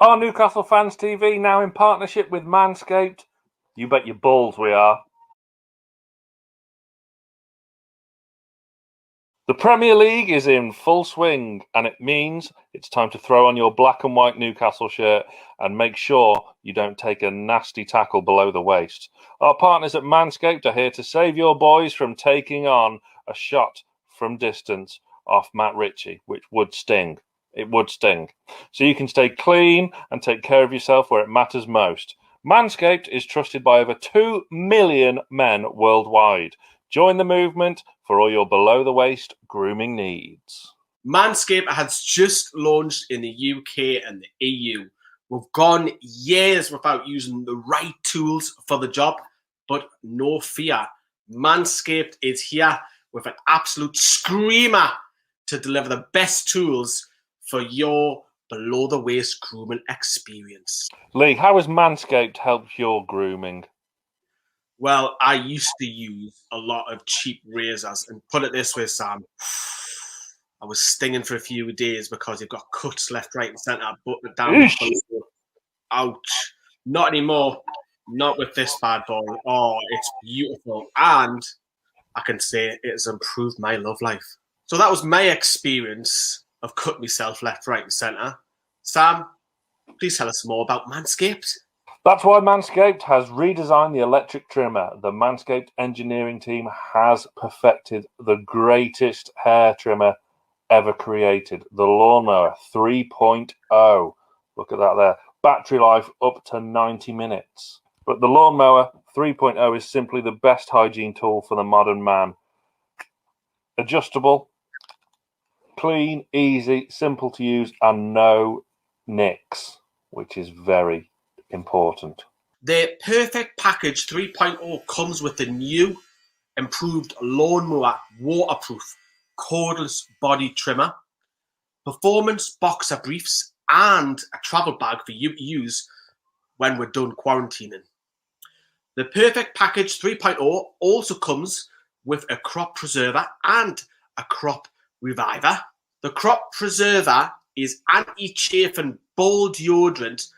Our Newcastle Fans TV now in partnership with Manscaped. You bet your balls we are. The Premier League is in full swing, and it means it's time to throw on your black and white Newcastle shirt and make sure you don't take a nasty tackle below the waist. Our partners at Manscaped are here to save your boys from taking on a shot from distance off Matt Ritchie, which would sting. It would sting. So you can stay clean and take care of yourself where it matters most. Manscaped is trusted by over 2 million men worldwide. Join the movement for all your below-the-waist grooming needs. Manscaped has just launched in the UK and the EU. We've gone years without using the right tools for the job, but no fear. Manscaped is here with an absolute screamer to deliver the best tools for your below-the-waist grooming experience. Lee, how has Manscaped helped your grooming? Well, I used to use a lot of cheap razors, and put it this way, Sam, I was stinging for a few days because you've got cuts left, right, and centre, button down. Ouch. Not anymore. Not with this bad boy. Oh, it's beautiful. And I can say it has improved my love life. So that was my experience of cutting myself left, right, and centre. Sam, please tell us more about Manscaped. That's why Manscaped has redesigned the electric trimmer. The Manscaped engineering team has perfected the greatest hair trimmer ever created, the Lawnmower 3.0. Look at that there. Battery life up to 90 minutes. But the Lawnmower 3.0 is simply the best hygiene tool for the modern man. Adjustable, clean, easy, simple to use, and no nicks, which is very important. The Perfect Package 3.0 comes with the new improved Lawnmower waterproof cordless body trimmer, performance boxer briefs, and a travel bag for you to use when we're done quarantining. The Perfect Package 3.0 also comes with a crop preserver and a crop reviver. The crop preserver is anti-chafing ball deodorant,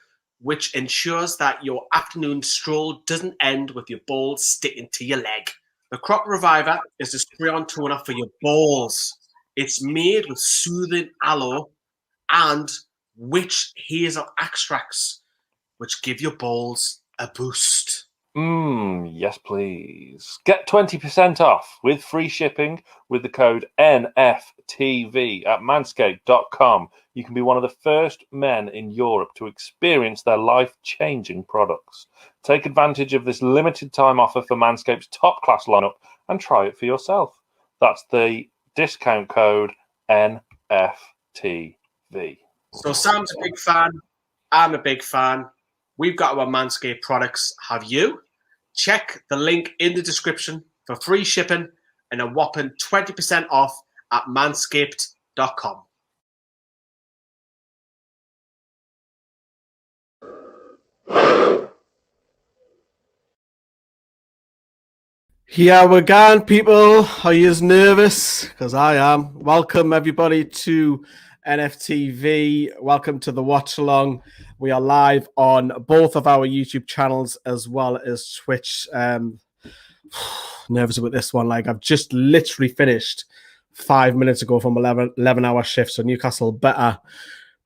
which ensures that your afternoon stroll doesn't end with your balls sticking to your leg. The Crop Reviver is a spray-on toner for your balls. It's made with soothing aloe and witch hazel extracts, which give your balls a boost. Yes, please. Get 20% off with free shipping with the code NFTV at manscaped.com. You can be one of the first men in Europe to experience their life-changing products. Take advantage of this limited time offer for Manscaped's top-class lineup and try it for yourself. That's the discount code NFTV. So Sam's a big fan. I'm a big fan. We've got our Manscaped products. Have you? Check the link in the description for free shipping and a whopping 20% off at manscaped.com. Here we go, people. Are you as nervous? Because I am. Welcome, everybody, to NFTV. Welcome to the watch along. We are live on both of our YouTube channels as well as Twitch. Nervous about this one. Like, I've just literally finished 5 minutes ago from 11-hour shift. So Newcastle better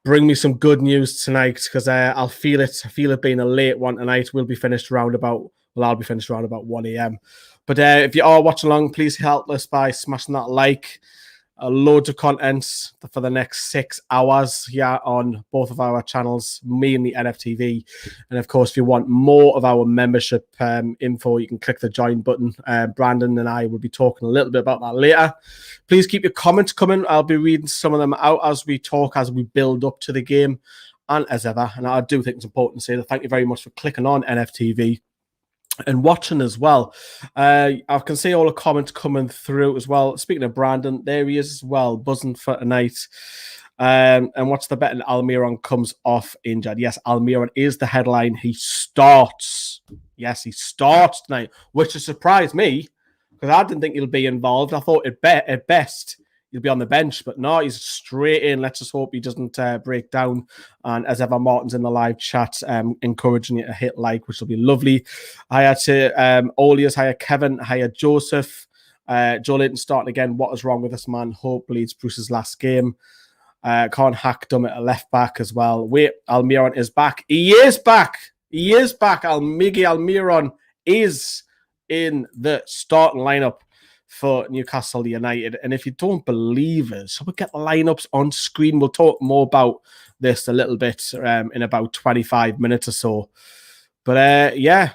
bring me some good news tonight, because I'll feel it. I feel it being a late one tonight. I'll be finished around about 1 a.m. But if you are watching along, please help us by smashing that like. Loads of content for the next 6 hours here on both of our channels, me and the NFTV. And of course, if you want more of our membership info, you can click the join button. Brandon and I will be talking a little bit about that later. Please keep your comments coming. I'll be reading some of them out as we talk, as we build up to the game, and as ever. And I do think it's important to say that thank you very much for clicking on NFTV and watching as well. I can see all the comments coming through as well. Speaking of Brandon, there he is as well, buzzing for tonight. And what's the bet? And Almiron comes off injured. Yes, Almiron is the headline. He starts. Yes, he starts tonight, which has surprised me because I didn't think he'll be involved. I thought at best he'll be on the bench, but no, he's straight in. Let's just hope he doesn't break down. And as ever, Martin's in the live chat, encouraging you to hit like, which will be lovely. Hiya to Olias, hiya Kevin, hiya Joseph. Joe Linton starting again. What is wrong with this man? Hopefully it's Bruce's last game. Can't hack dumb at a left back as well. Wait, Almiron is back. He is back. He is back. Miguel Almiron is in the starting lineup for Newcastle United. And if you don't believe us, we'll get the lineups on screen. We'll talk more about this a little bit in about 25 minutes or so. But yeah,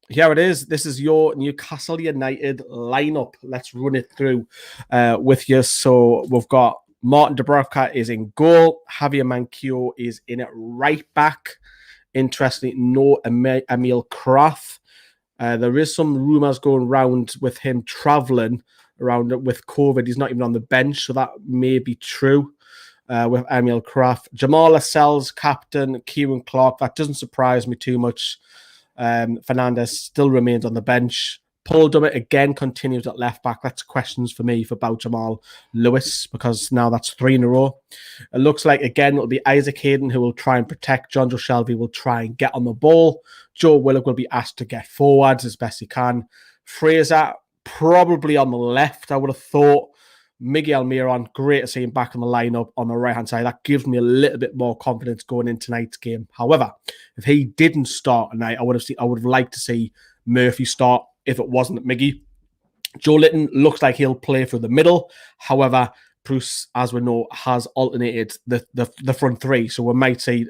here it is. This is your Newcastle United lineup. Let's run it through with you. So we've got Martin Dubravka is in goal. Javier Manquillo is in at right back. Interestingly, no Emil Kraft. There is some rumours going around with him travelling around with COVID. He's not even on the bench, so that may be true with Emil Kraft. Jamal Lascelles, captain. Kieran Clark. That doesn't surprise me too much. Fernandez still remains on the bench. Paul Dummett again continues at left back. That's questions for me for about Jamal Lewis, because now that's 3 in a row. It looks like again it'll be Isaac Hayden who will try and protect. John Joe Shelby will try and get on the ball. Joe Willock will be asked to get forwards as best he can. Fraser probably on the left, I would have thought. Miguel Almiron, great to see him back on the lineup on the right-hand side. That gives me a little bit more confidence going into tonight's game. However, if he didn't start tonight, I would have liked to see Murphy start if it wasn't Miggy. Joe Linton looks like he'll play through the middle. However, Bruce, as we know, has alternated the front three. So we might say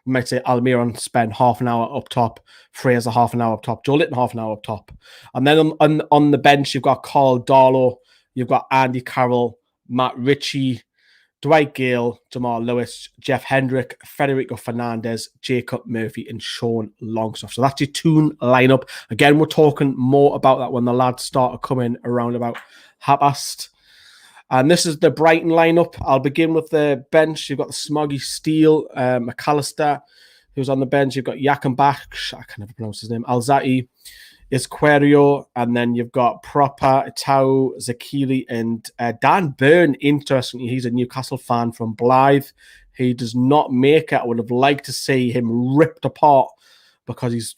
Almiron spend half an hour up top, Fraser half an hour up top, Joe Linton half an hour up top. And then on the bench, you've got Carl Darlow, you've got Andy Carroll, Matt Ritchie, Dwight Gale, Jamal Lewis, Jeff Hendrick, Federico Fernandez, Jacob Murphy, and Sean Longstaff. So that's your tune lineup. Again, we're talking more about that when the lads start coming around about 1:30. And this is the Brighton lineup. I'll begin with the bench. You've got the Smoggy Steele, McAllister, who's on the bench. You've got Yakenbach, I can never pronounce his name, Alzati, Isquerio, and then you've got Proper, Tau, Zakiri, and Dan Byrne. Interestingly, he's a Newcastle fan from Blythe. He does not make it. I would have liked to see him ripped apart because he's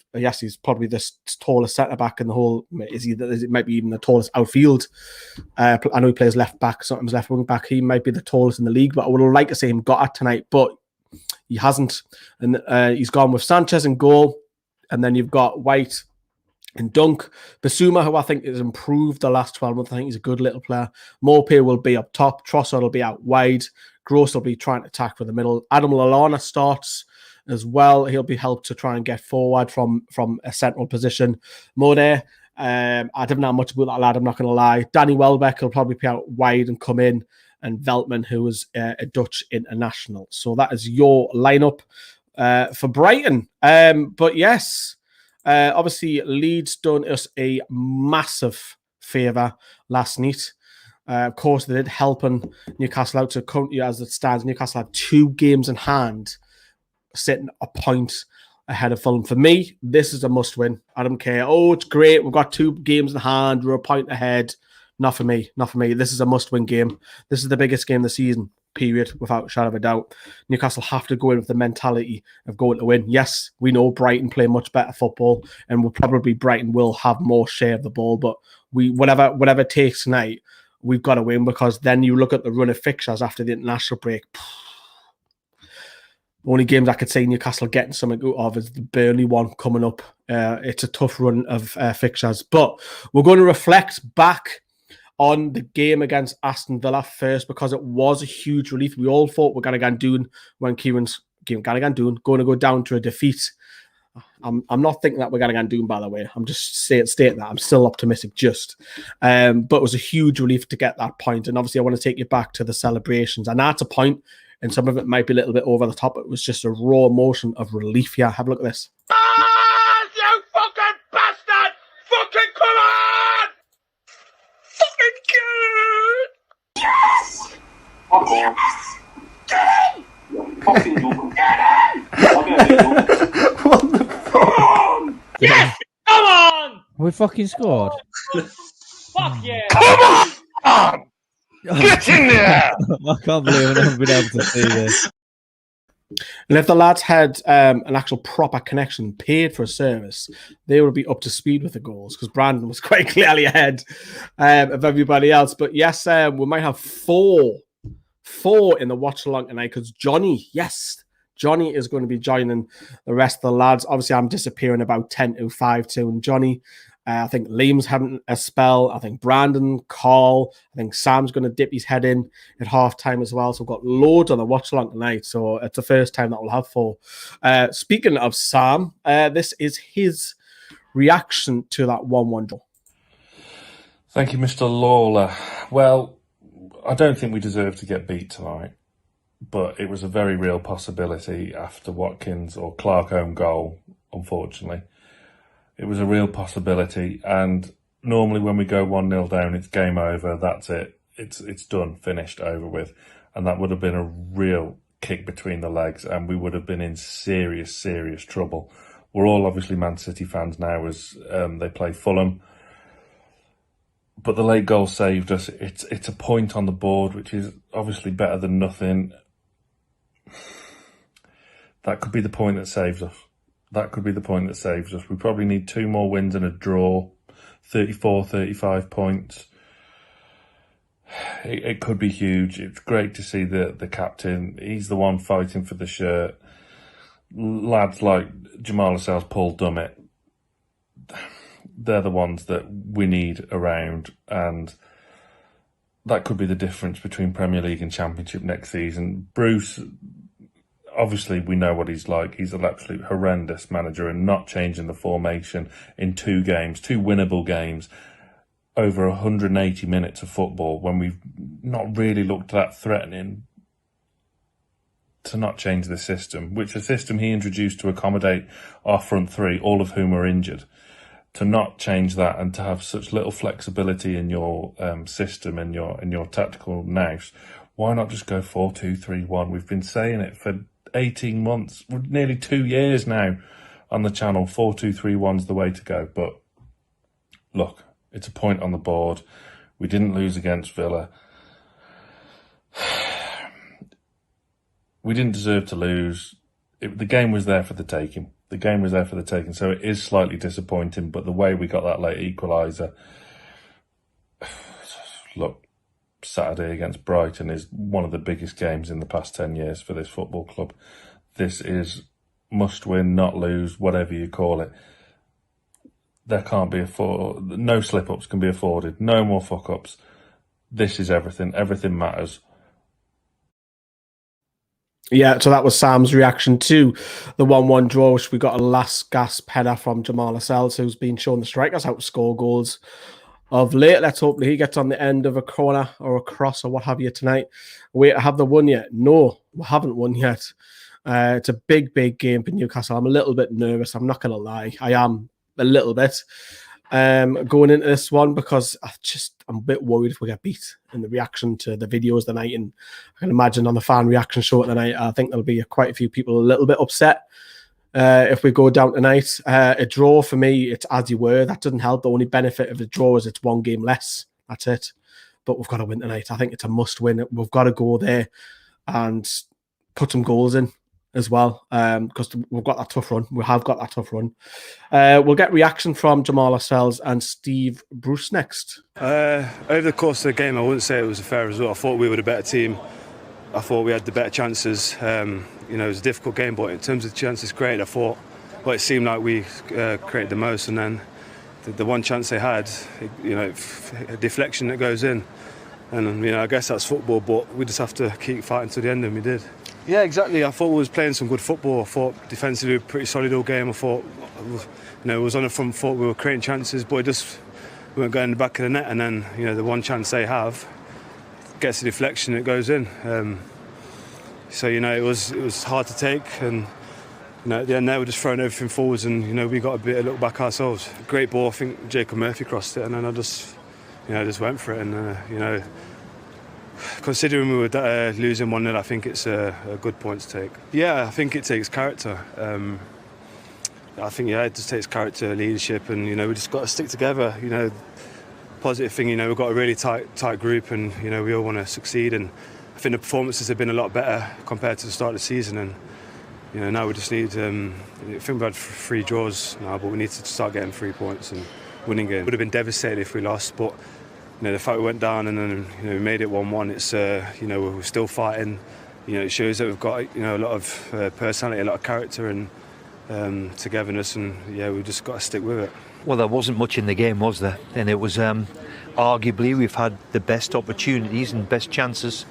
probably the tallest centre-back in the whole, it might be even the tallest outfield. I know he plays left back, sometimes left wing back. He might be the tallest in the league, but I would have liked to see him got it tonight, but he hasn't. And he's gone with Sanchez in goal, and then you've got White and Dunk. Basuma, who I think has improved the last 12 months. I think he's a good little player. Morpay will be up top. Trossard will be out wide. Gross will be trying to attack for the middle. Adam Lallana starts as well. He'll be helped to try and get forward from a central position. Mode, I don't know much about that lad, I'm not going to lie. Danny Welbeck will probably be out wide and come in. And Veltman, who is a Dutch international. So that is your lineup for Brighton. But yes, obviously Leeds done us a massive favour last night. Of course, they did helping Newcastle out. So currently, as it stands, Newcastle have 2 games in hand, sitting a point ahead of Fulham. For me, this is a must-win. I don't care. Oh, it's great. We've got 2 games in hand. We're a point ahead. Not for me. Not for me. This is a must-win game. This is the biggest game of the season, period, without a shadow of a doubt. Newcastle have to go in with the mentality of going to win. Yes, we know Brighton play much better football, and Brighton will have more share of the ball, but whatever it takes tonight, we've got to win, because then you look at the run of fixtures after the international break. The only games I could see Newcastle getting something out of is the Burnley one coming up. It's a tough run of fixtures, but we're going to reflect back on the game against Aston Villa first, because it was a huge relief. We all thought we're going to go down when Kieran's game going to go down to a defeat. I'm not thinking that we're going to go down, by the way. I'm just stating that. I'm still optimistic, but it was a huge relief to get that point. And obviously, I want to take you back to the celebrations. And that's a point, and some of it might be a little bit over the top. It was just a raw emotion of relief here. Have a look at this. You fucking bastard! Fucking come on! Fucking good! Yes! Okay. Get in! Fucking joke. Get in! What the fuck? Yes! Come on! We fucking scored. Fuck yeah! Come on! Get in there! I can't believe I've not been able to see this. And if the lads had an actual proper connection, paid for a service, they would be up to speed with the goals because Brandon was quite clearly ahead of everybody else. But yes, we might have four in the watch along tonight because Johnny is going to be joining the rest of the lads. Obviously, I'm disappearing about 10 to 5 to, and Johnny. I think Liam's having a spell. I think Brandon, Carl, I think Sam's going to dip his head in at half-time as well. So we've got loads on the watch-along tonight. So it's the first time that we'll have four. Speaking of Sam, this is his reaction to that 1-1 draw. Thank you, Mr. Lawler. Well, I don't think we deserve to get beat tonight, but it was a very real possibility after Watkins or Clark home goal, unfortunately. It was a real possibility, and normally when we go 1-0 down, it's game over, that's it. It's done, finished, over with. And that would have been a real kick between the legs, and we would have been in serious, serious trouble. We're all obviously Man City fans now as they play Fulham. But the late goal saved us. It's a point on the board, which is obviously better than nothing. That could be the point that saves us. That could be the point that saves us. We probably need 2 more wins and a draw. 34, 35 points. It could be huge. It's great to see the captain. He's the one fighting for the shirt. Lads like Jamal Lascelles, Paul Dummett, they're the ones that we need around. And that could be the difference between Premier League and Championship next season. Bruce... Obviously, we know what he's like. He's an absolute horrendous manager, and not changing the formation in 2 games, 2 winnable games, over 180 minutes of football when we've not really looked that threatening, to not change the system, which a system he introduced to accommodate our front 3, all of whom are injured. To not change that and to have such little flexibility in your system and your tactical nous, why not just go 4-2-3-1? We've been saying it for 18 months, nearly 2 years now on the channel. 4-2-3-1's the way to go. But look, it's a point on the board. We didn't lose against Villa. We didn't deserve to lose. The game was there for the taking. The game was there for the taking. So it is slightly disappointing, but the way we got that late equaliser, look, Saturday against Brighton is one of the biggest games in the past 10 years for this football club. This is must win, not lose, whatever you call it. There can't be no slip-ups can be afforded, no more fuck-ups. This is everything. Everything matters. Yeah, so that was Sam's reaction to the 1-1 draw, which we got a last gasp header from Jamal Lascelles, who's been shown the strikers how to score goals of late. Let's hope he gets on the end of a corner or a cross or what have you tonight. We have the one yet? No, we haven't won yet. It's a big, big game for Newcastle. I'm a little bit nervous. I'm not going to lie. I am a little bit going into this one because I'm a bit worried if we get beat in the reaction to the videos tonight. And I can imagine on the fan reaction show tonight, I think there'll be quite a few people a little bit upset. If we go down tonight, a draw for me, it's as you were. That doesn't help. The only benefit of a draw is it's 1 game less. That's it. But we've got to win tonight. I think it's a must win. We've got to go there and put some goals in as well, because we've got that tough run. We have got that tough run. We'll get reaction from Jamal Lascelles and Steve Bruce next. Over the course of the game, I wouldn't say it was a fair result. I thought we were the better team. I thought we had the better chances. It was a difficult game, but in terms of chances created, I thought, it seemed like we created the most. And then the one chance they had, a deflection that goes in. And, I guess that's football, but we just have to keep fighting to the end, and we did. Yeah, exactly. I thought we was playing some good football. I thought defensively we were pretty solid all game. I thought, it was on the front foot. We were creating chances, but we weren't going in the back of the net. And then, the one chance they have gets a deflection, it goes in. So it was hard to take, and at the end there we're just throwing everything forwards, and we got a bit of look back ourselves. Great ball. I think Jacob Murphy crossed it, and then I just went for it, and considering we were losing 1-0, I think it's a good point to take. Yeah, I think it takes character. I think it just takes character, leadership, and we just got to stick together. positive thing. You know, we've got a really tight group, and you know, we all want to succeed. And I think the performances have been a lot better compared to the start of the season. And you know, now we just need. I think we've had 3 draws now, but we need to start getting 3 points and winning games. Would have been devastated if we lost, but you know, the fact we went down and then we made it 1-1. It's you know, we're still fighting. You know, it shows that we've got a lot of personality, a lot of character and togetherness, and yeah, we've just got to stick with it. Well, there wasn't much in the game, was there? And it was arguably we've had the best opportunities and best chances.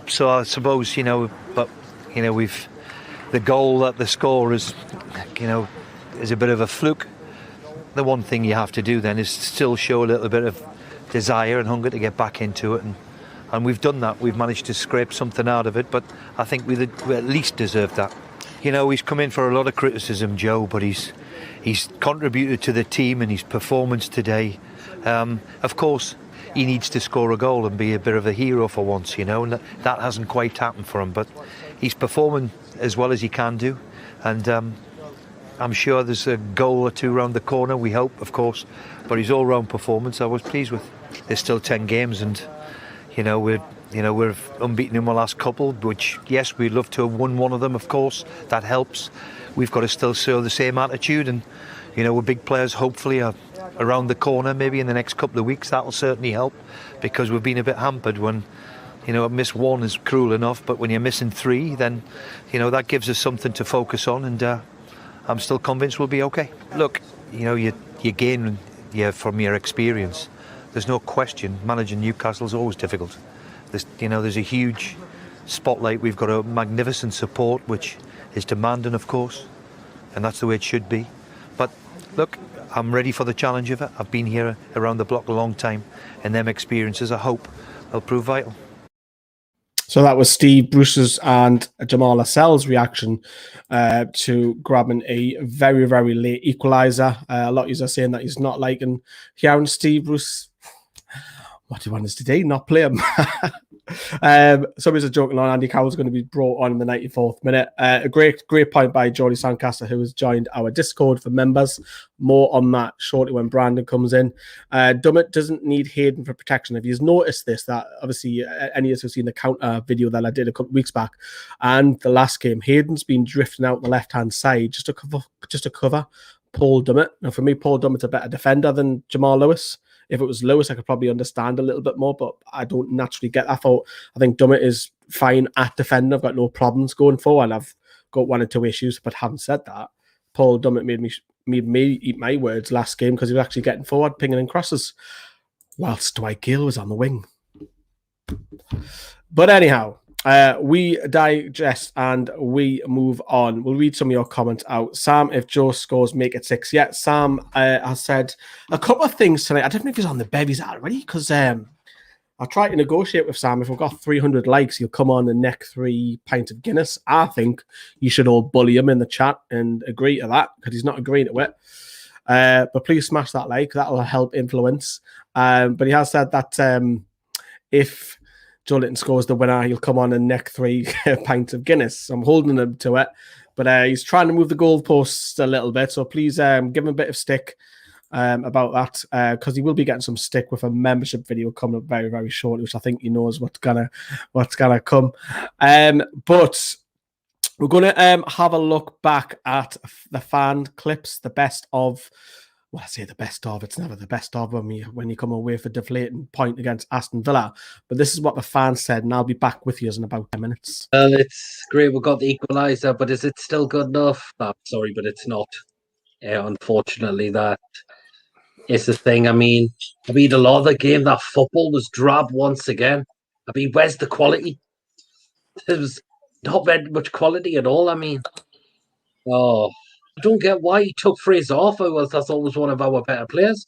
So I suppose, but we've the goal that the score is, is a bit of a fluke. The one thing you have to do then is still show a little bit of desire and hunger to get back into it, and we've done that. We've managed to scrape something out of it, but I think we at least deserved that. He's come in for a lot of criticism, Joe, but he's contributed to the team and his performance today. Of course, he needs to score a goal and be a bit of a hero for once, and that hasn't quite happened for him. But he's performing as well as he can do, and I'm sure there's a goal or two round the corner. We hope, of course, but his all-round performance I was pleased with. There's still 10 games, and we're unbeaten in our last couple, which, yes, we'd love to have won one of them, of course. That helps. We've got to still show the same attitude, and, we're big players, hopefully, are around the corner, maybe in the next couple of weeks. That'll certainly help, because we've been a bit hampered when, a miss 1 is cruel enough, but when you're missing 3, then, that gives us something to focus on, and I'm still convinced we'll be okay. Look, you gain from your experience. There's no question managing Newcastle is always difficult. There's a huge spotlight. We've got a magnificent support, which is demanding, of course, and that's the way it should be. But look, I'm ready for the challenge of it. I've been here around the block a long time, and them experiences, I hope, will prove vital. So that was Steve Bruce's and Jamal Lascelles' reaction to grabbing a very, very late equaliser. A lot of you are saying that he's not liking hearing Steve Bruce. What do you want us to do? Not play him? Somebody's joking on. Andy Carroll's going to be brought on in the 94th minute. A great point by Geordie Sancaster, who has joined our Discord for members. More on that shortly when Brandon comes in. Dummett doesn't need Hayden for protection. If you've noticed this, that obviously any of us have seen the counter video that I did a couple of weeks back, and the last game, Hayden's been drifting out the left-hand side just to cover Paul Dummett. Now, for me, Paul Dummett's a better defender than Jamal Lewis. If it was Lewis, I could probably understand a little bit more, but I don't naturally get that. I think Dummett is fine at defending. I've got no problems going forward. I've got 1 or 2 issues, but having said that, Paul Dummett made me eat my words last game because he was actually getting forward, pinging in crosses, whilst Dwight Gale was on the wing. But anyhow, we digest and we move on. We'll read some of your comments out. Sam, if Joe scores, make it 6. Yeah, Sam has said a couple of things tonight. I don't know if he's on the bevies already, because I'll try to negotiate with Sam. If we've got 300 likes, he'll come on and neck 3 pints of Guinness. I think you should all bully him in the chat and agree to that, because he's not agreeing to it. But please smash that like. That'll help influence. But he has said that if Joe Litton scores the winner, he'll come on and neck 3 pints of Guinness. So I'm holding him to it. But he's trying to move the goalposts a little bit. So please give him a bit of stick about that, because he will be getting some stick with a membership video coming up very, very shortly, which I think he knows what's gonna come. But we're going to have a look back at the fan clips, the best of. Well, I say the best of. It's never the best of when you come away for deflating point against Aston Villa. But this is what the fans said, and I'll be back with you in about 10 minutes. It's great we got the equaliser, but is it still good enough? No, sorry, but it's not. Unfortunately, that is the thing. I mean, a lot of the game, that football was drab once again. I mean, where's the quality? There was not very much quality at all. I mean, I don't get why he took Fraser off. That's always one of our better players.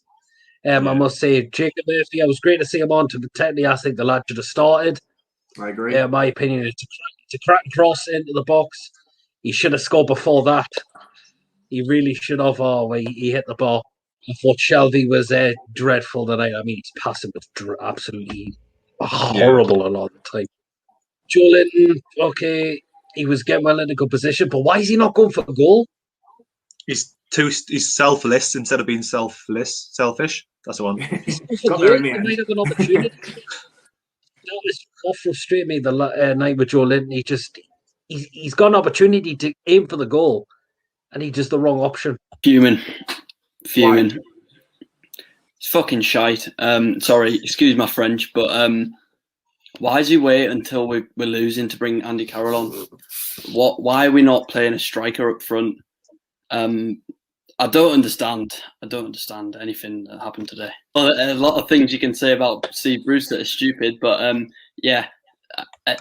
I must say, Jacob Murphy, it was great to see him on. Technically, I think the lad should have started. I agree. In my opinion, it's a crack cross into the box. He should have scored before that. He really should have. He hit the ball. I thought Shelby was dreadful tonight. I mean, his passing was absolutely horrible a lot of the time. Joe Linton, okay, he was getting well in a good position, but why is he not going for the goal? He's selfless instead of being selfish. That's the one. Got there in the end. Might have an opportunity. That was what frustrated me the night with Joe Linton. He's got an opportunity to aim for the goal, and he just the wrong option. Fuming. Why? It's fucking shite. Sorry, excuse my French, but why does he wait until we're losing to bring Andy Carroll on? Why are we not playing a striker up front? I don't understand. I don't understand anything that happened today. Well, a lot of things you can say about Steve Bruce that are stupid, but yeah.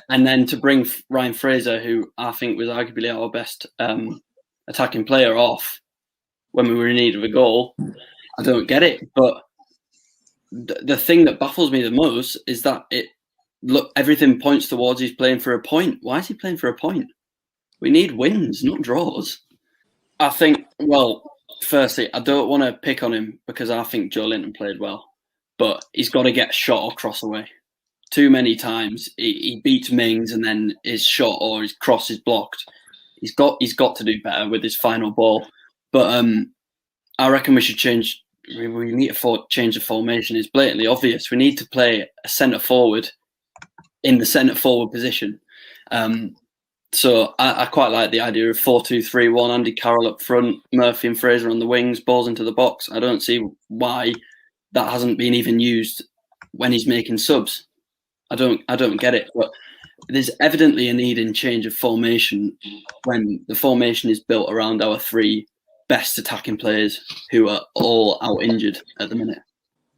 And then to bring Ryan Fraser, who I think was arguably our best attacking player, off when we were in need of a goal, I don't get it. But the thing that baffles me the most is that everything points towards he's playing for a point. Why is he playing for a point? We need wins, not draws. I think, well, firstly, I don't want to pick on him because I think Joe Linton played well, but he's got to get shot or cross away. Too many times he beats Mings and then his shot or his cross is blocked. He's got to do better with his final ball. But I reckon we should change. We need to change the formation. It's blatantly obvious. We need to play a centre forward in the centre forward position. So I quite like the idea of 4-2-3-1, Andy Carroll up front, Murphy and Fraser on the wings, balls into the box. I don't see why that hasn't been even used when he's making subs. I don't get it. But there's evidently a need in change of formation when the formation is built around our three best attacking players who are all out injured at the minute.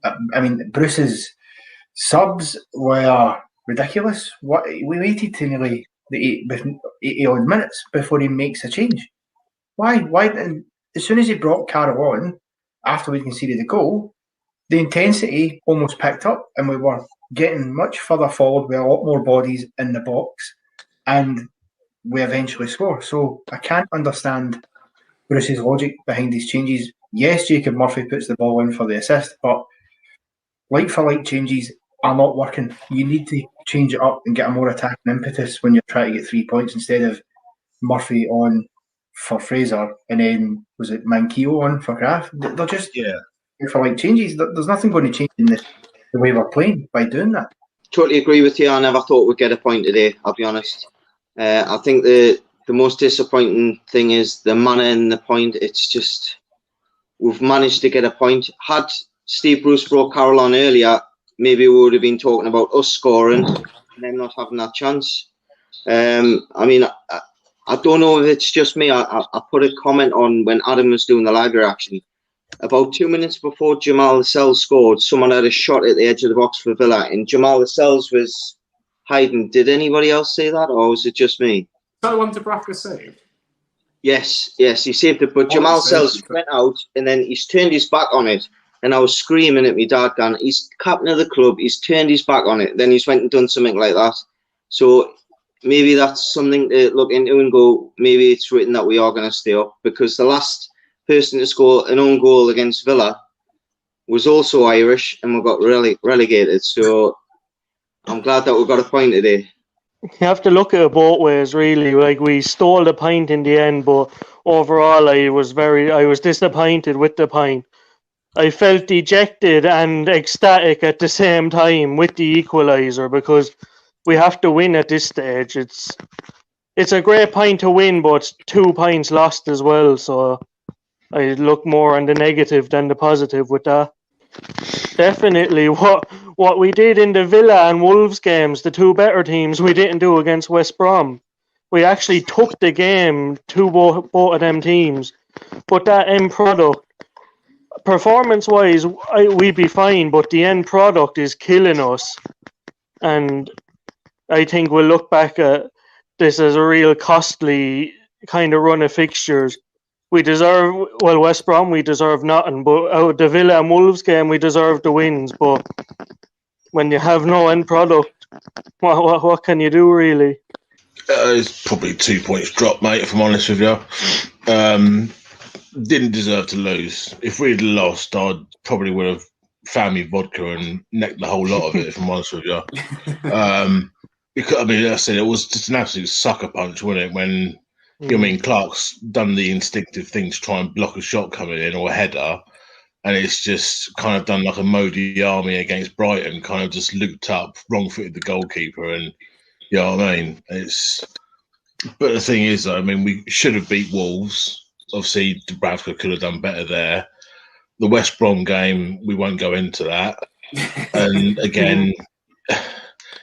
I mean, Bruce's subs were ridiculous. We waited to nearly the 80 odd minutes before he makes a change. Why? As soon as he brought Carroll on, after we conceded the goal, the intensity almost picked up, and we were getting much further forward with a lot more bodies in the box, and we eventually score. So I can't understand Bruce's logic behind these changes. Yes, Jacob Murphy puts the ball in for the assist, but like-for-like changes are not working. You need to change it up and get a more attacking impetus when you're trying to get 3 points instead of Murphy on for Fraser and then, was it Manquillo on for Kraft? They're just like changes. There's nothing going to change in the way we're playing by doing that. Totally agree with you. I never thought we'd get a point today, I'll be honest. I think the most disappointing thing is the manner in the point. It's just, we've managed to get a point. Had Steve Bruce brought Carroll on earlier, maybe we would have been talking about us scoring and them not having that chance. I mean, I don't know if it's just me. I put a comment on when Adam was doing the live reaction. About 2 minutes before Jamal Lascelles scored, someone had a shot at the edge of the box for Villa, and Jamal Lascelles was hiding. Did anybody else see that, or was it just me? Is that the one Dubravka saved? Yes, he saved it, but Jamal Lascelles went out, and then he's turned his back on it. And I was screaming at my dad, going, he's captain of the club, he's turned his back on it. Then he's went and done something like that. So maybe that's something to look into and go, maybe it's written that we are going to stay up, because the last person to score an own goal against Villa was also Irish and we got relegated. So I'm glad that we got a point today. You have to look at it both ways, really. Like, we stole the point in the end, but overall I was disappointed with the point. I felt dejected and ecstatic at the same time with the equaliser, because we have to win at this stage. It's a great point to win, but 2 points lost as well. So I look more on the negative than the positive with that. Definitely what we did in the Villa and Wolves games, the two better teams, we didn't do against West Brom. We actually took the game to both of them teams. But that end product, performance-wise, we'd be fine, but the end product is killing us. And I think we'll look back at this as a real costly kind of run of fixtures. West Brom, we deserve nothing, but out of the Villa and Wolves game, we deserve the wins. But when you have no end product, what can you do, really? It's probably 2 points drop, mate, if I'm honest with you. Didn't deserve to lose. If we'd lost, I probably would have found me vodka and necked the whole lot of it, if I'm honest with you. Because, I mean, like I said, it was just an absolute sucker punch, wasn't it? When, you know, I mean, Clark's done the instinctive thing to try and block a shot coming in or a header, and it's just kind of done like a Modi army against Brighton, kind of just looped up, wrong-footed the goalkeeper, and you know what I mean. But the thing is, I mean, we should have beat Wolves. Obviously, Dubravka could have done better there. The West Brom game, we won't go into that. And again,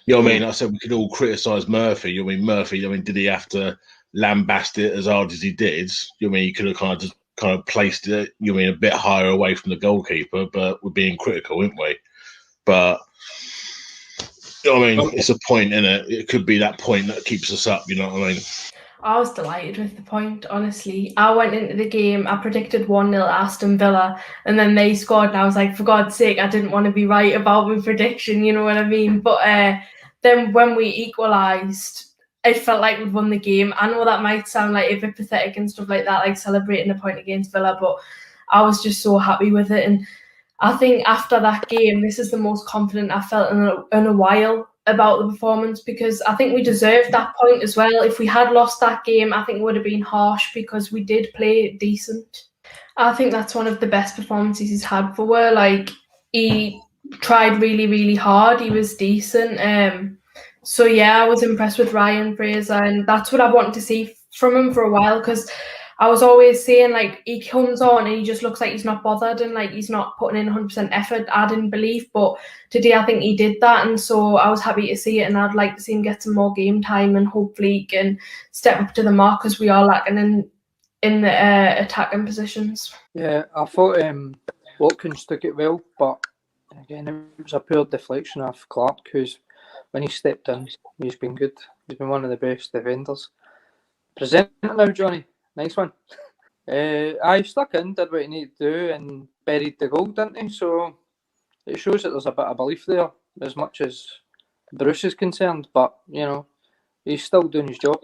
you know what I mean? I said we could all criticise Murphy. You know what I mean? Murphy, I mean, did he have to lambast it as hard as he did? You know what I mean? He could have kind of placed it, you know what I mean, a bit higher away from the goalkeeper, but we're being critical, aren't we? But you know what I mean? It's a point, innit? It could be that point that keeps us up, you know what I mean? I was delighted with the point, honestly. I went into the game, I predicted 1-0 Aston Villa, and then they scored, and I was like, for God's sake, I didn't want to be right about my prediction, you know what I mean? But then when we equalised, it felt like we'd won the game. I know that might sound like a bit pathetic and stuff like that, like celebrating a point against Villa, but I was just so happy with it. And I think after that game, this is the most confident I felt in a while about the performance, because I think we deserved that point as well. If we had lost that game, I think it would have been harsh, because we did play decent. I think that's one of the best performances he's had for Were. Like, he tried really, really hard. He was decent. So yeah, I was impressed with Ryan Fraser, and that's what I wanted to see from him for a while, because I was always saying, like, he comes on and he just looks like he's not bothered and like he's not putting in 100% effort. I didn't believe, but today I think he did that, and so I was happy to see it, and I'd like to see him get some more game time, and hopefully he can step up to the mark, because we are lacking in the attacking positions. Yeah, I thought Watkins took it well, but again, it was a poor deflection of Clark, who's, when he stepped in, he's been good. He's been one of the best defenders. Present it now, Johnny. Nice one. I stuck in, did what he needed to do, and buried the goal, didn't he? So it shows that there's a bit of belief there, as much as Bruce is concerned. But you know, he's still doing his job.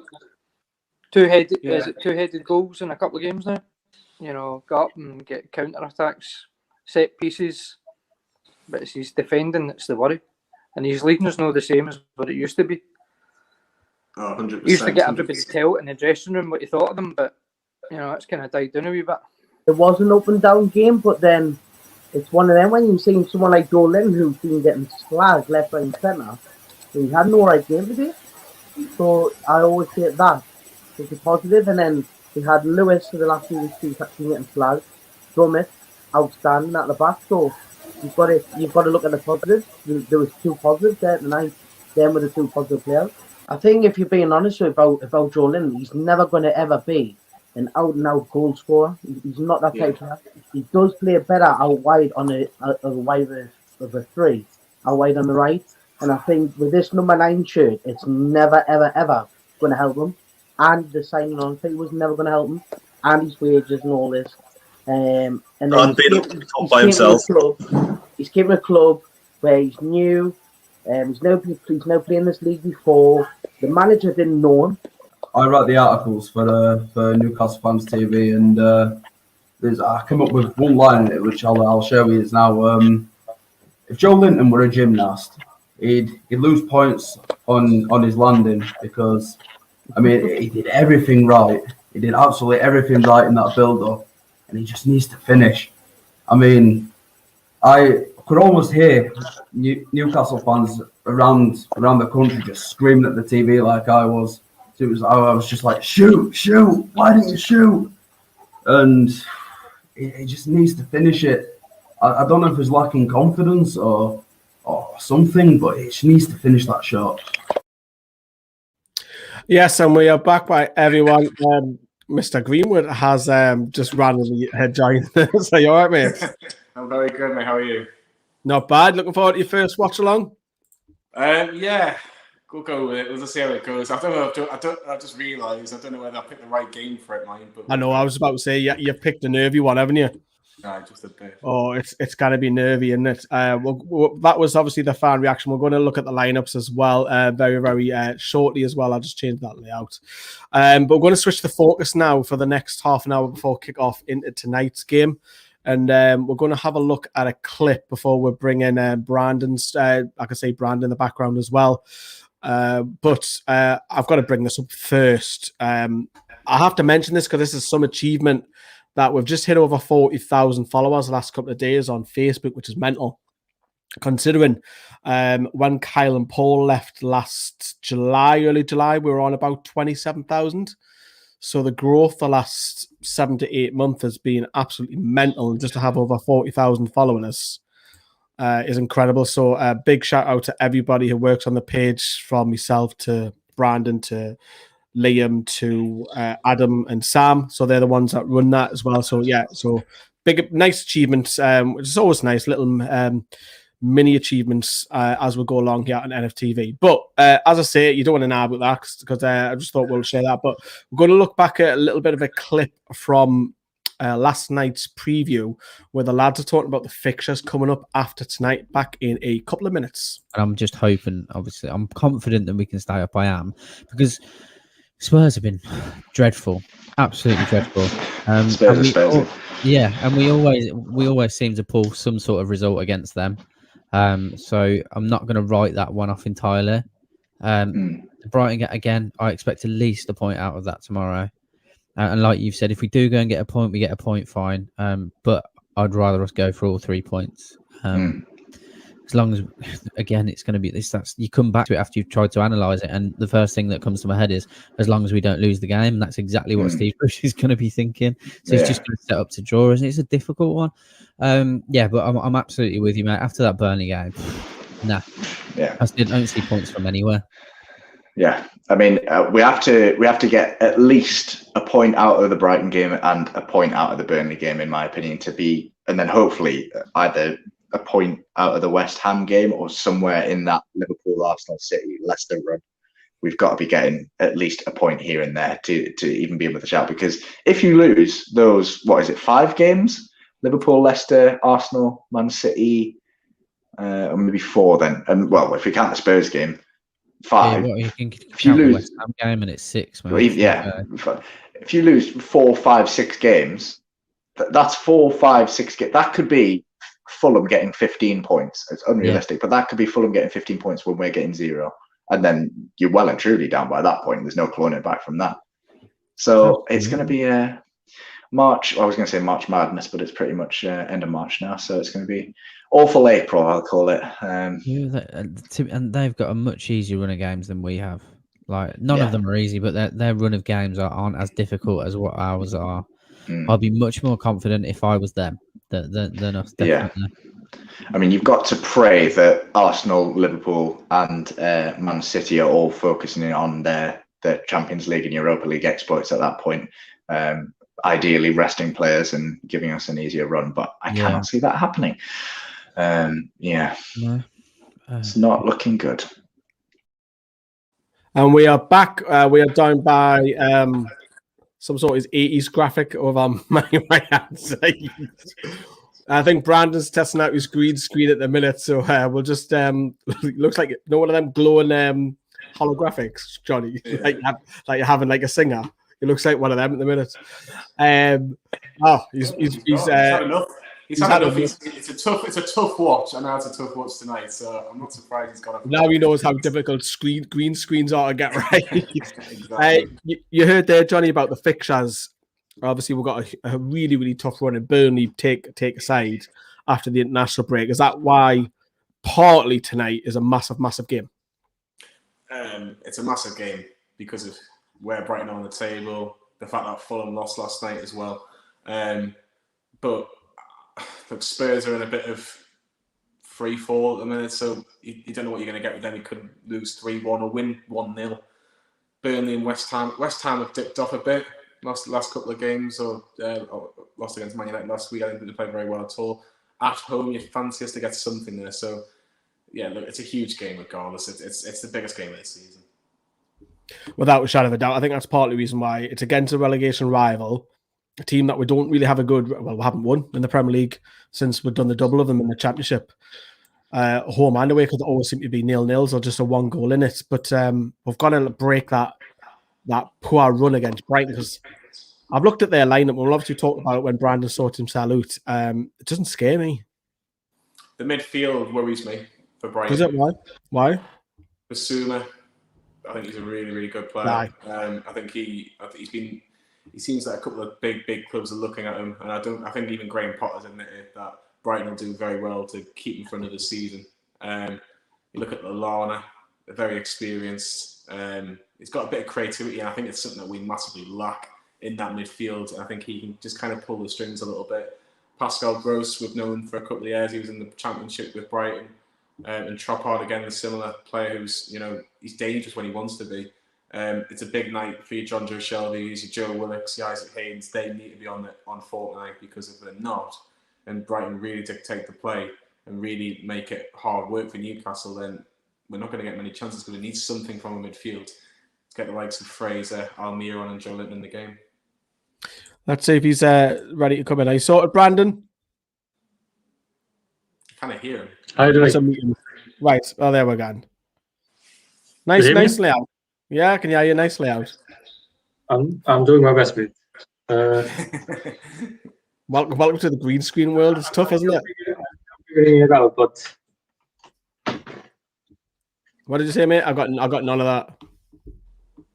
Two-headed goals in a couple of games now. You know, go up and get counter attacks, set pieces. But it's his defending that's the worry, and his leading is not the same as what it used to be. Oh, 100%. He used to get everybody to tell in the dressing room what he thought of them, but you know, it's kind of died down a wee bit. It was an up and down game, but then it's one of them when you've seen someone like Joe Lynn who's been getting slagged left, right, and centre. He had no right game today, so I always say that it's a positive. And then we had Lewis for the last few weeks been getting slagged. Drummett outstanding at the back, so you've got to look at the positives. There was two positives there tonight. Them were the two positive players. I think if you're being honest about Joe Lynn, he's never going to ever be an out-and-out goal scorer. He's not that type of player. He does play better out wide on a wide of a three, out wide on the right. And I think with this number 9 shirt, it's never, ever, ever going to help him. And the signing on fee was never going to help him. And his wages and all this. And then being up top by himself. He's came to a club where he's new. He's never played in this league before. The manager didn't know him. I write the articles for Newcastle Fans TV, and I come up with one line in it, which I'll share with you now. If Joe Linton were a gymnast, he'd lose points on his landing, because I mean, he did everything right. He did absolutely everything right in that build-up, and he just needs to finish. I mean, I could almost hear Newcastle fans around the country just screaming at the TV like I was. I was just like, shoot, why didn't you shoot? And he just needs to finish it. I don't know if he's lacking confidence or something, but he just needs to finish that shot. Yes, and we are back by everyone. Mr. Greenwood has just randomly joined us. Are you all right, mate? I'm very good, mate. How are you? Not bad. Looking forward to your first watch along. Yeah, we'll go with it. We'll just see how it goes. I just realised I don't know whether I picked the right game for it, mate. But I know. I was about to say, you've picked a nervy one, haven't you? No, just a bit. Oh, it's got to be nervy, isn't it? That was obviously the fan reaction. We're going to look at the lineups as well, very, very shortly as well. I'll just change that layout. But we're going to switch the focus now for the next half an hour before kick-off into tonight's game. And we're going to have a look at a clip before we bring in Brandon's, I can say Brandon in the background as well. But I've got to bring this up first. I have to mention this because this is some achievement that we've just hit over 40,000 followers the last couple of days on Facebook, which is mental. Considering when Kyle and Paul left last July, early July, we were on about 27,000. So the growth the last 7 to 8 months has been absolutely mental. And just to have over 40,000 following us is incredible. So a big shout out to everybody who works on the page, from myself to Brandon to Liam to Adam and Sam. So they're the ones that run that as well. So yeah, so big, nice achievements. Which is always nice, little mini achievements as we go along here on NFTV. But as I say, you don't want to know about that because I just thought we'll share that. But we're going to look back at a little bit of a clip from last night's preview where the lads are talking about the fixtures coming up after tonight, back in a couple of minutes. And I'm just hoping, obviously, I'm confident that we can stay up. I am, because Spurs have been dreadful, absolutely dreadful. Yeah, and we always seem to pull some sort of result against them. So I'm not going to write that one off entirely. Brighton again, I expect at least a point out of that tomorrow. And like you've said, if we do go and get a point, we get a point, fine. But I'd rather us go for all 3 points. As long as, again, it's going to be this. You come back to it after you've tried to analyse it, and the first thing that comes to my head is, as long as we don't lose the game, and that's exactly what Steve Bruce is going to be thinking. So he's just going to set up to draw, and it's a difficult one. Yeah, but I'm absolutely with you, mate. After that Burnley game, nah, I don't see points from anywhere. Yeah, I mean, we have to get at least a point out of the Brighton game and a point out of the Burnley game, in my opinion, to be, and then hopefully either a point out of the West Ham game or somewhere in that Liverpool, Arsenal, City, Leicester run. We've got to be getting at least a point here and there to even be in with a shout. Because if you lose those, 5 games? Liverpool, Leicester, Arsenal, Man City, or maybe 4 then. And well, if we count the Spurs game, 5. Yeah, if you lose the West Ham game and it's 6, man. If you lose 4, 5, 6 games, that's 4, 5, 6 games. That could be Fulham getting 15 points. It's unrealistic, but that could be Fulham getting 15 points when we're getting 0. And then you're well and truly down by that point. There's no clawing it back from that. So it's going to be a March. I was going to say March Madness, but it's pretty much end of March now. So it's going to be awful April, I'll call it. And they've got a much easier run of games than we have. Like, none of them are easy, but their run of games aren't as difficult as what ours are. I'd be much more confident if I was them than us, definitely. I mean, you've got to pray that Arsenal, Liverpool and Man City are all focusing on their Champions League and Europa League exploits at that point. Ideally resting players and giving us an easier run, but I cannot see that happening. It's not looking good. And we are back. We are down by some sort of 80s graphic of my right-hand side. I think Brandon's testing out his green screen at the minute, so we'll just looks like one of them glowing holographics, Johnny, like you're having like a singer. It looks like one of them at the minute. He's had enough. He's had enough. It's a tough watch. I know it's a tough watch tonight, so I'm not surprised he's got. Now he knows how difficult green screens are to get right. You heard there, Johnny, about the fixtures. Obviously, we've got a really, really tough run in Burnley. Take aside after the international break. Is that why partly tonight is a massive, massive game? It's a massive game because of where Brighton are on the table, the fact that Fulham lost last night as well. But look, Spurs are in a bit of free fall at the minute, so you don't know what you're going to get with them. You could lose 3-1 or win 1-0. Burnley and West Ham have dipped off a bit. Lost the last couple of games, or lost against Man United last week. I didn't think they played very well at all. At home, you fancy us to get something there. So, yeah, look, it's a huge game regardless. It's the biggest game of the season. Without a shadow of a doubt. I think that's partly the reason why it's against a relegation rival, a team that we don't really have we haven't won in the Premier League since we've done the double of them in the Championship. Home and away could always seem to be 0-0s or just a 1 goal in it. But we've got to break that poor run against Brighton, because I've looked at their lineup. We'll obviously talk about it when Brandon sorts himself out. It doesn't scare me. The midfield worries me for Brighton. Is it? Why? Basuma, I think he's a really, really good player. I think he's been he seems like a couple of big clubs are looking at him, and I think even Graham Potter's admitted that Brighton will do very well to keep him for another season. You look at Lallana, very experienced. He's got a bit of creativity, and I think it's something that we massively lack in that midfield. And I think he can just kind of pull the strings a little bit. Pascal Gross, we've known for a couple of years. He was in the Championship with Brighton. And Troppard, again, a similar player who's, he's dangerous when he wants to be. It's a big night for you, John Joe Shelby, your Joe Willocks, your Isaac Hayden. They need to be on fortnight, because if they're not, and Brighton really dictate the play and really make it hard work for Newcastle, then we're not going to get many chances, because we need something from a midfield to get the likes of Fraser, Almiron and Joe Linton in the game. Let's see if he's ready to come in. Are you sorted, Brandon? Kind of hear him. How do I? Right. Oh, there we're going. Nice layout. Yeah, I can hear you. Nice layout. I'm doing my best, mate. Welcome to the green screen world. It's tough, isn't it? I'm figuring it out, but what did you say, mate? I got none of that.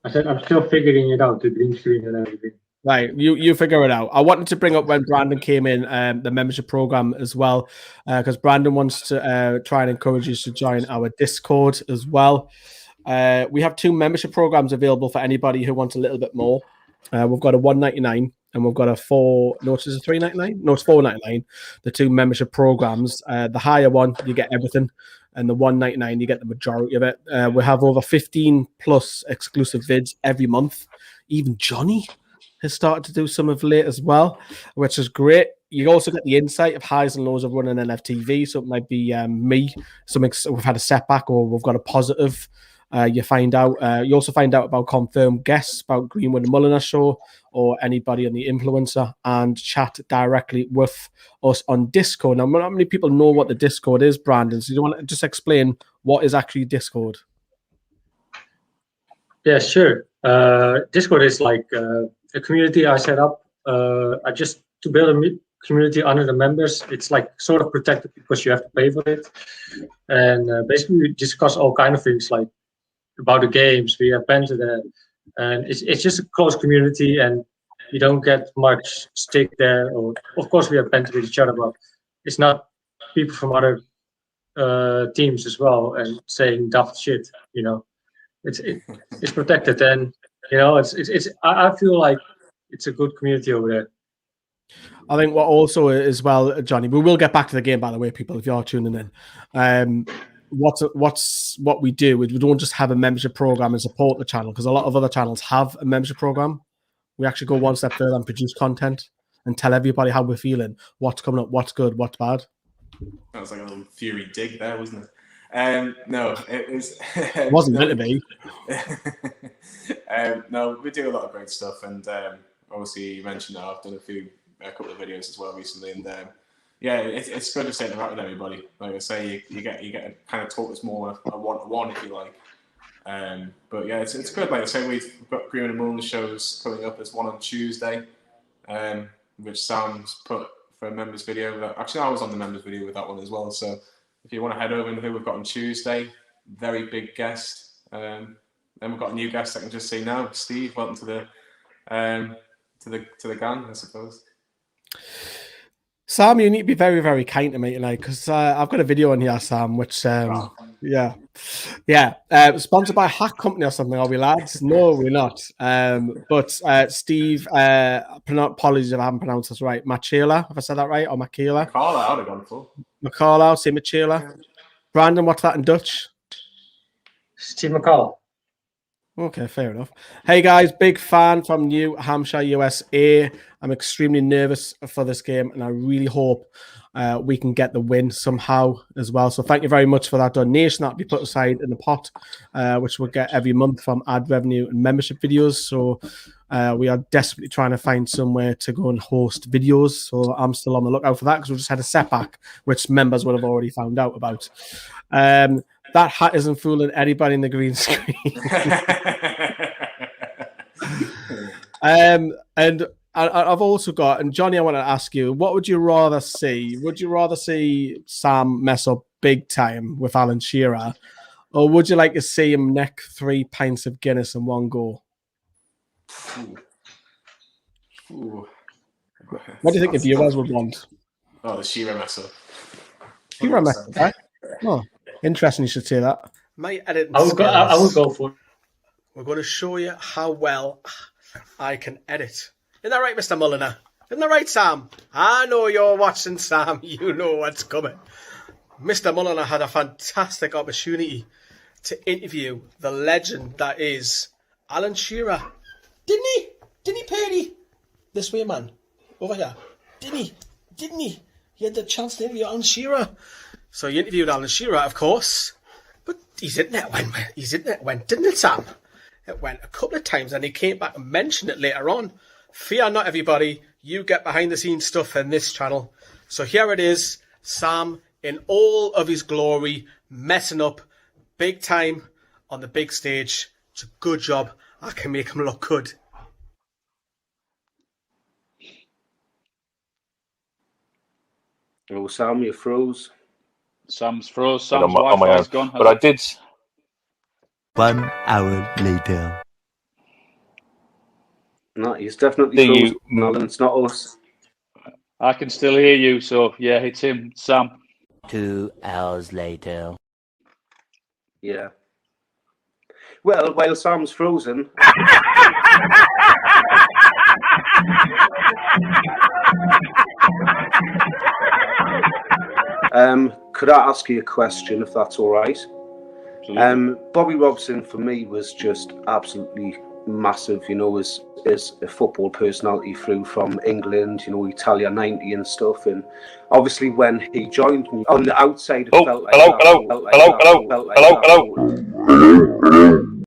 I said I'm still figuring it out, the green screen and everything. Right, you figure it out. I wanted to bring up when Brandon came in, the membership program as well, because Brandon wants to try and encourage you to join our Discord as well. We have 2 membership programs available for anybody who wants a little bit more. We've got a $1.99 and we've got a $3.99. No, it's $4.99. The 2 membership programs. The higher one, you get everything, and the $1.99, you get the majority of it. We have over 15 plus exclusive vids every month. Even Johnny has started to do some of late as well, which is great. You also get the insight of highs and lows of running NFTV. So it might be me, we've had a setback or we've got a positive. You find out. You also find out about confirmed guests, about Greenwood Mulliner Show, or anybody on the influencer, and chat directly with us on Discord. Now, not many people know what the Discord is, Brandon. So you want to just explain what is actually Discord? Yeah, sure. Discord is like a community I set up. I just to build a community under the members. It's like sort of protected because you have to pay for it, and basically we discuss all kind of things like about the games. We have banter there, and it's just a close community, and you don't get much stick there. Or of course we have banter with each other, but it's not people from other teams as well and saying daft shit. It's protected, and it's. I feel like it's a good community over there. I think what also as well, Johnny, we will get back to the game, by the way, people, if you're tuning in. What we do is we don't just have a membership program and support the channel, because a lot of other channels have a membership program. We actually go one step further and produce content and tell everybody how we're feeling, what's coming up, what's good, what's bad. That was like a little Fury dig there, wasn't it? No, it was. It wasn't meant to be. No, we do a lot of great stuff, and obviously you mentioned that I've done a couple of videos as well recently, and yeah, it's good to stay interact with everybody. Like I say, you get to kind of talk us more a one-to-one if you like. But yeah, it's good. Like I say, we've got Greenwood Mulliner shows coming up. There's one on Tuesday, which Sam's put for a members video. Actually, I was on the members video with that one as well. So if you want to head over and who we've got on Tuesday, very big guest. Then we've got a new guest I can just say now, Steve. Welcome to the gang, I suppose. Sam, you need to be very, very kind to me tonight, because I've got a video on here, Sam, which, sponsored by a hack company or something, are we, lads? No, we're not. But Steve, apologies if I haven't pronounced this right. Machela, have I said that right? Or Machela? Carla, I would have gone for. Macala, say Machela. Brandon, what's that in Dutch? Steve McCall. Okay, fair enough. Hey guys, big fan from New Hampshire, USA. I'm extremely nervous for this game, and I really hope we can get the win somehow as well. So thank you very much for that donation that will be put aside in the pot, which we'll get every month from ad revenue and membership videos. So we are desperately trying to find somewhere to go and host videos. So I'm still on the lookout for that, because we just had a setback, which members would have already found out about. That hat isn't fooling anybody in the green screen. And I've also got, and Johnny, I want to ask you, what would you rather see? Would you rather see Sam mess up big time with Alan Shearer, or would you like to see him neck 3 pints of Guinness in one go? Ooh. What do you think the viewers would want? Oh, the Shearer messer. Shearer messer, okay. Oh, interesting you should say that. My editing I would go for it. We're going to show you how well I can edit. Isn't that right, Mr. Mulliner? Isn't that right, Sam? I know you're watching, Sam. You know what's coming. Mr. Mulliner had a fantastic opportunity to interview the legend that is Alan Shearer. Didn't he? Didn't he, Perry? This way, man. Over here. Didn't he? Didn't he? He had the chance to interview Alan Shearer. So he interviewed Alan Shearer, of course. But his internet went, didn't it, Sam? It went a couple of times and he came back and mentioned it later on. Fear not, everybody. You get behind the scenes stuff in this channel. So here it is. Sam in all of his glory, messing up big time on the big stage. It's a good job. I can make him look good. Oh, Sam, you froze. Sam's froze. And Sam's on my Wi-Fi's own. gone. But I did. 1 hour later. No, he's definitely Do frozen. you- Alan, it's not us. I can still hear you, so yeah, it's him, Sam. 2 hours later. Yeah. Well, while Sam's frozen. Could I ask you a question, if that's all right? Bobby Robson for me was just absolutely massive, you know, as a football personality through from England, you know, Italia 90 and stuff. And obviously when he joined me on the outside, it felt like Hello.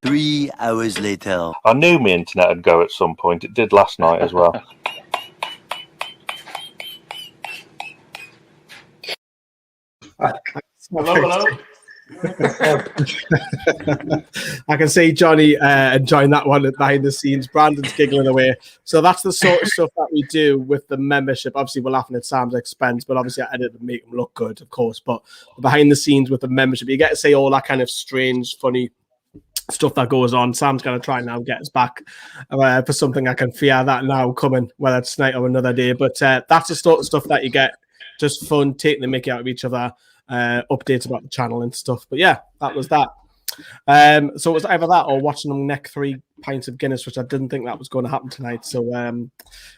3 hours later. I knew my internet would go at some point. It did last night as well. Hello. I can see Johnny enjoying that one behind the scenes. Brandon's giggling away. So that's the sort of stuff that we do with the membership. Obviously, we're laughing at Sam's expense, but obviously I edit to make him look good, of course. But behind the scenes with the membership, you get to see all that kind of strange, funny stuff that goes on. Sam's going to try and now get us back for something. I can fear that now coming, whether it's tonight or another day. But that's the sort of stuff that you get. Just fun, taking the mickey out of each other. Updates about the channel and stuff. But yeah, that was that. So it was either that or watching them neck 3 pints of Guinness, which I didn't think that was going to happen tonight. So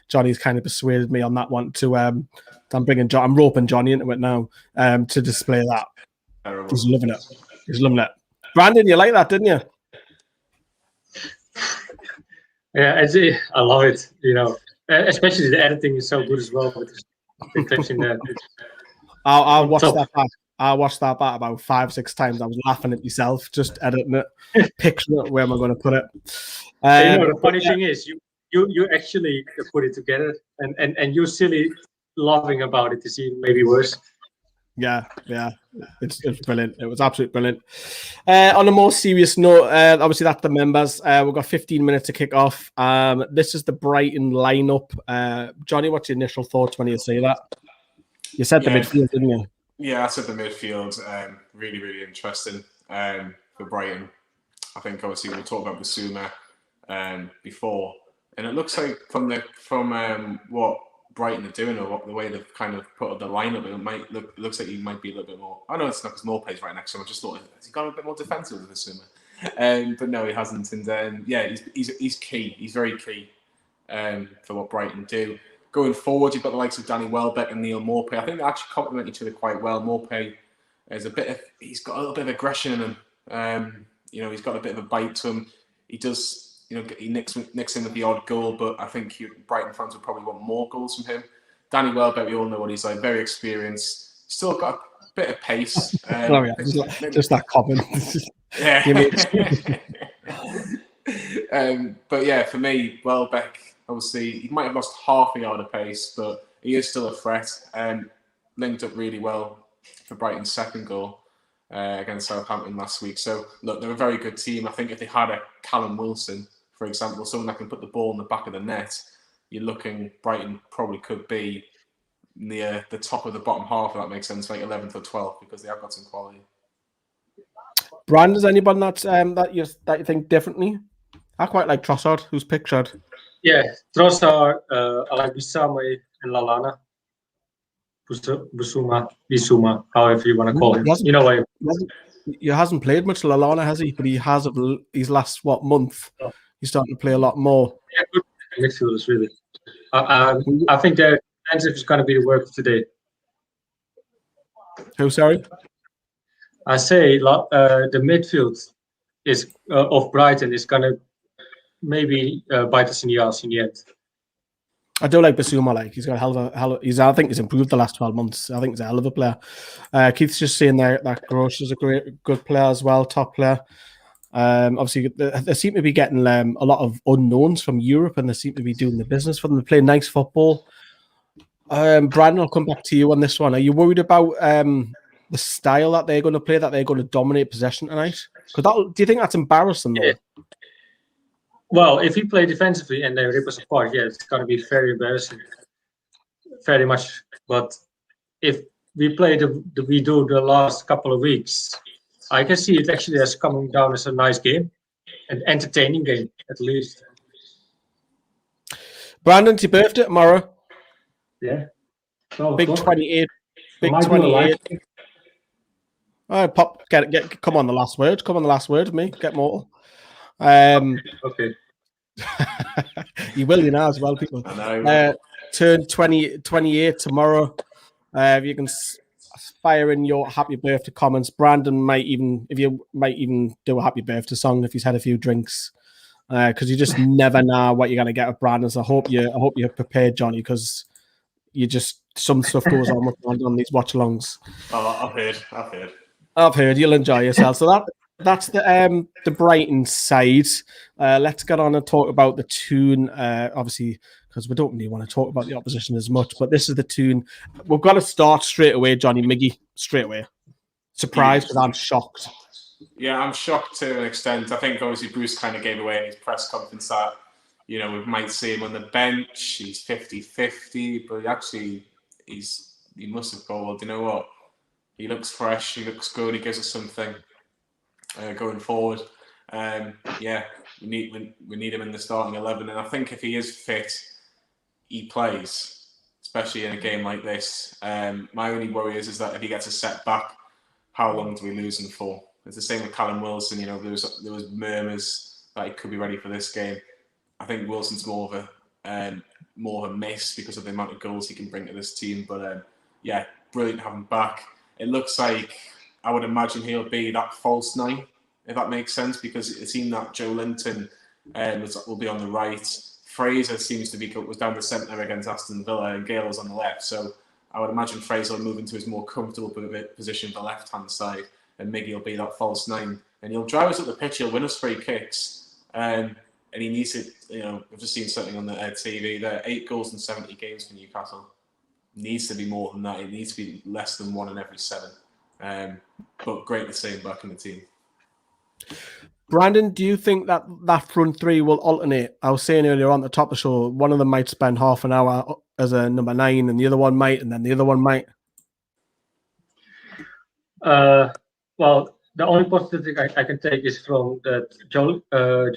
Johnny's kind of persuaded me on that one to I'm roping Johnny into it now to display that. Terrible. He's loving it. He's loving it. Brandon, you like that, didn't you? Yeah, I love it. You know, especially the editing is so good as well. With the clips in there. I'll watch that back. I watched that back about 5-6 times. I was laughing at myself, just editing it, picturing it, where am I going to put it. You know, the funny thing is, you actually put it together, and you're silly laughing about it to see maybe worse. Yeah, it's brilliant. It was absolutely brilliant. On a more serious note, obviously that's the members. We've got 15 minutes to kick off. This is the Brighton lineup. Johnny, what's your initial thoughts when you say that? You said the midfield, didn't you? Yeah, I said the midfield. Really, really interesting for Brighton. I think obviously we talked about Basuma before, and it looks like from what Brighton are doing or the way they've kind of put up the lineup, it looks like he might be a little bit more. I know it's not because Morpay's right next to him. I just thought, has he gone a bit more defensive with Basuma? But no, he hasn't. And yeah, he's key. He's very key for what Brighton do. Going forward, you've got the likes of Danny Welbeck and Neil Morpay. I think they actually complement each other quite well. Morpay is he's got a little bit of aggression in him. You know, he's got a bit of a bite to him. He does, you know, he nicks in with the odd goal, but I think Brighton fans would probably want more goals from him. Danny Welbeck, we all know what he's like. Very experienced. Still got a bit of pace. Sorry, just that comment. Yeah. But yeah, for me, Welbeck. Obviously, he might have lost half a yard of pace, but he is still a threat. Linked up really well for Brighton's second goal against Southampton last week. So, look, they're a very good team. I think if they had a Callum Wilson, for example, someone that can put the ball in the back of the net, you're looking, Brighton probably could be near the top of the bottom half, if that makes sense, like 11th or 12th, because they have got some quality. Brand, is anyone that you think differently? I quite like Trossard, who's pictured. Yeah, Trossard, I like Bisama and Lallana. Bisuma, however you want to call him. You know what? He hasn't played much Lallana, has he? But he has of his last month. He's starting to play a lot more. Yeah, good midfielders, really. I think their defensive is going to be the work of today. Who? Sorry. I say the midfield is of Brighton is going to maybe bite us in the ass in the end. I do like Basuma. Like he's got a hell of I think he's improved the last 12 months. I think he's a hell of a player. Keith's just saying there that Grosh is a good player as well, top player. Obviously, they seem to be getting a lot of unknowns from Europe, and they seem to be doing the business for them. They play nice football. Brandon, I'll come back to you on this one. Are you worried about the style that they're going to play, that they're going to dominate possession tonight? Do you think that's embarrassing, though? Yeah. Well, if we play defensively and they rip us apart, yeah, it's going to be very embarrassing. Very much. But if we play we do the last couple of weeks, I can see it actually as coming down as a nice game, an entertaining game, at least. Brandon, it's your birthday tomorrow. Yeah. Big 28. Big 28. All right, Pop, come on the last word. Come on the last word with me. Get mortal. Okay. You will, as well, people. I know. Turn 28 tomorrow. If you can fire in your happy birthday comments. Brandon might even do a happy birthday song if he's had a few drinks. Because you just never know what you're gonna get with Brandon. So I hope you're prepared, Johnny, because some stuff goes on with Brandon on these watch-alongs. Oh, I've heard. You'll enjoy yourself. So that's the Brighton side. Let's get on and talk about the tune. Obviously, because we don't really want to talk about the opposition as much, but this is the tune. We've got to start straight away, Johnny Miggy. Straight away. Surprised because I'm shocked. Yeah, I'm shocked to an extent. I think obviously Bruce kind of gave away in his press conference that, we might see him on the bench. He's 50-50, but he must have gone, well, do you know what? He looks fresh, he looks good, he gives us something going forward. We need him in the starting 11, and I think if he is fit, he plays, especially in a game like this. My only worry is that if he gets a setback, how long do we lose him for? It's the same with Callum Wilson. There was murmurs that he could be ready for this game. I think Wilson's more of a miss because of the amount of goals he can bring to this team. But brilliant to have him back. It looks like I would imagine he'll be that false nine, if that makes sense, because it seemed that Joe Linton will be on the right. Fraser seems to was down the centre against Aston Villa, and Gale was on the left. So I would imagine Fraser will move into his more comfortable position, the left-hand side, and Miggy will be that false nine, and he'll drive us up the pitch. He'll win us free kicks, and he needs to. I've just seen something on the TV there. 8 goals in 70 games for Newcastle. Needs to be more than that. It needs to be less than 1 in every 7. But great to see him back in the team. Brandon, do you think that front three will alternate? I was saying earlier on the top of the show, one of them might spend half an hour as a number 9, and the other one might, and then the other one might. Well, the only positive thing I can take is from that Joe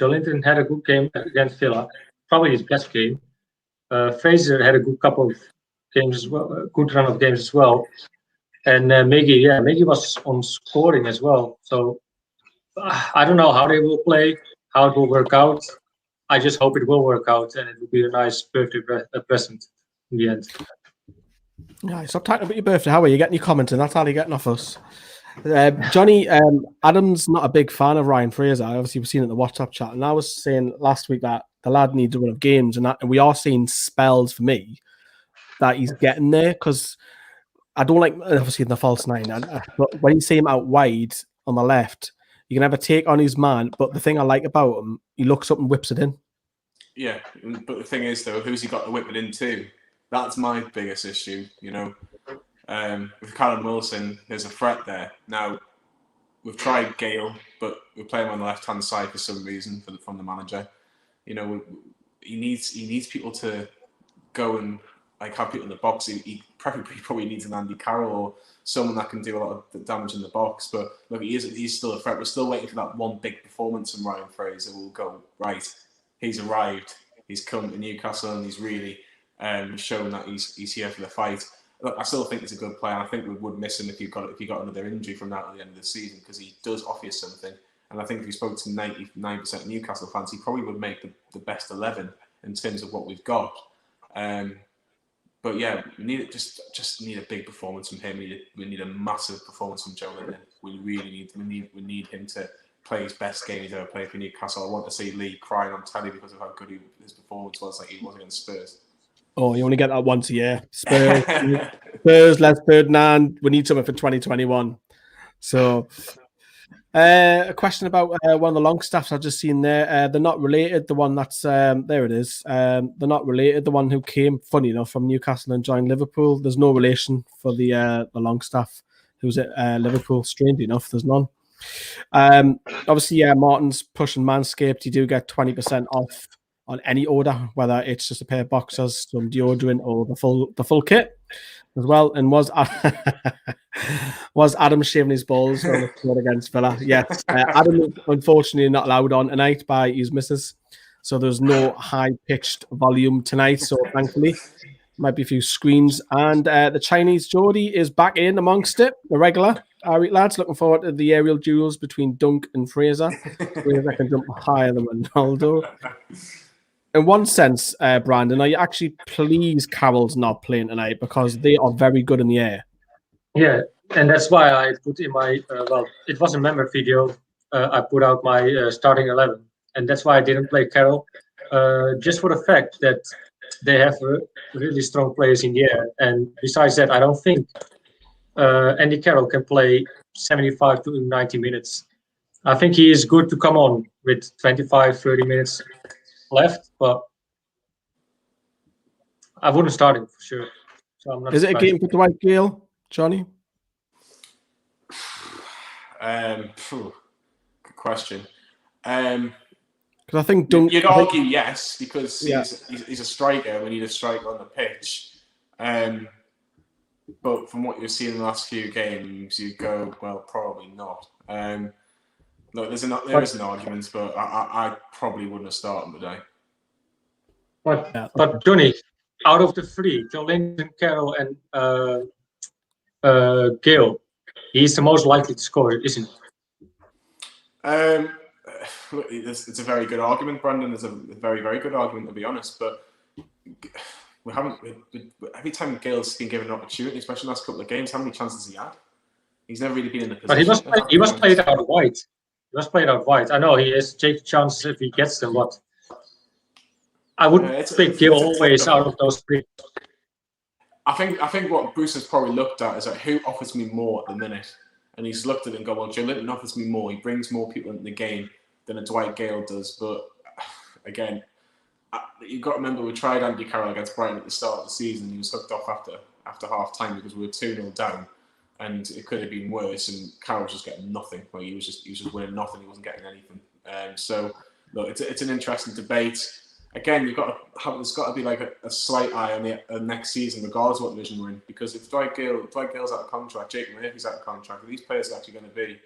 Linton had a good game against Villa, probably his best game. Fraser had a good couple of games as well, a good run of games as well. And Miggy was on scoring as well. So I don't know how they will play, how it will work out. I just hope it will work out, and it will be a nice birthday present in the end. Yeah, stop talking about your birthday. How are you getting your comments? And that's how you're getting off us. Johnny, Adam's not a big fan of Ryan Fraser. Obviously, we've seen it in the WhatsApp chat. And I was saying last week that the lad needs a run of games, and we are seeing spells for me that he's getting there, because I don't like, obviously, in the false 9. But when you see him out wide on the left, you can have a take on his man. But the thing I like about him, he looks up and whips it in. Yeah, but the thing is, though, who's he got to whip it into? That's my biggest issue, With Callum Wilson, there's a threat there. Now, we've tried Gale, but we're playing on the left-hand side for some reason from the manager. He needs people to go and have people in the box. He probably needs an Andy Carroll or someone that can do a lot of damage in the box. But look, he's still a threat. We're still waiting for that one big performance from Ryan Fraser. We'll go, right, he's arrived. he's come to Newcastle and he's really shown that he's here for the fight. Look, I still think he's a good player. And I think we would miss him if he got another injury from that at the end of the season, because he does offer you something. And I think if you spoke to 99% of Newcastle fans, he probably would make the best 11 in terms of what we've got. But yeah, we need just need a big performance from him. We need a massive performance from Joe Linton. We really need him to play his best game he's ever played for Newcastle. I want to see Lee crying on telly because of how good his performance was, like he was against Spurs. Oh, you only get that once a year. Spurs, Les Ferdinand. We need something for 2021. So, a question about one of the long staffs I've just seen there. They're not related. The one that's there it is. They're not related. The one who came, funny enough, from Newcastle and joined Liverpool. There's no relation for the long staff who's at Liverpool. Strangely enough, there's none. Obviously, Martin's pushing Manscaped. You do get 20% off on any order, whether it's just a pair of boxers, some deodorant, or the full kit as well. And was Adam shaving his balls when he scored against Villa? Yes. Adam is unfortunately not allowed on tonight by his missus, so there's no high-pitched volume tonight. So thankfully, might be a few screams. And the Chinese Geordie is back in amongst it, the regular. All right, lads, looking forward to the aerial duels between Dunk and Fraser. Fraser can jump higher than Ronaldo. In one sense, Brandon, are you actually pleased Carroll's not playing tonight, because they are very good in the air? Yeah, and that's why I put in my, it was a member video. I put out my starting 11, and that's why I didn't play Carroll, just for the fact that they have really strong players in the air. And besides that, I don't think Andy Carroll can play 75 to 90 minutes. I think he is good to come on with 25, 30 minutes left, but I wouldn't start him for sure. So I'm not Is it a game for Dwight Gale, Johnny? Good question. Because I think you'd argue yes, because he's a striker. We need a striker on the pitch. But from what you've seen in the last few games, you go, well, probably not. Look, there is an argument, but I probably wouldn't have started today. But Johnny, out of the three, Joe Linton, Carroll, and Gale, he's the most likely to score, isn't he? Look, it's a very good argument, Brandon. It's a very, very good argument, to be honest. But we haven't. Every time Gale's been given an opportunity, especially in the last couple of games, how many chances has he had? He's never really been in the position. But he was played out wide. He was played out wide. I know he has take chances if he gets them, but I would pick Gale always out of those three. I think what Bruce has probably looked at is like, who offers me more at the minute, and he's looked at it and go, well, Joe Linton offers me more. He brings more people into the game than a Dwight Gale does. But again, you've got to remember, we tried Andy Carroll against Brighton at the start of the season. He was hooked off after half time because we were 2-0 down, and it could have been worse. And Carroll was just getting nothing. Like he was just winning nothing. He wasn't getting anything. So look, it's an interesting debate. Again, there's got to be like a slight eye on the next season, regardless of what division we're in. Because if Dwight Gale's out of contract, Jake Murphy's out of contract, these players are actually going to be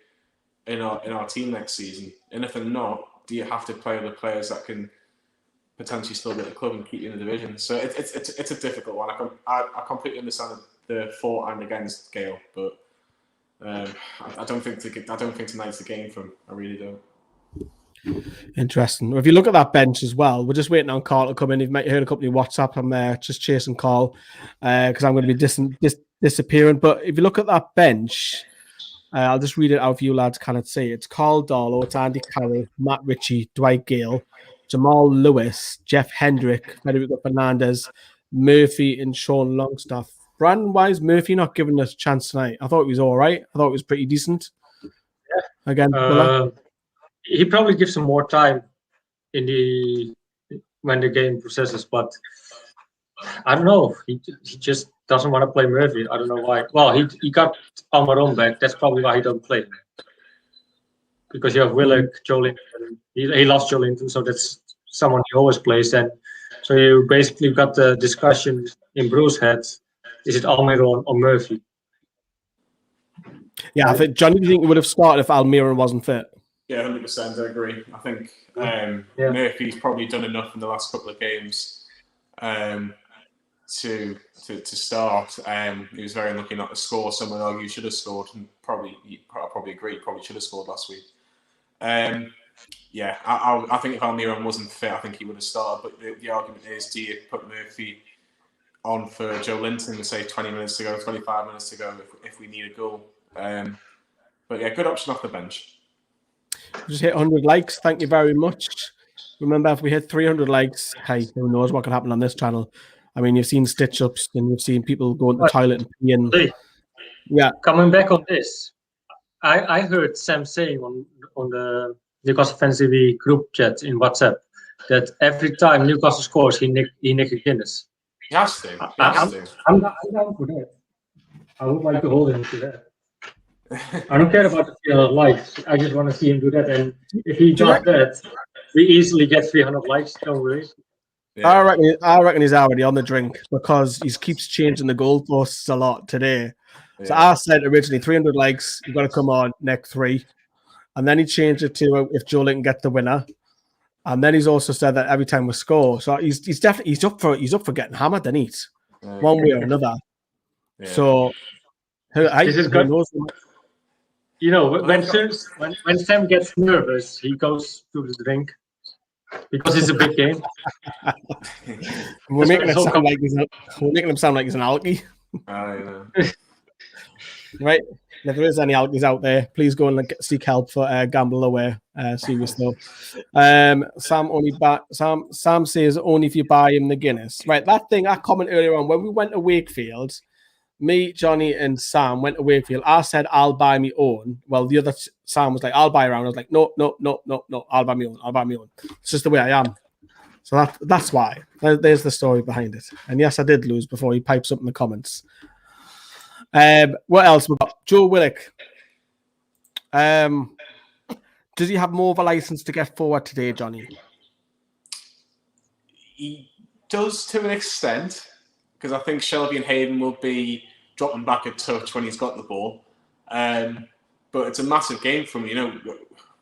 in our team next season. And if they're not, do you have to play other players that can potentially still be at the club and keep you in the division? So it's a difficult one. I completely understand the for and against Gale, but I don't think tonight's the game for him. I really don't. Interesting. If you look at that bench as well, we're just waiting on Carl to come in. You've heard a couple of WhatsApp. I'm just chasing Carl because I'm going to be disappearing. But if you look at that bench, I'll just read it out for you lads. Cannot say it's Carl Darlow, it's Andy Carroll, Matt Ritchie, Dwight Gale, Jamal Lewis, Jeff Hendrick, Federico Fernandez, Murphy, and Sean Longstaff. Brandon, why is Murphy not giving us a chance tonight? I thought he was all right. I thought it was pretty decent. Yeah. Again, he probably gives him more time when the game processes, but I don't know. He just doesn't want to play Murphy. I don't know why. Well, he got Almiron back. That's probably why he don't play. Because you have Willock, Joe Linton. He lost Joe Linton, so that's someone he always plays. And so you basically got the discussion in Bruce's head: is it Almiron or Murphy? Yeah, I think Johnny, do you think he would have started if Almiron wasn't fit? Yeah, 100%. I agree. I think Murphy's probably done enough in the last couple of games to start. He was very unlucky not to score. Some would argue he should have scored, and probably agree. Probably should have scored last week. I think if Almiron wasn't fit, I think he would have started. But the argument is, do you put Murphy on for Joe Linton, say 20 minutes to go, 25 minutes to go if we need a goal? But yeah, good option off the bench. Just hit 100 likes. Thank you very much. Remember, if we hit 300 likes, hey, who knows what could happen on this channel? I mean, you've seen stitch-ups and you've seen people go to the toilet and pee in. Yeah. Coming back on this, I heard Sam saying on the Newcastle Fans TV group chat in WhatsApp that every time Newcastle scores, he nick a Guinness. He has to. I'm down for that. I would like to hold him to that. I don't care about the 300 likes. I just want to see him do that. And if he does that, we easily get 300 likes. Don't worry. Yeah. I reckon he's already on the drink because he keeps changing the goalposts a lot today. Yeah. So I said originally 300 likes, you've got to come on next 3. And then he changed it to if Joe Linton get the winner. And then he's also said that every time we score. So he's definitely up for getting hammered, then he's one way or another. Yeah. So this is good. You know, when Sam gets nervous, he goes to the drink because it's a big game. We're making him sound like he's an alky. Right. If there is any alkies out there, please go and seek help for Gamble Away. Serious though. Sam says only if you buy him the Guinness. Right. That comment earlier on when we went to Wakefield. Me, Johnny, and Sam went to Wakefield. I said, I'll buy my own. Well, the other Sam was like, I'll buy around. I was like, no. I'll buy my own. It's just the way I am. So that's why. There's the story behind it. And yes, I did lose before he pipes up in the comments. What else we got? Joe Willock. Does he have more of a license to get forward today, Johnny? He does to an extent, because I think Shelby and Hayden will be dropping back a touch when he's got the ball. But it's a massive game for him. You know,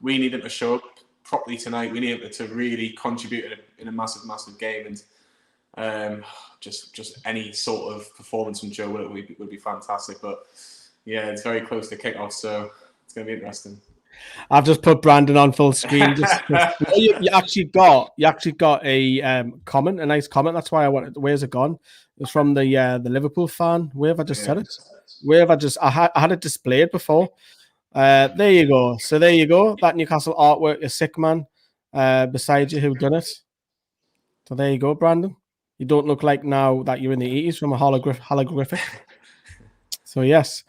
we need him to show up properly tonight. We need him to really contribute in a massive, massive game. And just any sort of performance from Joe would be fantastic. But yeah, it's very close to kick-off, so it's going to be interesting. I've just put Brandon on full screen. You actually got a comment, a nice comment. That's why I wanted. Where's it gone? It was from the Liverpool fan. Where have I just said it? Where have I had it displayed before. There you go. So there you go. That Newcastle artwork is sick, man. Beside you, who done it? So there you go, Brandon. You don't look like now that you're in the 80s from a holographic. So yes,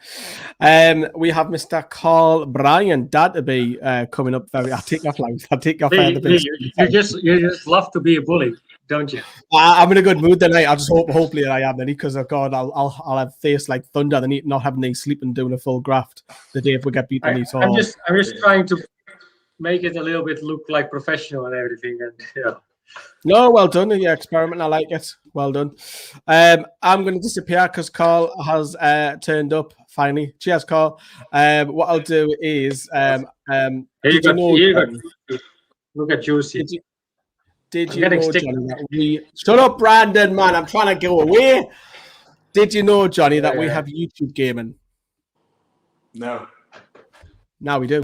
we have Mr. Carl Bryan, Dad to be coming up very. I take off like I take off. You just love to be a bully, don't you? I'm in a good mood tonight. I just hopefully I am, because of God, I'll have face like thunder. Than not having any sleep and doing a full graft the day if we get beaten. I'm just trying to make it a little bit look like professional and everything, and yeah. No, well done. Yeah, experiment. I like it. Well done. I'm going to disappear because Carl has turned up finally. Cheers, Carl. What I'll do is, look at Juicy. Did you know, Johnny, that we... Shut up, Brandon, man. I'm trying to go away. Did you know, Johnny, that we have YouTube gaming? No. Now we do.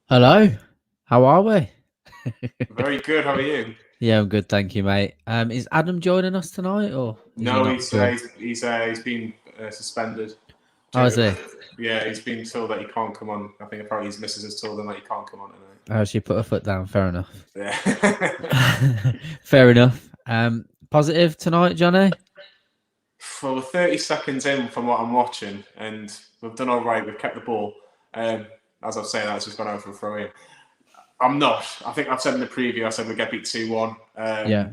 Hello, how are we? Very good. How are you? Yeah, I'm good, thank you, mate. Is Adam joining us tonight, or no? He's been suspended. Oh, is he? Yeah, he's been told that he can't come on. I think apparently his missus has told him that he can't come on tonight. Oh, she put her foot down. Fair enough. Yeah. Fair enough. Positive tonight, Johnny? Well, we're 30 seconds in from what I'm watching, and we've done all right. We've kept the ball. as I've said, that's just gone out for a throw-in. I'm not. I think I've said in the preview, I said we get beat 2-1. Yeah.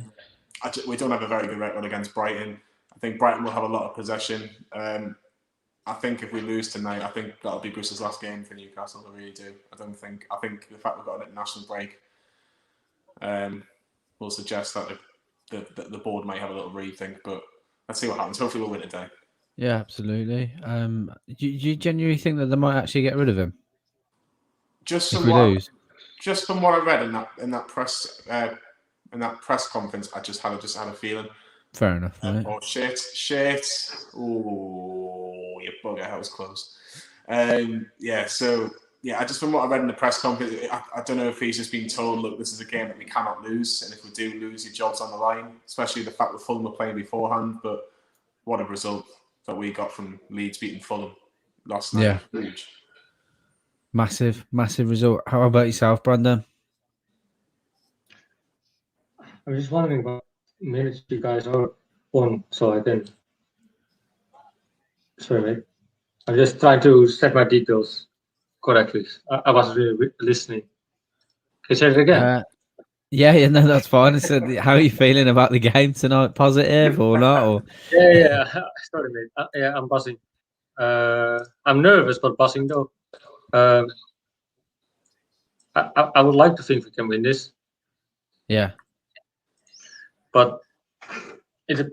We don't have a very good record against Brighton. I think Brighton will have a lot of possession. I think if we lose tonight, I think that'll be Bruce's last game for Newcastle. I really do. I think the fact we've got an international break will suggest that the board might have a little rethink. But let's see what happens. Hopefully we'll win today. Yeah, absolutely. Do you genuinely think that they might actually get rid of him? Just if from we what, lose? just from what I read in that press conference, I just had a feeling. Fair enough, mate. Oh shit! Oh, you bugger! That was close. I just from what I read in the press conference, I don't know if he's just been told, look, this is a game that we cannot lose, and if we do lose, your job's on the line. Especially the fact that Fulham were playing beforehand, but what a result that we got from Leeds beating Fulham last night. Yeah. Huge. Massive result. How about yourself, Brandon? I'm just wondering what minutes you guys are on, so I can. Sorry, mate. I'm just trying to set my details correctly. I wasn't really listening. Can you say it again? Yeah, no, that's fine. I said, how are you feeling about the game tonight? Positive or not? Or? Yeah. Sorry, mate. Yeah, I'm buzzing. I'm nervous, but buzzing though. I would like to think we can win this. Yeah. But it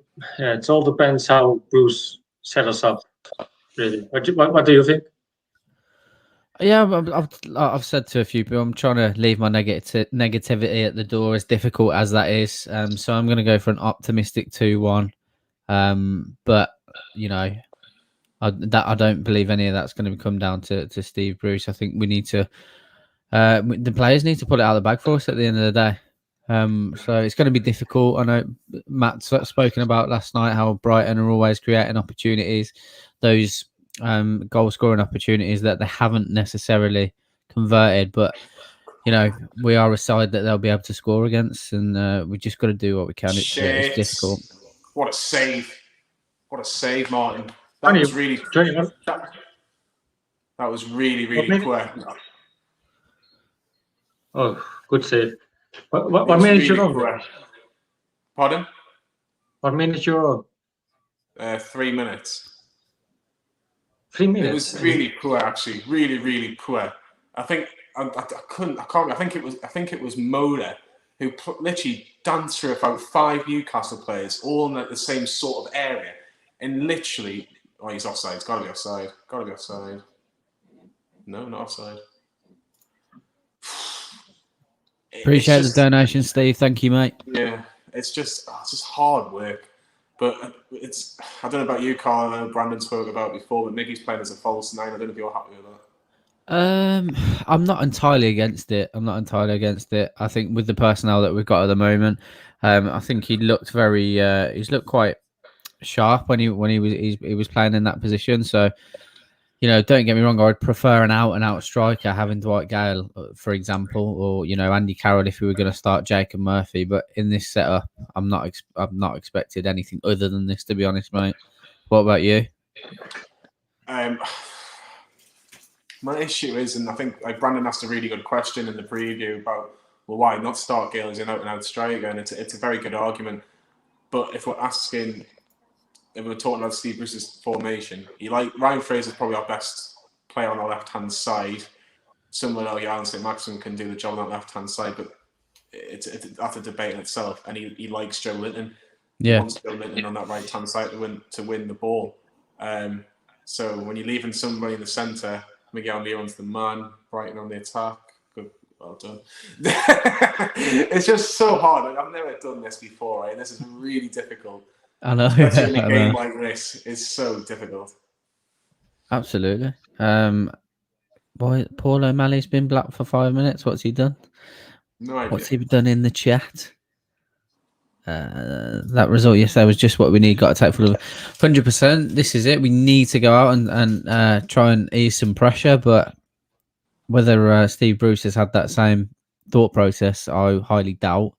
all depends how Bruce set us up, really. What do you think? Yeah, I've said to a few people, I'm trying to leave my negativity at the door, as difficult as that is. So I'm going to go for an optimistic 2-1. But, you know, I don't believe any of that's going to come down to Steve Bruce. I think we need to, the players need to put it out of the bag for us at the end of the day. So it's going to be difficult. I know Matt's spoken about last night how Brighton are always creating opportunities, those goal scoring opportunities that they haven't necessarily converted. But, you know, we are a side that they'll be able to score against, and we just got to do what we can. It's difficult. What a save. What a save, Martin. That was really quick. Oh, good save. What minute you're on? Pardon? What minute you're on? 3 minutes. 3 minutes. It was really poor, actually. Really poor. I think I think it was Moda who literally danced through about 5 Newcastle players, all in the same sort of area, and literally, he's offside. It's got to be offside. No, not offside. Appreciate the donation, Steve. Thank you, mate. Yeah, it's just hard work. But I don't know about you, Carl. I know Brandon spoke about it before, but Miggy's playing as a false 9. I don't know if you're happy with that. I'm not entirely against it. I think with the personnel that we've got at the moment, I think he looked he's looked quite sharp when he was playing in that position. So, you know, don't get me wrong, I would prefer an out-and-out striker, having Dwight Gale, for example, or, you know, Andy Carroll if we were going to start Jacob Murphy. But in this setup, I'm not expected anything other than this, to be honest, mate. What about you? My issue is, and I think Brandon asked a really good question in the preview about, well, why not start Gale as an out-and-out striker? And it's a very good argument. But if we're asking... If we're talking about Steve Bruce's formation, Ryan Fraser's probably our best player on the left-hand side. Similar to saint-maximin can do the job on that left-hand side, but that's a debate in itself. And he likes Joe Linton. Yeah. He wants Joe Linton on that right-hand side to win the ball. So when you're leaving somebody in the centre, Miguel Almiron's the man, Brighton on the attack. Good, well done. It's just so hard. I've never done this before, right? This is really difficult. I know. Especially in a game like this, it's so difficult. Absolutely. Paul O'Malley's been black for 5 minutes. What's he done? No idea. What's he done in the chat? That result yesterday was just what we need. Got to take full of 100%. This is it. We need to go out and try and ease some pressure. But whether Steve Bruce has had that same thought process, I highly doubt.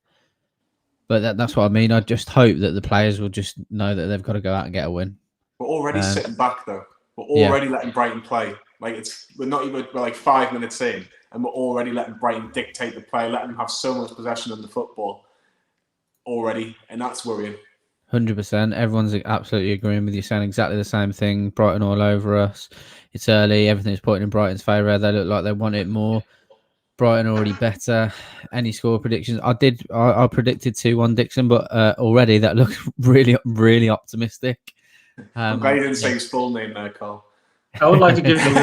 But that's what I mean. I just hope that the players will just know that they've got to go out and get a win. We're already sitting back, though. We're already letting Brighton play. Like we're not even we're like 5 minutes in, and we're already letting Brighton dictate the play, letting them have so much possession of the football already, and that's worrying. 100%. Everyone's absolutely agreeing with you, saying exactly the same thing. Brighton all over us. It's early. Everything's pointing in Brighton's favour. They look like they want it more. Brighton already better. Any score predictions? I predicted 2-1 Dixon, but already that looks really, really optimistic. I'm glad you didn't say his full name there, Carl. I would like to give you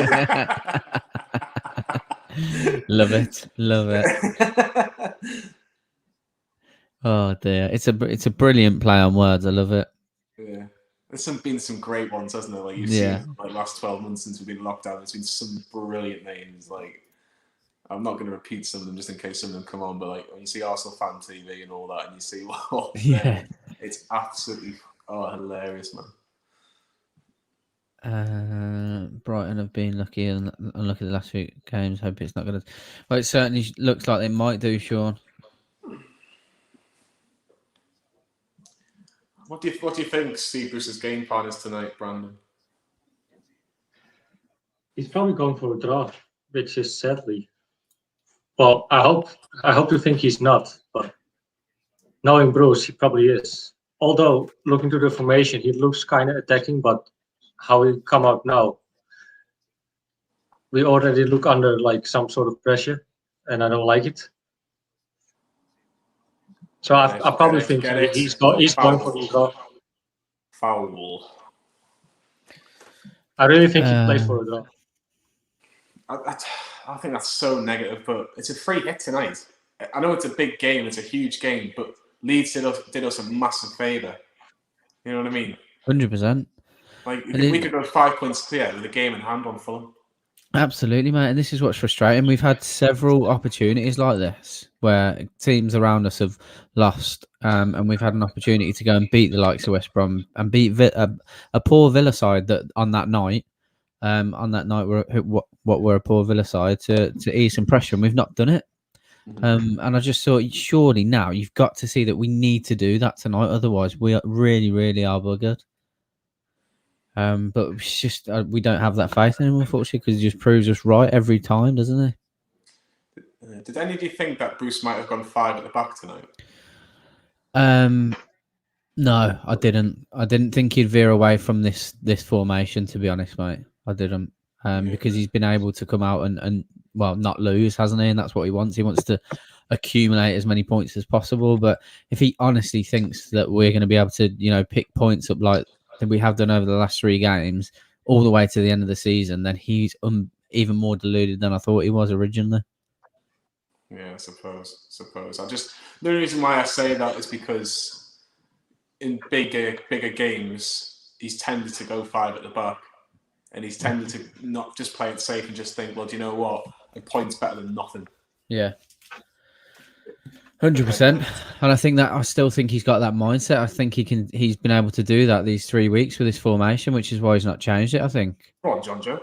Love it. Love it. Oh dear. It's a brilliant play on words. I love it. Yeah. There's been some great ones, hasn't there? Like you've seen like last 12 months since we've been locked down, there's been some brilliant names. Like I'm not going to repeat some of them just in case some of them come on, but like when you see Arsenal Fan TV and all that, and you see what it's absolutely hilarious, man. Brighton have been lucky and unlucky the last few games. Hope it's not going to. Well, it certainly looks like they might do, Sean. What do you think Steve Bruce's game plan is tonight, Brandon? He's probably going for a draw, which is sadly. Well, I hope you think he's not, but knowing Bruce, he probably is. Although looking to the formation, he looks kind of attacking, but how he come out now, we already look under like some sort of pressure, and I don't like it. So I probably think he's going for the draw. Foul. I really think he plays for a draw. I think that's so negative, but it's a free hit tonight. I know it's a big game, it's a huge game, but Leeds did us a massive favour. You know what I mean? 100%. Like we could go 5 points clear with the game in hand on Fulham. Absolutely, mate. And this is what's frustrating. We've had several opportunities like this where teams around us have lost, and we've had an opportunity to go and beat the likes of West Brom and beat a poor Villa side that on that night we're a poor Villa side to ease some pressure, and we've not done it. And I just thought, surely now you've got to see that we need to do that tonight. Otherwise, we really, really are buggered. But it's just we don't have that faith anymore, unfortunately, because he just proves us right every time, doesn't he? Did any of you think that Bruce might have gone 5 at the back tonight? No, I didn't. I didn't think he'd veer away from this formation, to be honest, mate. I didn't. Because he's been able to come out and not lose, hasn't he? And that's what he wants. He wants to accumulate as many points as possible. But if he honestly thinks that we're going to be able to, pick points up like that we have done over the last 3 games all the way to the end of the season, then he's even more deluded than I thought he was originally. Yeah, I suppose. The only reason why I say that is because in bigger games, he's tended to go 5 at the back. And he's tended to not just play it safe and just think, well, do you know what? A point's better than nothing. Yeah. 100%. And I still think he's got that mindset. I think he's been able to do that these 3 weeks with his formation, which is why he's not changed it, I think. Come on, John Joe.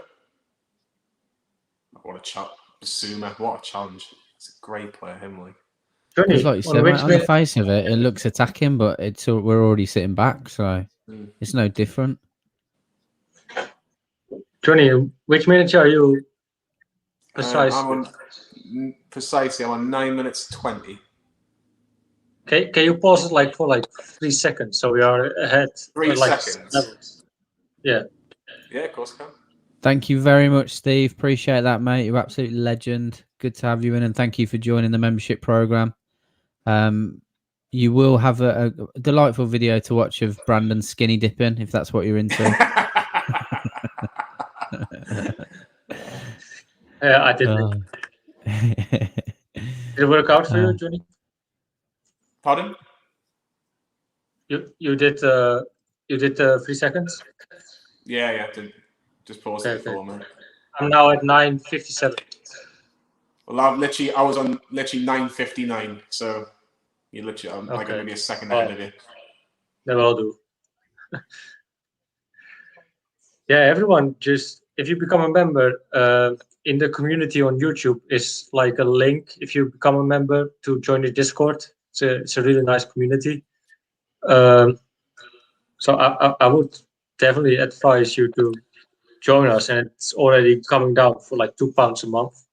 What a challenge. It's a great player, him, like. Because like you said, mate, on the face of it, it looks attacking, but we're already sitting back, so it's no different. Johnny, which minute are you precise? I'm on 9 minutes 20. Okay, can you pause it for 3 seconds so we are ahead? 3 seconds. Yeah. Yeah, of course I can. Thank you very much, Steve. Appreciate that, mate. You're absolute legend. Good to have you in, and thank you for joining the membership program. You will have a delightful video to watch of Brandon skinny dipping, if that's what you're into. I didn't. Did it work out for you, Johnny? Pardon? You did 3 seconds? Yeah. Just pause it for me. I'm now at 9:57. Well, I was on 9:59, so I'm like maybe a second ahead of you. That will do. Yeah, everyone, if you become a member, in the community on YouTube is like a link. If you become a member to join the Discord, it's a really nice community. So I would definitely advise you to join us, and it's already coming down for like £2 a month.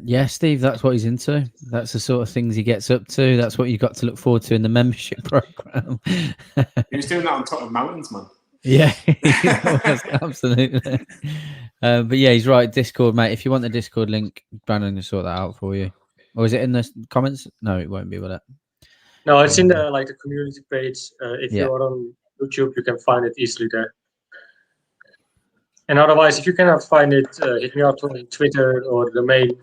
Yeah, Steve, that's what he's into. That's the sort of things he gets up to. That's what you got to look forward to in the membership program. He was doing that on top of mountains, man. Yeah, absolutely. But yeah, he's right. Discord, mate. If you want the Discord link, Brandon can sort that out for you. Or is it in the comments? No, it won't be, will it? No, it's in the the community page. If Yeah. you are on YouTube, you can find it easily there. And otherwise, if you cannot find it, hit me up on Twitter or the main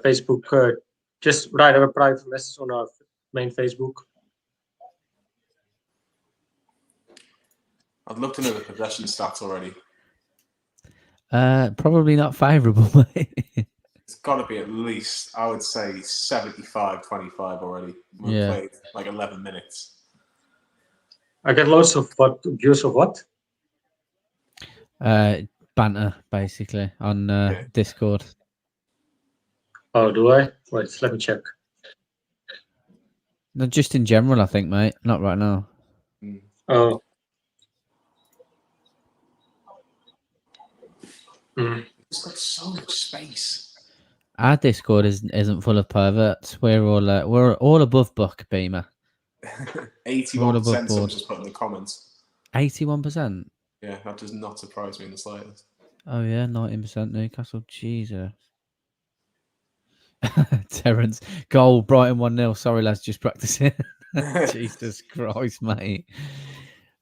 Facebook. Just write a private message on our main Facebook. I'd love to know the possession stats already. Probably not favourable, mate. It's got to be at least, I would say, 75-25 already. We've Yeah. played like 11 minutes. I get loads of views of what? Banter, basically, on Discord. Oh, do I? Wait, let me check. No, just in general, I think, mate. Not right now. Oh. It's got so much space. Our Discord isn't full of perverts. We're all above buck, Beamer. 81% someone just put in the comments. 81%. Yeah, that does not surprise me in the slightest. Oh yeah, 19% Newcastle. Jesus. Terence, goal, Brighton 1-0. Sorry, lads, just practicing. Jesus Christ, mate.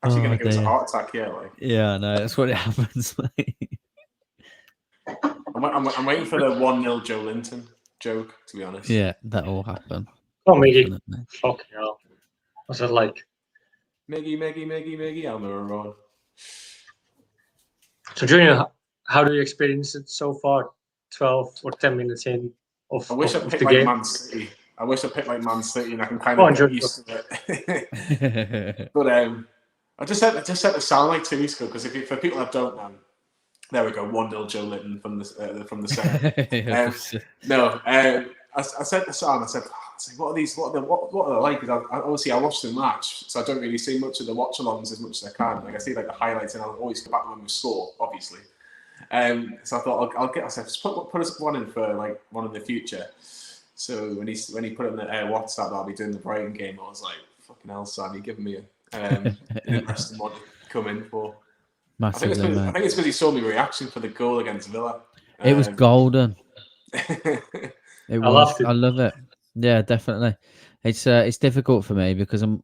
Actually, going to give us a dear. heart attack here. Like. Yeah, I know. That's what it happens, mate. I'm waiting for the 1-0 Joe Linton joke, to be honest. Yeah, that will happen. Oh, Miggy. Fucking hell. What's that like? Miggy, Almiron. So, Junior, how do you experience it so far? 12 or 10 minutes in of, I wish I of picked the like game? Man City. I wish I picked like Man City, and I can kind Go of on, get Junior. used to it. But I just set the sound like 2 weeks ago because for people that don't know, there we go, 1-0 Joe Linton from the set. I said the sound. I said, what are these? What are they like? Because obviously I watch the match, so I don't really see much of the watch-alongs as much as I can. Like I see like the highlights, and I'll always go back when we score, obviously. So I thought I'll get myself just put us one in for like one in the future. So when he put it in the WhatsApp, I'll be doing the Brighton game. I was like, fucking hell, Sam, you're giving me an interesting one to come in for. Massively, I think it's because he saw my reaction for the goal against Villa. It was golden. I loved it. I love it. Yeah, definitely. It's difficult for me because I'm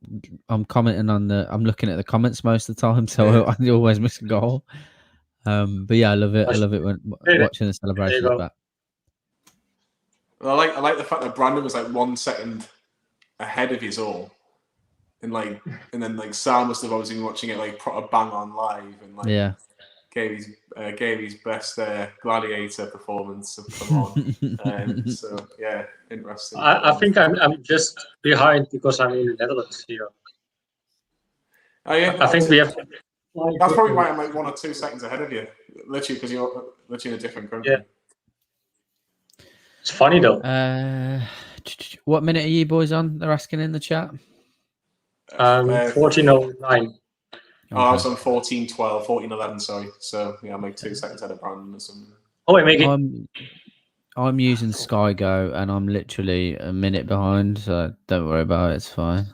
commenting on I'm looking at the comments most of the time, so I always miss a goal. But yeah, I love it. I love it when watching the celebrations back. Well, I like the fact that Brandon was like 1 second ahead of his all, and then like Sam must have obviously been watching it like proper bang on live, and like gave his best gladiator performance. Come on, so yeah, interesting. I think I'm just behind because I'm in the Netherlands here. Oh yeah, I think we have. That's probably why I'm like 1 or 2 seconds ahead of you, literally because you're literally in a different country. Yeah. It's funny though. What minute are you boys on? They're asking in the chat. 14:09. Oh, I was on 14:12, 14:11, sorry. So yeah, I'm like 2 seconds ahead of Brandon or something. Oh wait, make it. I'm using Sky Go and I'm literally a minute behind, so don't worry about it. It's fine.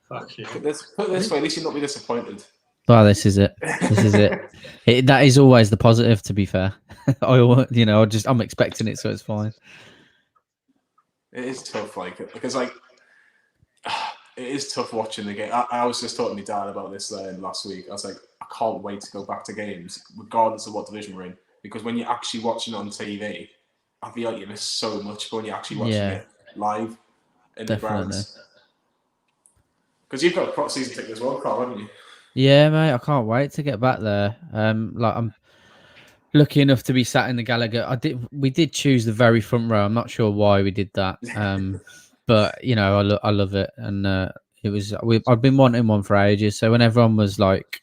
Fuck you. Put this way, at least you'll not be disappointed. Well, this is it. This is it. That is always the positive. To be fair, I'm expecting it, so it's fine. It is tough, because it is tough watching the game. I was just talking to my dad about this last week. I was like, I can't wait to go back to games, regardless of what division we're in, because when you're actually watching on TV, I feel like you miss so much when you're actually watching it live in the grounds. Because you've got a pro season ticket as well, Carl, haven't you? Yeah, mate, I can't wait to get back there. I'm lucky enough to be sat in the Gallagher. We did choose the very front row. I'm not sure why we did that, but I love it, and I've been wanting one for ages. So when everyone was like,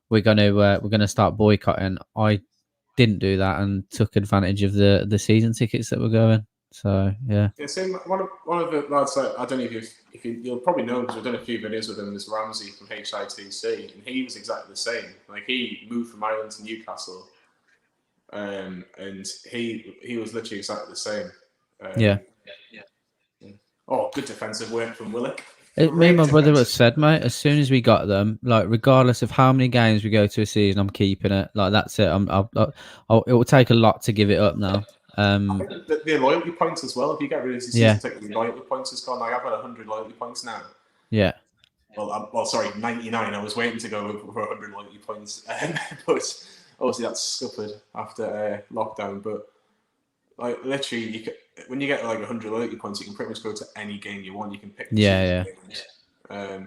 "We're gonna start boycotting," I didn't do that and took advantage of the season tickets that were going. So yeah. Yeah, same. One of the lads, I don't know if you'll probably know, because I've done a few videos with him, is Ramsey from HITC, and he was exactly the same. Like, he moved from Ireland to Newcastle, and he was literally exactly the same. Yeah. Oh, good defensive work from Willock. Me and my brother have said, mate, as soon as we got them, like, regardless of how many games we go to a season, I'm keeping it. Like, that's it. It will take a lot to give it up now. I think the loyalty points as well. If you get rid of the season ticket, the loyalty points has gone. Like, I've got 100 loyalty points now. Yeah. Well, sorry, 99. I was waiting to go for 100 loyalty points, but obviously that's scuppered after lockdown. But like, literally, when you get like 100 loyalty points, you can pretty much go to any game you want. You can pick. Yeah. I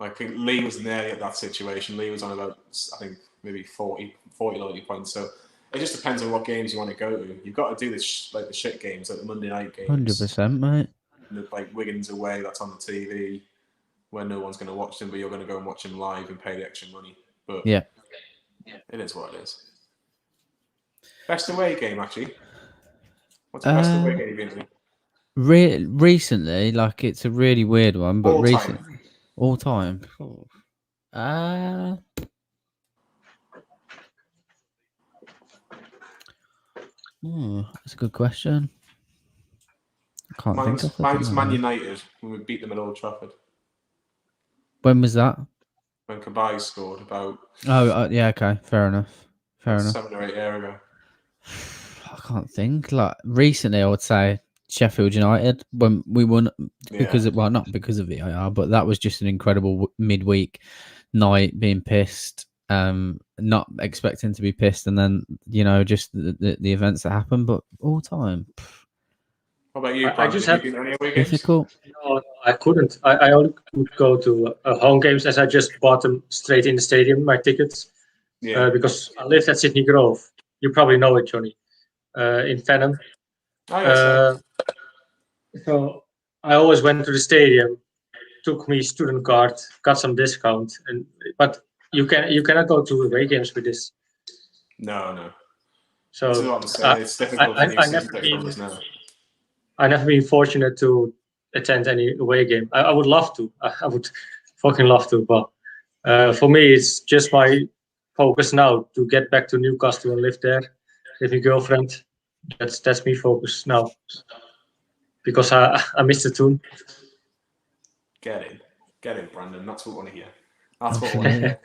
think Lee was nearly at that situation. Lee was on about, I think, maybe 40 loyalty points. So it just depends on what games you want to go to. You've got to do this like the shit games, like the Monday night games. 100%, mate. Like Wigan's away, that's on the TV, where no one's going to watch them, but you're going to go and watch them live and pay the extra money. But yeah, it is what it is. Best away game, actually. What's the best away game you've been to? Recently, like, it's a really weird one, but all time. That's a good question. I can't think of it. Mine's Man United when we beat them at Old Trafford. When was that? When Kabay scored about. Oh, yeah, okay, fair enough. 7 or 8 years ago. I can't think. Like, recently, I would say Sheffield United when we won because of, well, not because of VAR, but that was just an incredible midweek night, being pissed, not expecting to be pissed, and then, you know, just the events that happen. But all time. What about you? I just have difficult. No, I couldn't. I only could go to home games, as I just bought them straight in the stadium, my tickets. Yeah. Because I lived at Sydney Grove. You probably know it, Johnny. In Fenham. Oh, yes, so I always went to the stadium, took me student card, got some discount, but you cannot go to away games with this. No. So that's what I'm saying. It's difficult for I never been fortunate to attend any away game. I would love to. I would fucking love to, but for me, it's just my focus now to get back to Newcastle and live there with my girlfriend. That's me focus now, because I missed the tune. Get in, Brandon. That's what we want to hear. That's what we want to hear.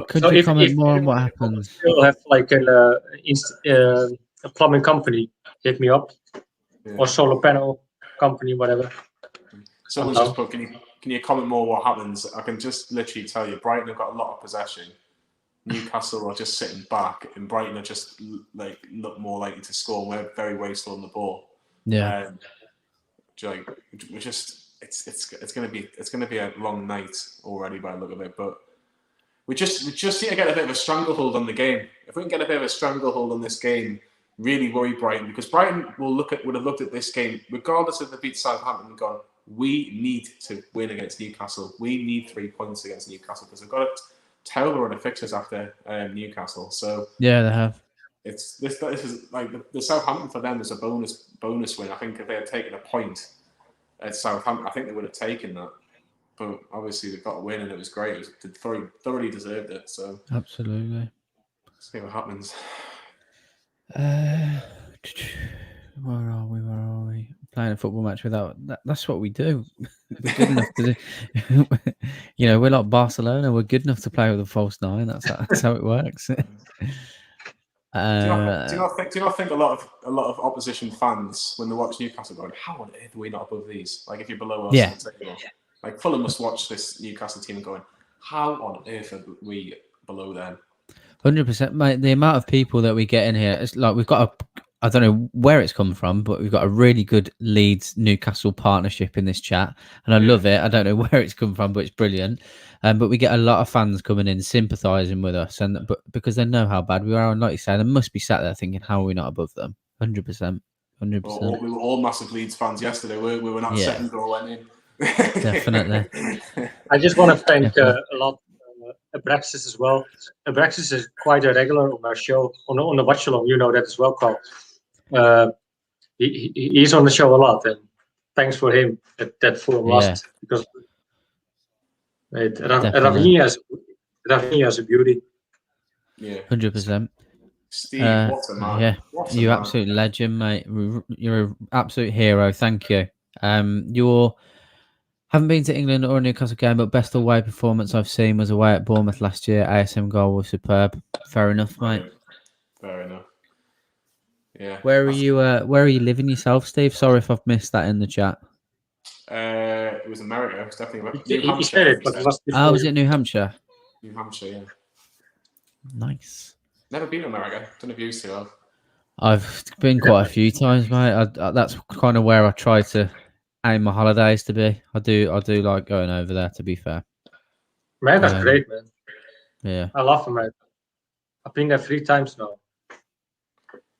Could you comment more on what happens? You'll have like a plumbing company hit me up, or solar panel company, whatever. Someone's just put, can you comment more what happens? I can just literally tell you, Brighton have got a lot of possession. Newcastle are just sitting back, and Brighton are just like look more likely to score. And we're very wasteful on the ball. Yeah. We're just it's gonna be a long night already by the look of it, but we just need to get a bit of a stranglehold on the game. If we can get a bit of a stranglehold on this game, really worry Brighton, because Brighton would have looked at this game, regardless of the beat Southampton, and gone, we need to win against Newcastle. We need 3 points against Newcastle, because they've got a terrible run of fixtures after Newcastle. So yeah, they have. This is like the Southampton for them is a bonus win. I think if they had taken a point at Southampton, I think they would have taken that. But obviously they got a win, and it was great. It thoroughly deserved it. So absolutely. Let's see what happens. Where are we? Playing a football match without that's what we do. We're good enough to do. You know, we're like Barcelona. We're good enough to play with a false 9. That's how it works. Do you not think a lot of opposition fans, when they watch Newcastle, going, how on earth are we not above these? Like, if you're below us, yeah. Like Fulham must watch this Newcastle team and going, how on earth are we below them? 100%, mate. The amount of people that we get in here, it's like we've got I don't know where it's come from, but we've got a really good Leeds Newcastle partnership in this chat, and I love it. I don't know where it's come from, but it's brilliant. But we get a lot of fans coming in, sympathising with us, but because they know how bad we are, and like you say, they must be sat there thinking, how are we not above them? 100%. We were all massive Leeds fans yesterday. We were not second goal went in. Definitely. I just want to thank a lot Abraxas as well. Abraxas is quite a regular on our show, on the watch along. You know that as well, Carl. He's on the show a lot, and thanks for him that Fulham lost because Rafinha is a beauty. Yeah, 100%. Steve, what a man! Yeah, What a you man. absolute legend, mate. You're an absolute hero. Thank you. You haven't been to England or a Newcastle game, but best away performance I've seen was away at Bournemouth last year. ASM goal was superb. Fair enough, mate. Fair enough. Yeah. Where are you? Where are you living yourself, Steve? Sorry if I've missed that in the chat. It was America. It was definitely New He Hampshire. said it, but it was Oh, was it New Hampshire? New Hampshire, yeah. Nice. Never been to America. Don't know if you used to have. I've been quite a few times, mate. That's kind of where I try to aim my holidays to be. I do like going over there, to be fair. America's great, man. Yeah. I love America. I've been there 3 times now.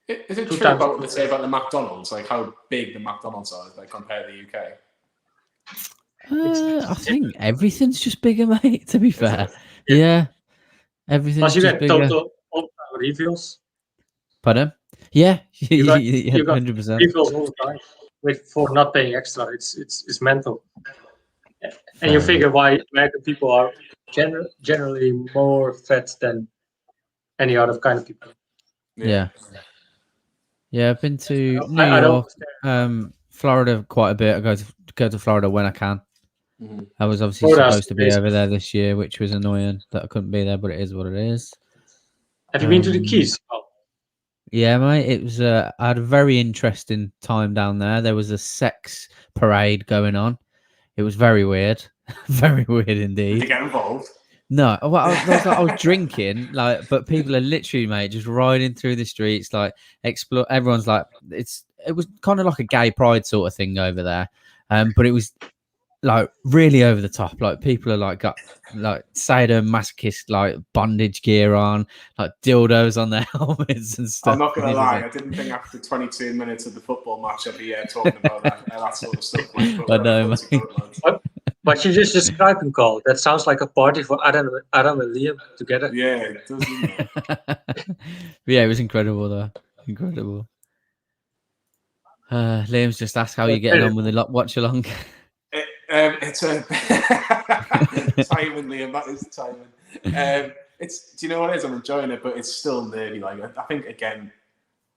Is it 2 true times. about what they say about the McDonald's? Like how big the McDonald's are, like compared to the UK? I think everything's just bigger, mate. To be fair, yeah, everything's Plus, you just get bigger. total all-time refills. Pardon? Yeah, You got 100%. refills all the time for not paying extra. It's mental. And you figure why American people are generally more fat than any other kind of people. Yeah. I've been to New I don't York, Florida quite a bit. I go to Florida when I can. Mm-hmm. I was obviously Florida's supposed to be amazing. over there this year, which was annoying that I couldn't be there, but it is what it is. Have you been to the Keys? Oh. Yeah, mate. It was. I had a very interesting time down there. There was a sex parade going on. It was very weird, very weird indeed. Did you get involved? No, well, I was drinking, like, but people are literally, mate, just riding through the streets, like, explore. Everyone's like, it was kind of like a gay pride sort of thing over there, but it was like really over the top. Like people are like got like sadomasochist like bondage gear on, like dildos on their helmets and stuff. I'm not gonna lie, I didn't think after 22 minutes of the football match I'd be talking about that sort of stuff. Like, I know, mate. But you just described him, Carl. That sounds like a party for Adam and Liam together. Yeah, it does. Yeah, it was incredible though. Incredible. Liam's just asked how you're getting on with the watch along. It's a timing, Liam. That is timing. It's. Do you know what it is? I'm enjoying it, but it's still nerdy. Like I think again,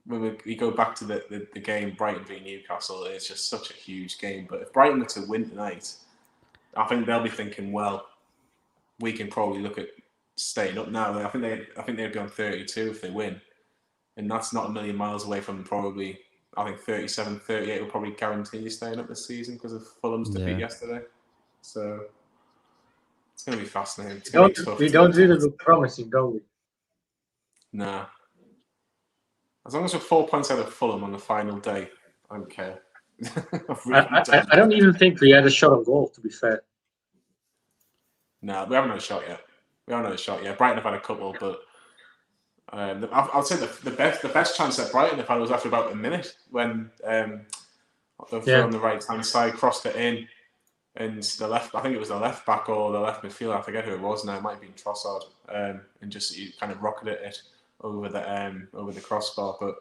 when we go back to the game Brighton v Newcastle, it's just such a huge game. But if Brighton were to win tonight, I think they'll be thinking, well, we can probably look at staying up now. I think they'd be on 32 if they win, and that's not a million miles away from probably. I think 37, 38 will probably guarantee you staying up this season because of Fulham's defeat yesterday. So it's going to be fascinating. It's going to be tough. We don't really look promising, don't we? Nah. As long as we're 4 points out of Fulham on the final day, I don't care. I don't even think we had a shot on goal, to be fair. No, we haven't had a shot yet. Brighton have had a couple, but I'd say the best chance that Brighton have had was after about a minute when the throw on the right hand side crossed it in, and the left, I think it was the left back or the left midfielder, I forget who it was now, it might have been Trossard, and just you kind of rocketed it over the crossbar. But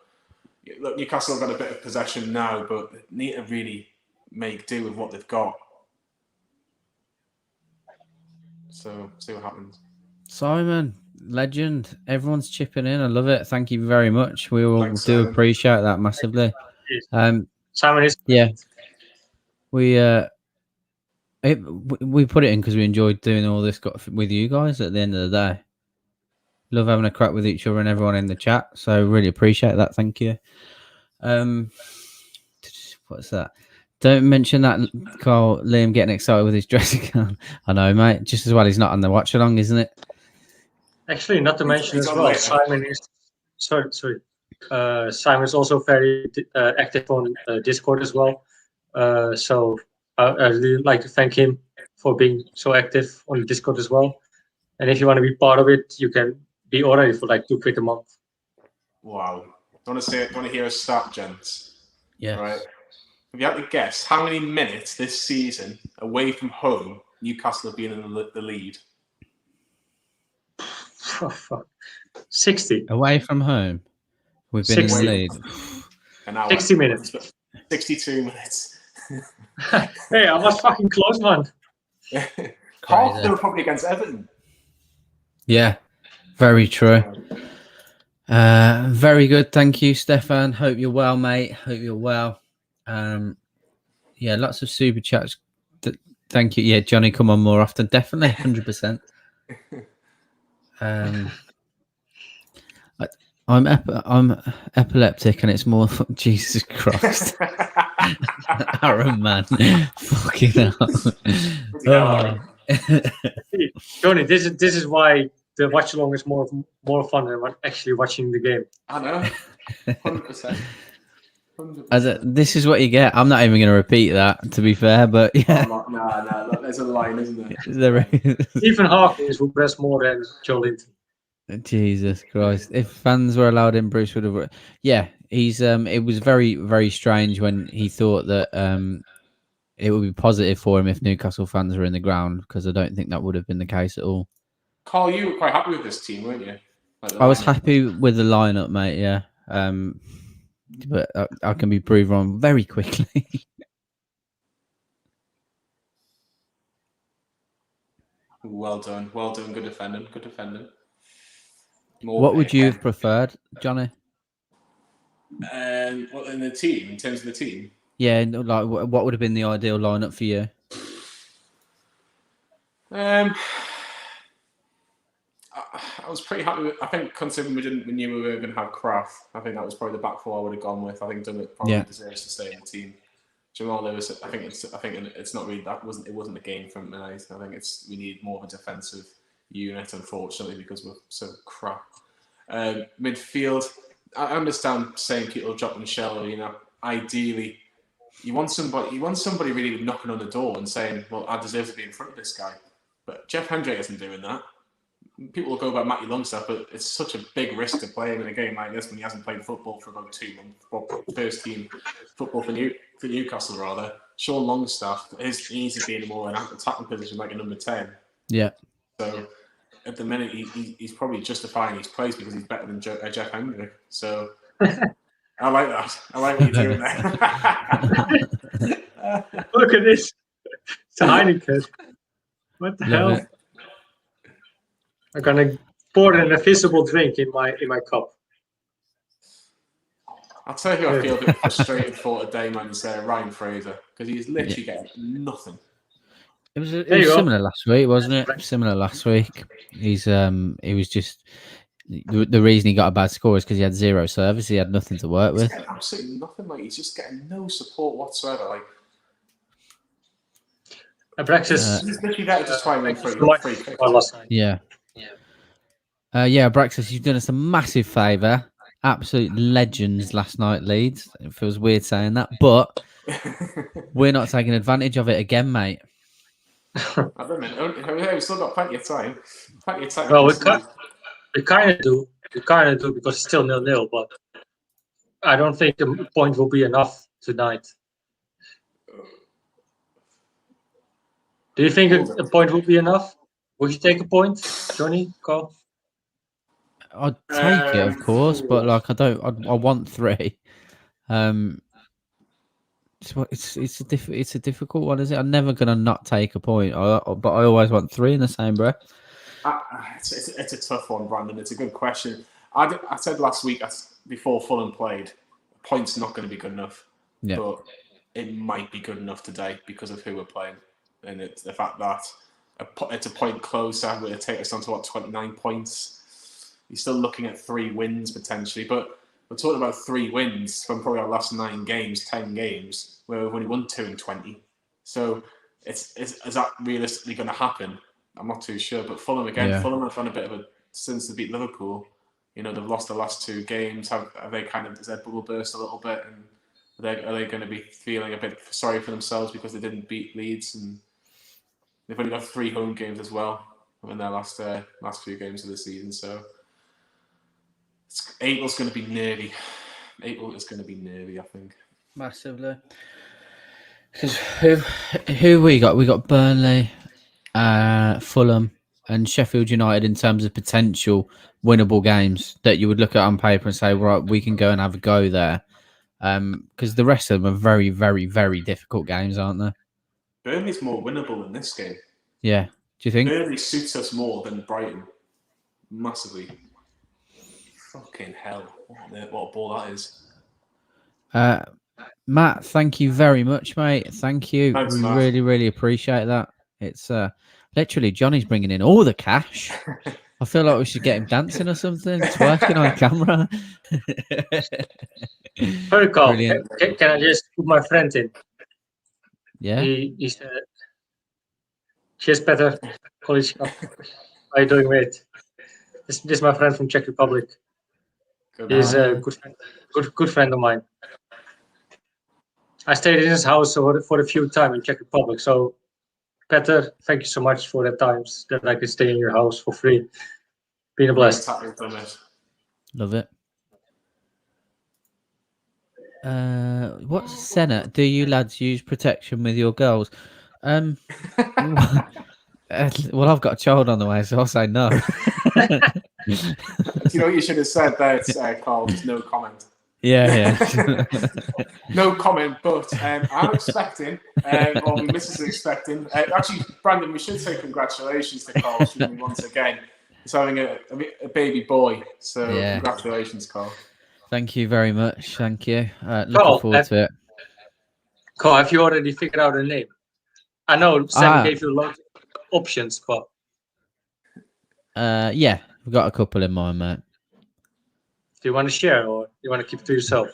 look, Newcastle have got a bit of possession now, but need to really make do with what they've got. So see what happens. Simon, legend. Everyone's chipping in. I love it. Thank you very much. We all do appreciate that massively. Simon is we put it in because we enjoyed doing all this with you guys at the end of the day. Love having a crack with each other and everyone in the chat. So really appreciate that. Thank you. What's that? Don't mention that, Carl. Liam getting excited with his dressing gown. I know, mate. Just as well he's not on the watch along, isn't it? actually not to mention as well. Simon is Simon is also very active on Discord as well. So I really like to thank him for being so active on Discord as well. And if you want to be part of it, you can be already for like £2 a month. Wow. Want to hear a stat, gents? Yeah. Right. If you had to guess how many minutes this season away from home Newcastle have been in the lead? Oh, fuck. 60. Away from home, we've been in the 60. lead. An hour. 60 minutes. 62 minutes. Hey, I was fucking close, man. Half they were probably against Everton. Yeah, very true. Very good. Thank you, Stefan. Hope you're well, mate. Hope you're well. Yeah, lots of super chats. Thank you. Yeah, Johnny, come on more often. Definitely, 100%. I'm epileptic, and it's more. Jesus Christ, Aaron, man, fucking hell. Johnny, this is why the watch along is more fun than actually watching the game. I know, 100%. This is what you get. I'm not even going to repeat that, to be fair, but yeah. No, there's a line, isn't there? There is. Stephen Hawkins will press more than Joe Linton. Jesus Christ! If fans were allowed in, Bruce would have. Yeah, he's. It was very, very strange when he thought that it would be positive for him if Newcastle fans were in the ground, because I don't think that would have been the case at all. Carl, you were quite happy with this team, weren't you? I was happy with the lineup, mate. Yeah, but I can be proved wrong very quickly. Well done. Good defending. What would you have preferred, Johnny? What in the team? In terms of the team? Yeah, like what would have been the ideal lineup for you? I was pretty happy with. I think considering we knew we were going to have Kraft, I think that was probably the back four I would have gone with. I think Dummett probably deserves to stay in the team. Jamal Lewis, I think it's not really it wasn't a game from tonight. I think we need more of a defensive unit, unfortunately, because we're so crap. Midfield, I understand saying people drop and shell. You know, ideally, you want somebody really knocking on the door and saying, "Well, I deserve to be in front of this guy." But Jeff Hendrick isn't doing that. People will go about Matty Longstaff, but it's such a big risk to play him in a game like this when he hasn't played football for about 2 months. Well, first team football for Newcastle, rather. Sean Longstaff, he needs to be in more an attacking position like a number 10. Yeah. So at the minute, he's probably justifying his place because he's better than Jeff Hendrick. So I like that. I like what you're doing there. Look at this. It's a Heineken. What the hell? I'm gonna pour an invisible drink in my cup. I'll tell you who I feel a bit frustrated for today, man, is Ryan Fraser, because he's literally getting nothing. It was similar last week, wasn't it? Similar last week. He was just the reason he got a bad score is because he had 0 service. He had nothing to work with. Absolutely nothing, like he's just getting no support whatsoever. Like Abraxas, he's literally there to just try and make free kicks. Yeah. Yeah, Abraxas, you've done us a massive favour. Absolute legends last night, Leeds. It feels weird saying that, but we're not taking advantage of it again, mate. At the minute, we've still got plenty of time. Well, we kind of do. Because it's still 0-0, but I don't think the point will be enough tonight. Do you think a point will be enough? Would you take a point, Johnny? Carl? I'd take it, of course, but like I want 3. It's a difficult one, is it? I'm never gonna not take a point, but I always want 3 in the same breath. It's a tough one, Brandon. It's a good question. I said last week before Fulham played, a point's not going to be good enough. Yeah. But it might be good enough today because of who we're playing, and it's the fact that it's a point closer. Will take us on to 29 points. You're still looking at 3 wins potentially, but we're talking about 3 wins from probably our last 10 games, where we've only won 2 in 20. So is that realistically going to happen? I'm not too sure. But Fulham again, Yeah. Fulham have had a bit of since they beat Liverpool. You know, they've lost the last 2 games. Have they has their bubble burst a little bit? And are they going to be feeling a bit sorry for themselves because they didn't beat Leeds? And they've only got 3 home games as well in their last few games of the season. So April's going to be nervy. April is going to be nervy, I think. Massively. Because who we got? We got Burnley, Fulham, and Sheffield United in terms of potential winnable games that you would look at on paper and say, right, we can go and have a go there? Because the rest of them are very, very, very difficult games, aren't they? Burnley's more winnable than this game. Yeah. Do you think? Burnley suits us more than Brighton. Massively. Fucking hell. What a ball that is. Matt, thank you very much, mate. Thank you. Thanks, we Matt. really, really appreciate that. It's literally Johnny's bringing in all the cash. I feel like we should get him dancing or something, twerking on camera. Very cool. Brilliant. Can I just put my friend in? Yeah. He said, cheers, Peter. College. How are you doing, mate? This is my friend from Czech Republic. He's a good friend of mine. I stayed in his house for a few times in Czech Republic. So, Peter, thank you so much for the times that I could stay in your house for free. Been a blast. Love it. What's Senna? Do you lads use protection with your girls? Well, I've got a child on the way, so I'll say no. You know what you should have said there, Carl? Just no comment. Yeah. No comment, but I'm expecting, or my missus is expecting. Actually, Brandon, we should say congratulations to Carl, shouldn't we, once again? He's having a baby boy, so Yeah. Congratulations, Carl. Thank you very much. Thank you. Looking forward to it. Carl, have you already figured out a name? I know Sam gave you a lot of options, but... Yeah, we've got a couple in mind, mate. Do you want to share, or do you want to keep it to yourself?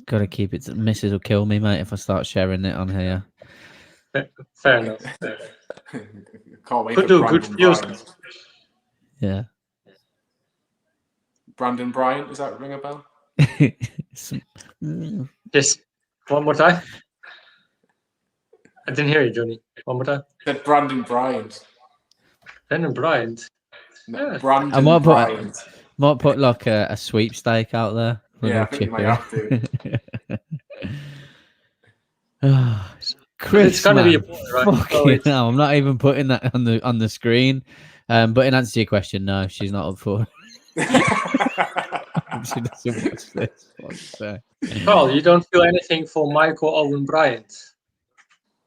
Got to keep it. Mrs. will kill me, mate, if I start sharing it on here. Fair enough. Can't wait Could for do Brandon good views. Bryant. Yeah. Brandon Bryant, does that ring a bell? Just one more time. I didn't hear you, Johnny. One more time. Said Brandon Bryant. Brandon Bryant. No, Yeah. Brandon I Bryant. might put like a sweepstake out there. Yeah, I think you might have to. Chris, It's gonna be a man, point, right? fucking hell, I'm not even putting that on the screen. But in answer to your question, no, she's not up for it. She doesn't watch this. So. Carl, you don't feel anything for Michael Owen Bryant?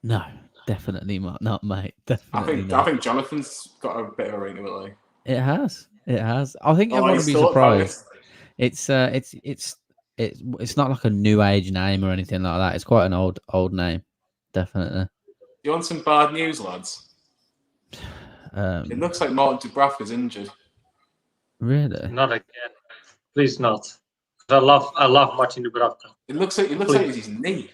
No, definitely not, mate. Definitely I think Jonathan's got a bit of a ring to it, like. It has. I think Oh, everyone I would be thought about surprised. It's not like a new age name or anything like that. It's quite an old name, definitely. You want some bad news, lads? It looks like Martin Dubravka's injured. Really? Not again. Please not. 'Cause I love Martin Dubravka. It looks like it's his knee.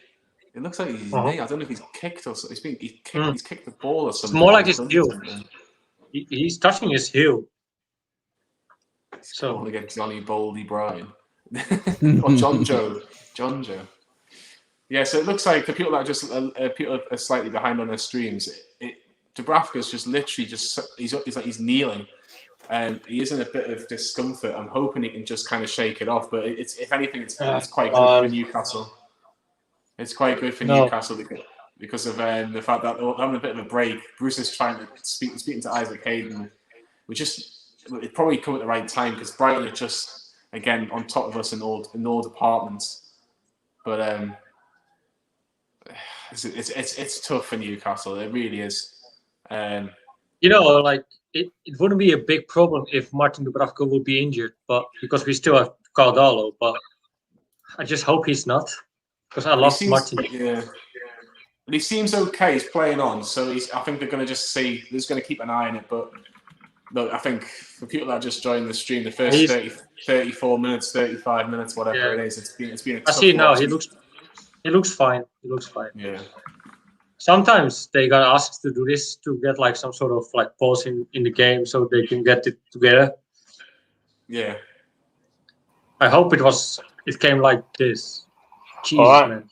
It looks like it's his knee. I don't know if he's kicked or something. He's kicked the ball or It's something. more like his heel. He's touching his heel. So going against Johnny Boldy Bryan. Or John Joe. Yeah, so it looks like the people that are slightly behind on their streams. Dubravka's just literally he's kneeling, and he is in a bit of discomfort. I'm hoping he can just kind of shake it off. But if anything, it's quite good for Newcastle. It's quite good for Newcastle because of the fact that they're having a bit of a break. Bruce is trying to speaking to Isaac Hayden. It probably come at the right time because Brighton are just again on top of us in all departments. But it's tough for Newcastle. It really is. It wouldn't be a big problem if Martin Dubravka would be injured, but because we still have Cardallo. But I just hope he's not, because I love Martin. Yeah, but he seems okay. He's playing on, so I think they're going to just see. They're just going to keep an eye on it. But look, I think for people that just joined the stream, the first 34 minutes, 35 minutes, whatever it is, it's been. I see now. He looks fine. He looks fine. Yeah. Sometimes they got asked to do this to get like some sort of like pause in the game so they can get it together. Yeah. I hope it came like this. Jesus, right. man.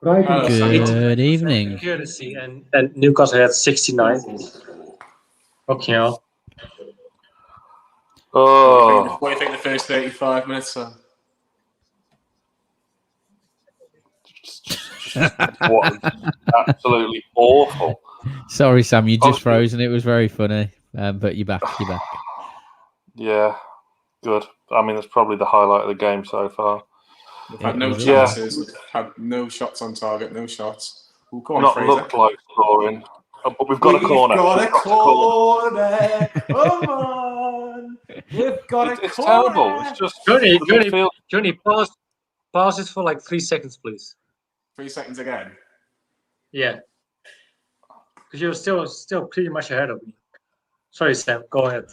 Good evening. Courtesy, and Newcastle had 69. Okay. Oh. What do you think the first 35 minutes are? What absolutely awful. Sorry, Sam, you just froze and it was very funny. But you're back. You're back. Yeah, good. I mean, that's probably the highlight of the game so far. We've had no was it? chances. We've had no shots on target. No shots. Well, go on, Not Fraser. looked like scoring, but we've got a corner. We've got a We've got a corner. corner. Come on. We've got a It's corner. terrible. It's just Johnny, the midfield. Johnny, pause it for like 3 seconds, please. 3 seconds again. Yeah, because you're still pretty much ahead of me. Sorry, Sam. Go ahead.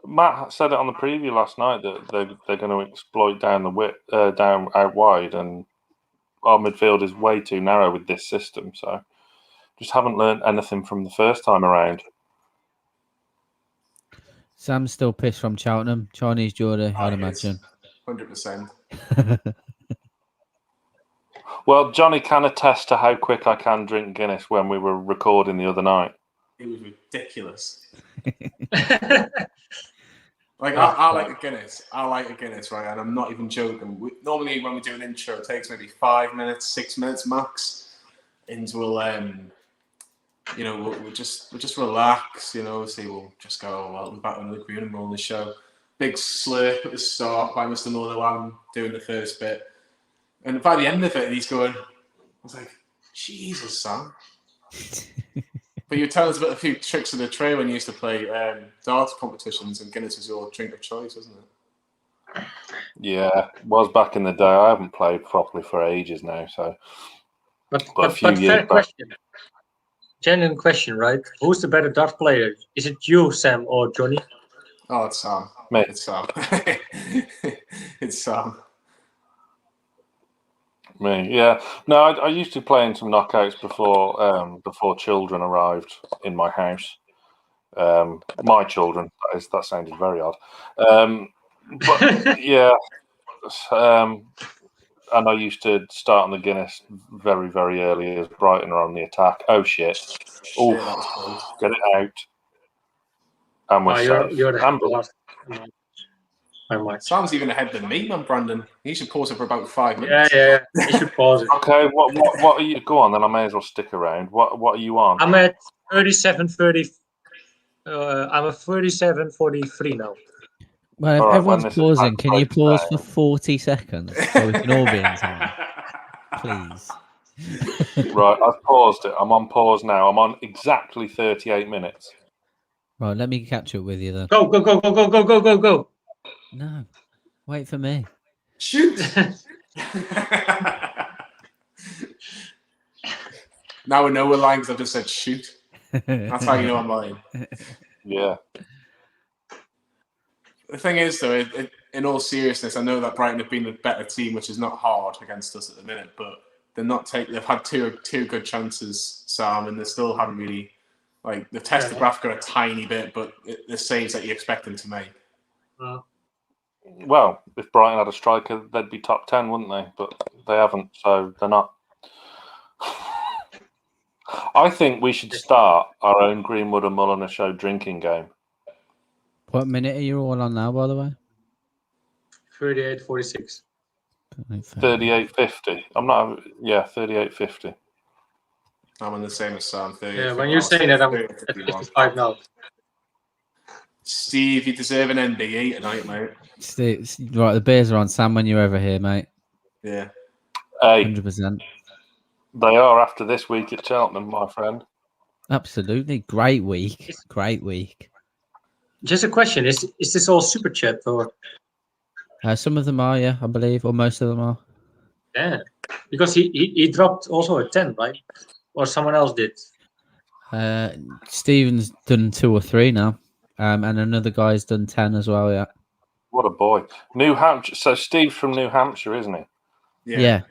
Matt said it on the preview last night that they're going to exploit down the width, down out wide, and our midfield is way too narrow with this system. So just haven't learned anything from the first time around. Sam's still pissed from Cheltenham. Chinese Geordie, I'd imagine. 100%. Well, Johnny can attest to how quick I can drink Guinness when we were recording the other night. It was ridiculous. Like I like a Guinness. I like a Guinness, right? And I'm not even joking. Normally, when we do an intro, it takes maybe 5 minutes, 6 minutes max. Into we'll just relax. Obviously we'll just go. Welcome back on the Greenwood Mulliner Show. Big slurp at the start by Mr. Mulliner while I'm doing the first bit, and by the end of it, he's going. I was like, Jesus, Sam. But you tell us about a few tricks of the trade when you used to play darts competitions, and Guinness was your drink of choice, wasn't it? Yeah, it was back in the day. I haven't played properly for ages now, so. But a few years fair back. question. Genuine question, right? Who's the better dart player? Is it you, Sam, or Johnny? Oh, it's Sam. Mate. It's Sam. It's Sam. Me, yeah. No, I used to play in some knockouts before children arrived in my house. My children, that sounded very odd. But yeah, and I used to start on the Guinness very, very early as Brighton are on the attack. Oh shit! Oh, get it out. And we're safe. You're the And- last. Sam's even ahead than me, man, Brandon. He should pause it for about 5 minutes. Yeah. You should pause it. Okay, what are you? Go on, then I may as well stick around. What are you on? I'm at 37:30. I'm at 37:43 now. Well, if All right, everyone's when this pausing, can you breaks pause down. for 40 seconds so we can all be in time? Please. Right, I've paused it. I'm on pause now. I'm on exactly 38 minutes. Right, let me catch up with you then. Go. No, wait for me. Shoot! Now we know we're lying because I've just said shoot. That's how you know I'm lying. Yeah. The thing is, though, in all seriousness, I know that Brighton have been a better team, which is not hard against us at the minute, but they've had two good chances, Sam, and they still haven't really, they've tested Dubravka a tiny bit, but the saves that you expect them to make. Well, if Brighton had a striker, they'd be top 10, wouldn't they? But they haven't, so they're not. I think we should start our own Greenwood and Mulliner Show drinking game. What minute are you all on now, by the way? 38:46. 38.50. I'm not. Yeah, 38.50. I'm on the same as Sam. Yeah, when you're saying that, I'm at 55 now. Steve, you deserve an NBA tonight, mate. Right, the beers are on Sam when you're over here, mate. Yeah. Hey, 100%. they are after this week at Cheltenham, my friend. Absolutely. Great week. Great week. Just a question: Is this all super chat or? Some of them are, yeah, I believe, or most of them are. Yeah, because he dropped also a 10, right? Or someone else did. Stephen's done 2 or 3 now, and another guy's done 10 as well. Yeah. What a boy. New Hampshire. So Steve's from New Hampshire, isn't he? Yeah.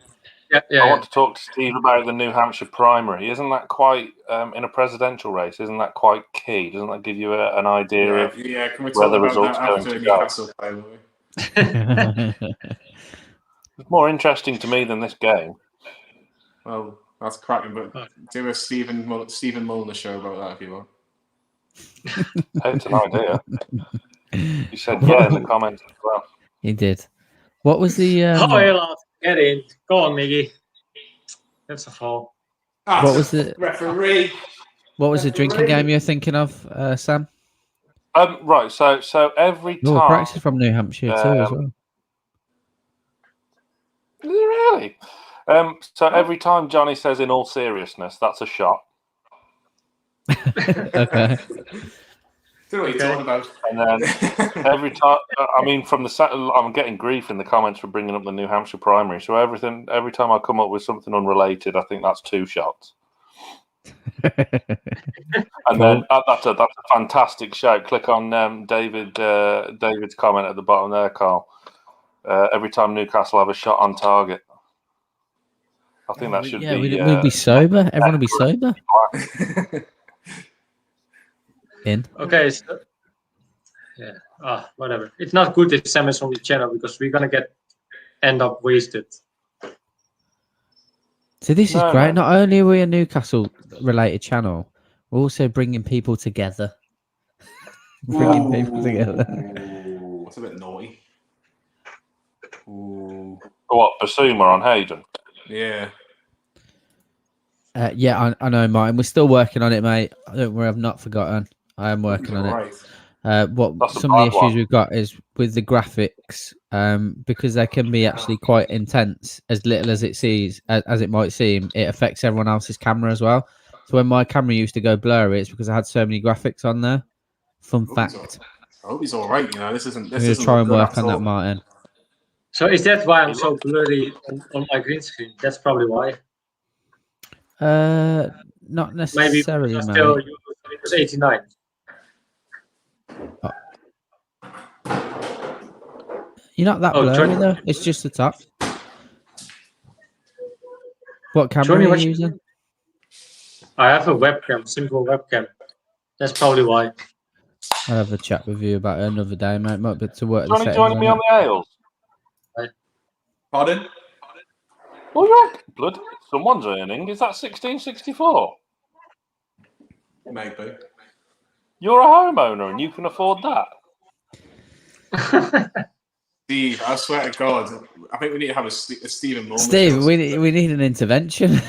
I want to talk to Steve about the New Hampshire primary. Isn't that quite, in a presidential race, isn't that quite key? Doesn't that give you an idea of Can we where talk the about results that going after to the go? Newcastle play, will we? It's more interesting to me than this game. Well, that's cracking, but do a Stephen Mulliner show about that if you want. It's an idea. You said yeah in the comments as well. He did. What was the... Oh, lad, get in. Go on, Miggy. That's a foul. What was the... Referee. What was the drinking game you're thinking of, Sam? Right. So every Oh, time. Brax is from New Hampshire too as well. Really? So every time Johnny says "in all seriousness," that's a shot. Okay. Don't know what you're talking about. And then every time, I mean, I'm getting grief in the comments for bringing up the New Hampshire primary. So every time I come up with something unrelated, I think that's 2 shots. And then that's a fantastic shout. Click on David's comment at the bottom there, Carl. Every time Newcastle have a shot on target. I think that should be. We'd be sober. Everyone will be sober. In. Okay. So, yeah. Whatever. It's not good if Sam is on the channel because we're gonna end up wasted. So this is great. Not only are we a Newcastle related channel, we're also bringing people together. People together. What's a bit naughty? Ooh. What, Basuma on Hayden? Yeah. Yeah, I know, Martin. We're still working on it, mate. Don't worry, I've not forgotten. I am working on it. Some of the issues we've got is with the graphics, because they can be actually quite intense. As little as it might seem, it affects everyone else's camera as well. So when my camera used to go blurry, it's because I had so many graphics on there. Fun fact. I hope he's all right. You know, this isn't. I'm going to try and work on that, Martin. So is that why I'm so blurry on my green screen? That's probably why. Not necessarily, maybe mate. Still, it was 89. Oh. You're not that blurry though. It's just the top. What camera are you using? I have a webcam, simple webcam. That's probably why. I'll have a chat with you about it another day, mate. Might be to work. Johnny joining me on the Ales. Pardon? Oh, yeah. Blood. Someone's earning. Is that 1664? Maybe. You're a homeowner and you can afford that. Steve, I swear to God, I think we need to have a Stephen moment. Steve, we need an intervention.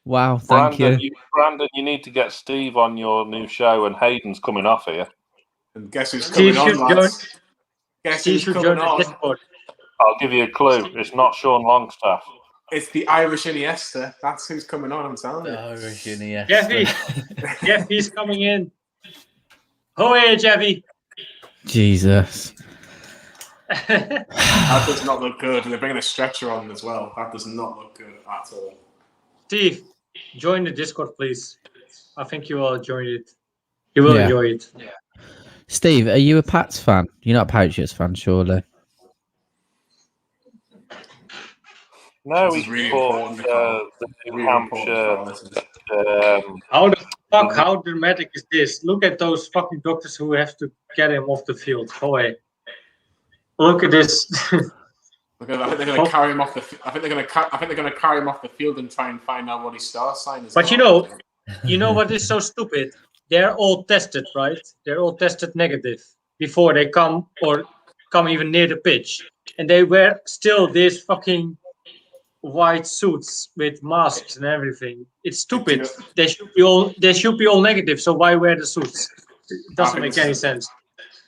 Wow, thank you. Brandon, you need to get Steve on your new show, and Hayden's coming off here. And guess who's coming on, lads? Guess who's coming on? I'll give you a clue. It's not Sean Longstaff. It's the Irish Iniesta. That's who's coming on, I'm telling you. Irish Iniesta. Jeffy's coming in. Ahoy, Jeffy. Jesus. That does not look good. And they're bringing a stretcher on as well. That does not look good at all. Steve, join the Discord, please. I think you will enjoy it. You will enjoy it. Yeah. Steve, are you a Pats fan? You're not a Patriots fan, surely. No, we bought the New Hampshire. How the fuck? How dramatic is this? Look at those fucking doctors who have to get him off the field. Boy, look at this. I think they're going to carry him off the. I think they're going to carry him off the field and try and find out what his star sign is. But you know what is so stupid? They're all tested, right? They're all tested negative before they come even near the pitch, and they wear still this fucking white suits with masks and everything. It's stupid. They should be all negative. So why wear the suits? It doesn't make any sense.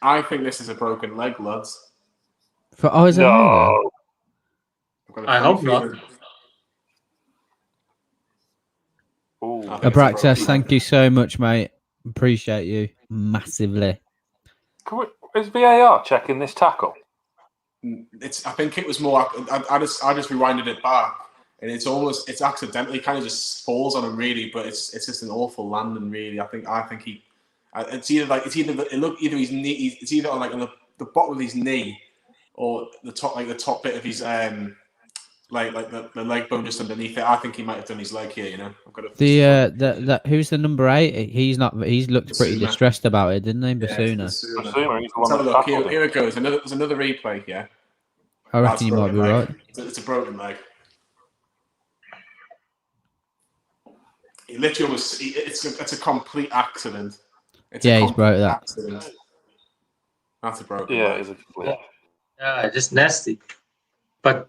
I think this is a broken leg, lads. For Isaac? No. I hope not. Abraxas, thank you so much, mate. Appreciate you massively. Is VAR checking this tackle? I think it was more. I just rewinded it back, and it's accidentally kind of just falls on him really, but it's just an awful landing really. I think he. It's either his knee. It's either on the bottom of his knee, or the top bit of his like the leg bone just underneath it. I think he might have done his leg here. You know, I've got the who's the number 8? He's not. He's looked pretty distressed about it, didn't he, Basuna? Let's have a look. Here it goes. There's another replay. Yeah. I reckon you might be right. It's a broken leg. He literally almost. It's a complete accident. He's broke that. Accident. That's a broken. Yeah, leg. it's a complete. Yeah, just nasty, but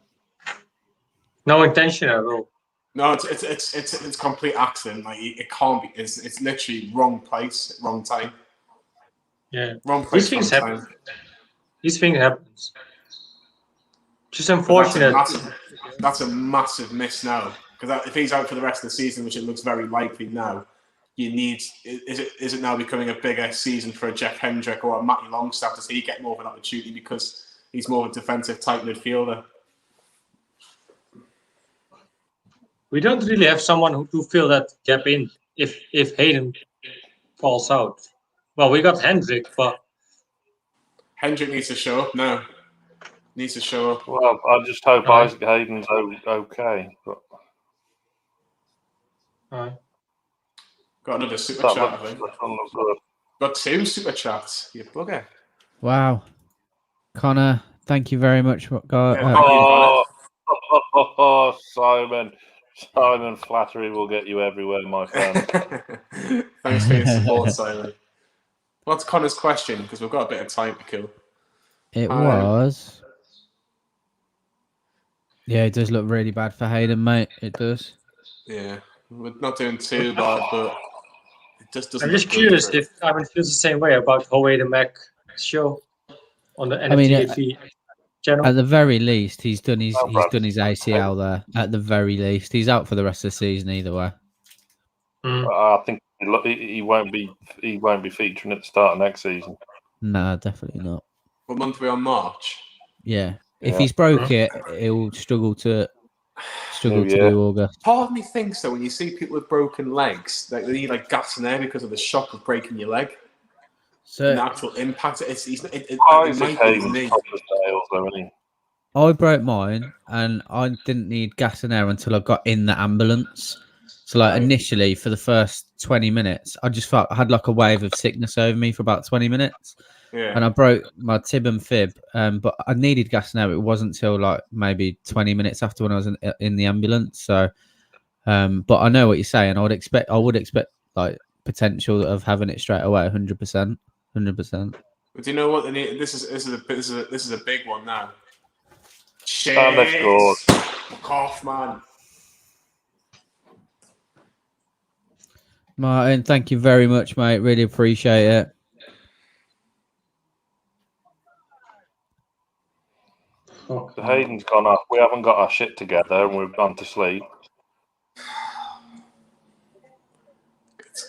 no intention at all. No, it's complete accident. Like it can't be. It's literally wrong place, wrong time. Yeah, wrong place, these things wrong happen. time. These things happen. Just unfortunate. That's a massive miss now. Because if he's out for the rest of the season, which it looks very likely now, you need. Is it now becoming a bigger season for a Jeff Hendrick or a Matty Longstaff? Does he get more of an opportunity because he's more of a defensive type midfielder? We don't really have someone who to fill that gap in if Hayden falls out. Well, we got Hendrick, but Hendrick needs to show up now. Needs to show up. Well, I just hope Isaac Hayden's okay. But... Got another super chat, I think. Good. Got 2 super chats. You bugger. Wow. Connor, thank you very much. Simon. Simon, flattery will get you everywhere, my friend. Thanks for your support, Simon. What's Connor's question? Because we've got a bit of time to kill. It was. Yeah, it does look really bad for Hayden, mate. It does. Yeah, we're not doing too bad, but it just doesn't. I'm just curious if Ivan feels the same way about how Hayden Mac show on the NFT channel. At the very least, he's done his ACL there. At the very least, he's out for the rest of the season either way. I think he won't be featuring at the start of next season. No, definitely not. What month are we on? March. Yeah. If he's broke it, he'll struggle to do August. Part of me thinks though, when you see people with broken legs, they need like gas in there because of the shock of breaking your leg. So the actual impact. I broke mine, and I didn't need gas and air until I got in the ambulance. So, like initially, for the first 20 minutes, I just felt I had like a wave of sickness over me for about 20 minutes. Yeah. And I broke my tib and fib, but I needed gas and air. It wasn't till like maybe 20 minutes after when I was in the ambulance. So, but I know what you're saying. I would expect like potential of having it straight away, 100%. 100%. But do you know what they need? This is a big one now. Shit. Fuck off, man. Martin, thank you very much, mate. Really appreciate it. The Hayden's gone off. We haven't got our shit together, and we've gone to sleep.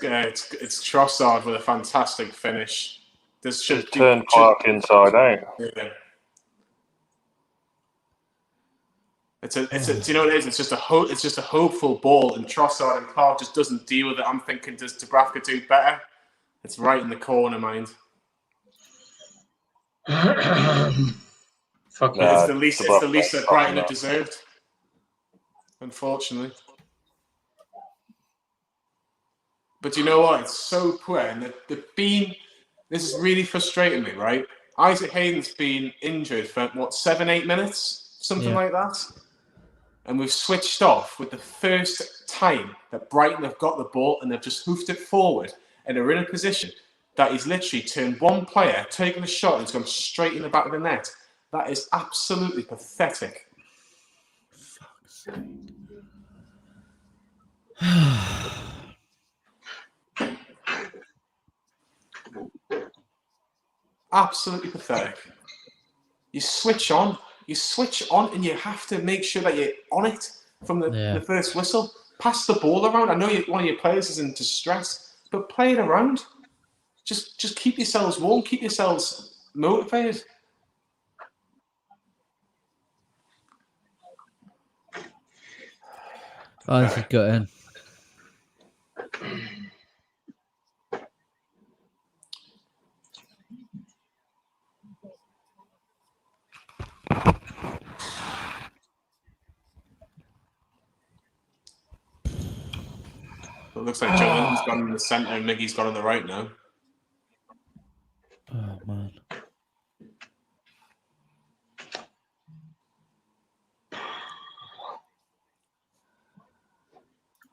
It's Trossard with a fantastic finish. Just turn Clark inside out. Yeah. Do you know what it is? It's just a hopeful ball, and Trossard and Clark just doesn't deal with it. I'm thinking, does Dubravka do better? It's right in the corner, mind. It's the least that Brighton have deserved, unfortunately. But you know what? It's so poor, and this is really frustrating me, right? Isaac Hayden's been injured for, 7-8 minutes? Something like that. And we've switched off with the first time that Brighton have got the ball and they've just hoofed it forward and are in a position that he's literally turned one player, taken a shot, and it's gone straight in the back of the net. That is absolutely pathetic. Fuck's sake. Absolutely pathetic. You switch on, and you have to make sure that you're on it from the first whistle. Pass the ball around. I know one of your players is in distress, but play it around. Just keep yourselves warm, keep yourselves motivated. Oh, this is gutting. It looks like Joelinton's gone in the centre and Miggy's gone on the right now. Oh, man.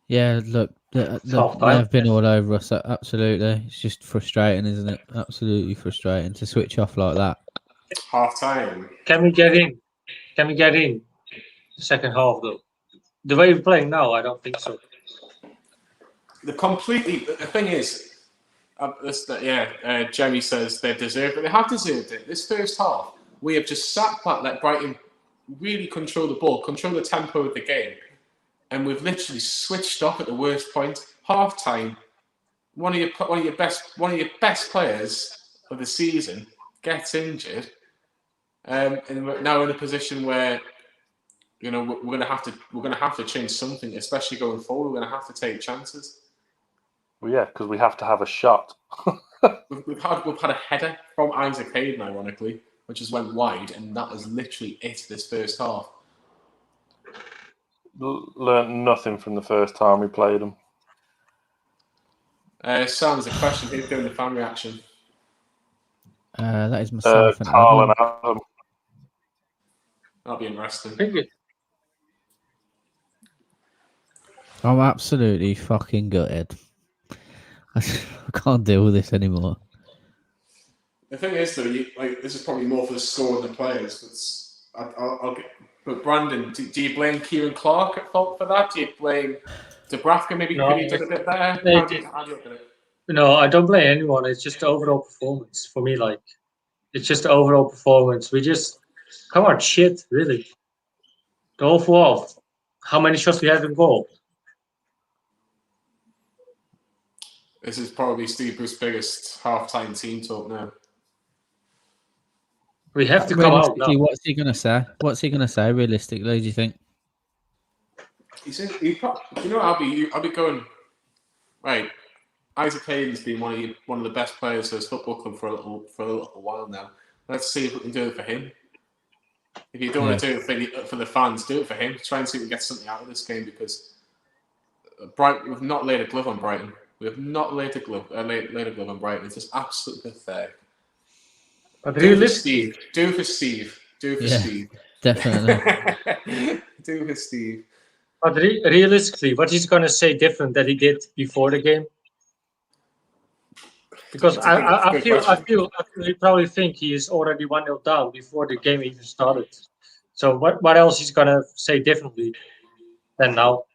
Yeah, look, they've been all over us. Absolutely. It's just frustrating, isn't it? Absolutely frustrating to switch off like that. Half time. Can we get in? The second half, though? the way we're playing now, I don't think so. The thing is, Jeremy says they've deserved it. They have deserved it. This first half, we have just sat back, let Brighton really control the ball, control the tempo of the game, and we've literally switched off at the worst point. Half time, one of your best players of the season gets injured, and we're now in a position where we're going to have to change something, especially going forward. We're going to have to take chances. Well, yeah, because we have to have a shot. We've had a header from Isaac Hayden, ironically, which just went wide, and that is literally it this first half. Learned nothing from the first time we played them. Sam, there's a question. Who's doing the fan reaction? That is myself and Carl Adam. and Adam. That'll be interesting. I'm absolutely fucking gutted. I can't deal with this anymore. The thing is, though, this is probably more for the score than the players. But Brandon, do you blame Kieran Clark at fault for that? Do you blame Dubravka? Maybe No, could he done a bit better? How do you look at it? No, I don't blame anyone. It's just the overall performance for me. Like, it's just the overall performance. We just come on, shit, really. The overall, how many shots we had in goal? This is probably Steve Bruce's biggest half-time team talk now. We have to come out now. What's he going to say? What's he going to say realistically, do you think? I'll be going, right, Isaac Hayden's been one of the best players for his football club for a little while now. Let's see if we can do it for him. If you don't want to do it for the fans, do it for him. Try and see if we can get something out of this game, because Brighton, we've not laid a glove on Brighton. We have not laid a glove on Brighton. It's just absolutely pathetic. But do it for Steve. Do it for Steve. Do it for Steve. Definitely. Do it for Steve. But realistically, what he's going to say different that he did before the game? Because I feel he probably think he is already 1-0 down before the game even started. So what else he's going to say differently than now?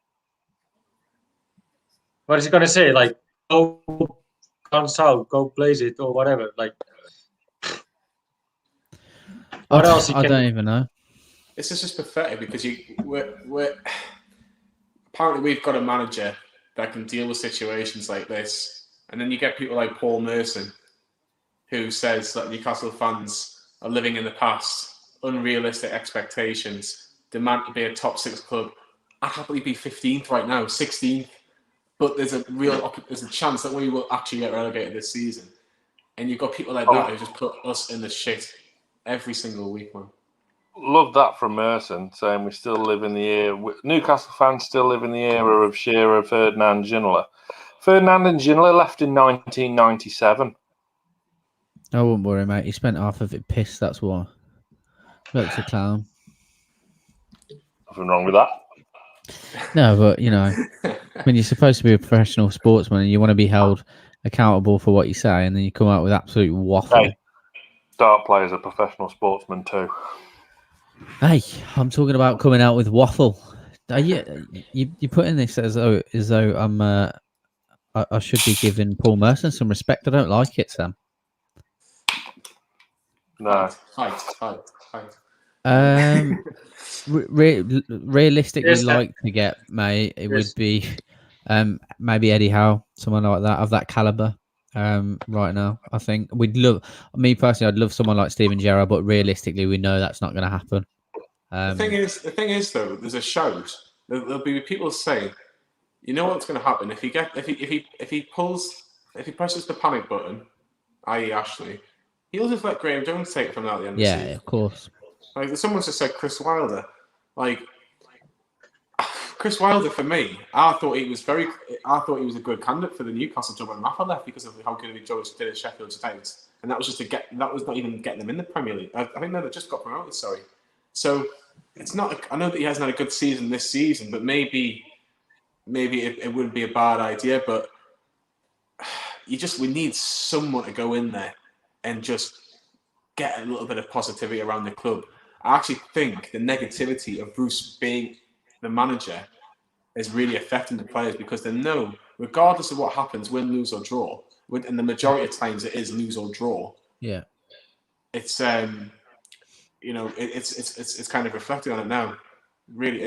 What is he going to say? Like, go south, go blaze it, or whatever. Like, what else? I don't even know. This is just pathetic, because we're apparently we've got a manager that can deal with situations like this, and then you get people like Paul Merson, who says that Newcastle fans are living in the past, unrealistic expectations, demand to be a top 6 club. I'd happily be 15th right now, 16th. But there's a chance that we will actually get relegated this season. And you've got people like that who just put us in the shit every single week, man. Love that from Merson, saying we still live in the era. Newcastle fans still live in the era of Shearer, Ferdinand, Ginola. Ferdinand and Ginola left in 1997. I wouldn't worry, mate. He spent half of it pissed, that's why. Looks a clown. Nothing wrong with that. No, but, when you're supposed to be a professional sportsman and you want to be held accountable for what you say, and then you come out with absolute waffle. Hey, dart players are professional sportsmen too. Hey, I'm talking about coming out with waffle. You're putting this as though I should be giving Paul Merson some respect. I don't like it, Sam. No. Fight. Realistically, Yes, like to get, mate, it would be maybe Eddie Howe, someone like that of that caliber. Right now, I think me personally, I'd love someone like Steven Gerrard, but realistically, we know that's not going to happen. The thing is, though, there's a shout. There'll be people saying, you know what's going to happen if he presses the panic button, i.e. Ashley, he'll just let Graham Jones take it from out the end. Yeah, of course. Like someone just said, Chris Wilder. Like Chris Wilder, for me, I thought he was a good candidate for the Newcastle job when Rafa left, because of how good he did at Sheffield United, and that was just that was not even getting them in the Premier League. I think they just got promoted. Sorry, so it's not. I know that he hasn't had a good season this season, but maybe it wouldn't be a bad idea. But we need someone to go in there and just get a little bit of positivity around the club. I actually think the negativity of Bruce being the manager is really affecting the players because they know, regardless of what happens, win, lose or draw, and the majority of times it is lose or draw. Yeah, it's it's kind of reflecting on it now. Really,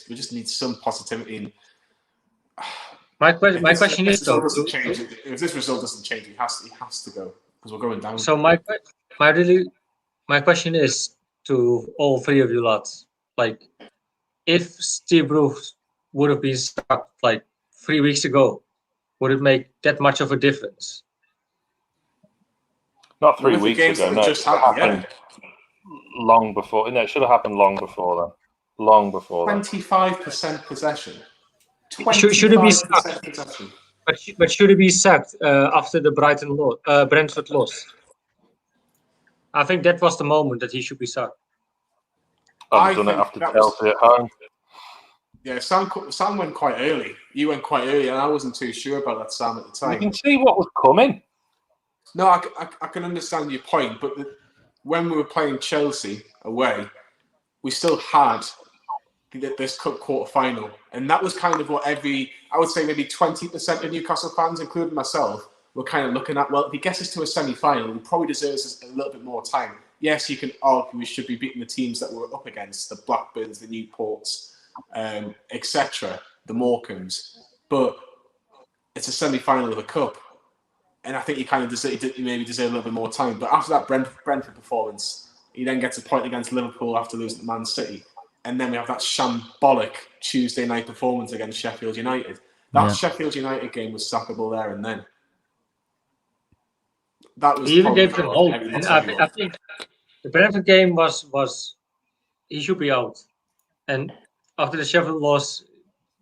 we just need some positivity. And my question is though, if this result doesn't change, he has to go because we're going down. So my question is to all three of you lads, like, if Steve Bruce would have been stuck like 3 weeks ago, would it make that much of a difference? Not 3 weeks ago. No, it happened long before. No, it should have happened long before then. Long before that. 25% possession. Should it be sacked? But should it be sacked after the Brentford loss? I think that was the moment that he should be sacked. I've done it after Chelsea at home. Yeah, Sam went quite early. You went quite early, and I wasn't too sure about that, Sam, at the time. You can see what was coming. No, I can understand your point, but when we were playing Chelsea away, we still had this cup quarter final, and that was kind of what I would say maybe 20% of Newcastle fans, including myself, were kind of looking at. Well, if he gets us to a semi-final, he probably deserves a little bit more time. Yes, you can argue we should be beating the teams that we're up against, the Blackburns, the Newports, etc., the Morecambes, but it's a semi-final of a cup, and I think he maybe deserve a little bit more time. But after that Brentford performance, he then gets a point against Liverpool after losing to Man City. And then we have that shambolic Tuesday night performance against Sheffield United. That Sheffield United game was sackable there and then. That was. He even gave them hope. I think the Brentford game was he should be out. And after the Sheffield loss,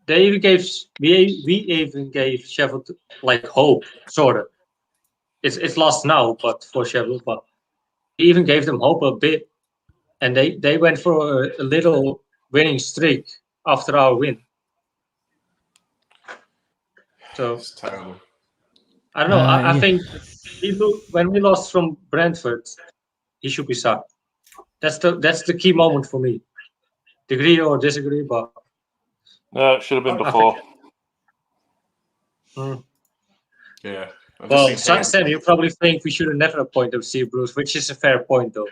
we even gave Sheffield like hope, sort of. It's lost now, but for Sheffield, but we even gave them hope a bit. And they went for a little winning streak after our win. So it's terrible. I don't know. I think when we lost from Brentford, he should be sacked. That's the key moment for me. Agree or disagree, but no, it should have been before. Yeah. Well, Sam, you probably think we should have never appointed Steve Bruce, which is a fair point, though.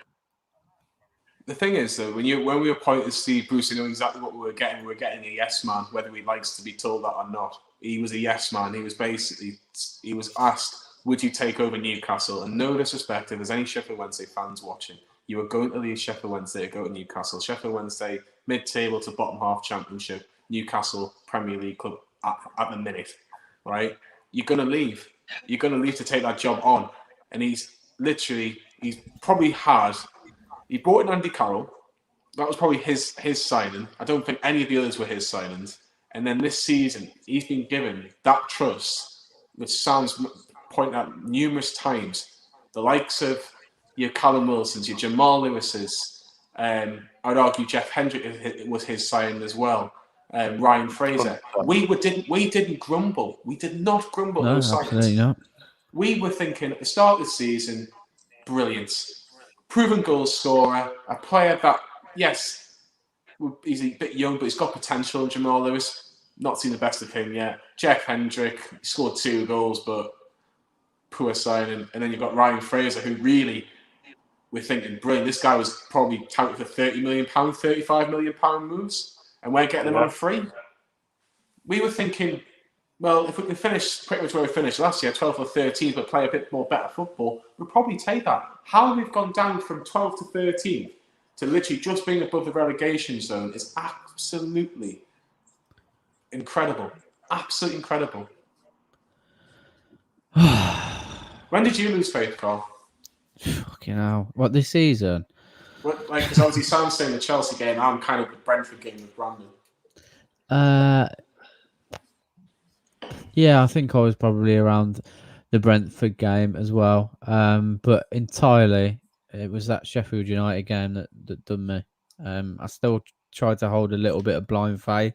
The thing is, though, when we appointed Steve Bruce, you know exactly what we were getting. We were getting a yes man, whether he likes to be told that or not. He was a yes man. He was asked, would you take over Newcastle? And no disrespect, if there's any Sheffield Wednesday fans watching, you are going to leave Sheffield Wednesday to go to Newcastle. Sheffield Wednesday, mid-table to bottom half championship. Newcastle, Premier League club at the minute, right? You're going to leave. You're going to leave to take that job on. And he's probably had... He brought in Andy Carroll. That was probably his signing. I don't think any of the others were his signings. And then this season, he's been given that trust, which Sam's pointed out numerous times. The likes of your Callum Wilsons, your Jamal Lewis's. I'd argue Jeff Hendrick was his signing as well. Ryan Fraser. We didn't grumble. We did not grumble. No, those absolutely signings. not. We were thinking at the start of the season, brilliant. Proven goal scorer, a player that, yes, he's a bit young, but he's got potential. Jamal Lewis, not seen the best of him yet. Jeff Hendrick, he scored 2 goals, but poor signing. And then you've got Ryan Fraser, who really, we're thinking, brilliant. This guy was probably touted for £30 million, £35 million moves, and we're getting him on free. We were thinking, well, if we can finish pretty much where we finished last year, 12th or 13th, but play a bit more better football, we'll probably take that. How we've gone down from 12th to 13th to literally just being above the relegation zone is absolutely incredible. Absolutely incredible. When did you lose faith, Carl? Fucking hell. What, this season? Because obviously Sam's saying the Chelsea game, I'm kind of the Brentford game with Brandon. Yeah, I think I was probably around the Brentford game as well. But entirely, it was that Sheffield United game that done me. I still tried to hold a little bit of blind faith.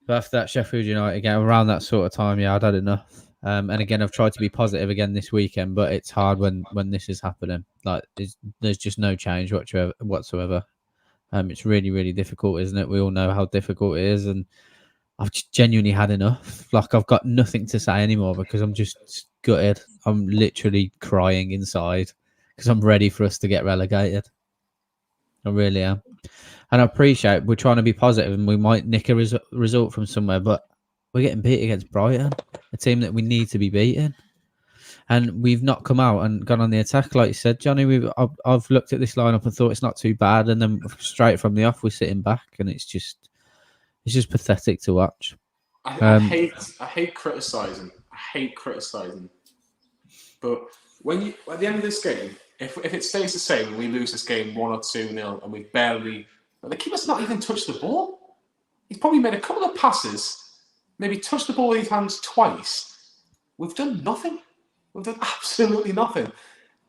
But after that Sheffield United game, around that sort of time, yeah, I'd had enough. And again, I've tried to be positive again this weekend, but it's hard when this is happening. Like, there's just no change whatsoever. It's really, really difficult, isn't it? We all know how difficult it is. And I've just genuinely had enough. Like, I've got nothing to say anymore because I'm just gutted. I'm literally crying inside because I'm ready for us to get relegated. I really am. And I appreciate we're trying to be positive and we might nick a result from somewhere, but we're getting beat against Brighton, a team that we need to be beating. And we've not come out and gone on the attack, like you said, Johnny. I've looked at this lineup and thought it's not too bad, and then straight from the off we're sitting back, and it's just pathetic to watch. I hate criticizing. But when you at the end of this game, if it stays the same and we lose this game 1 or 2-0 and we barely, the keeper's not even touched the ball. He's probably made a couple of passes, maybe touched the ball with his hands twice. We've done nothing. We've done absolutely nothing.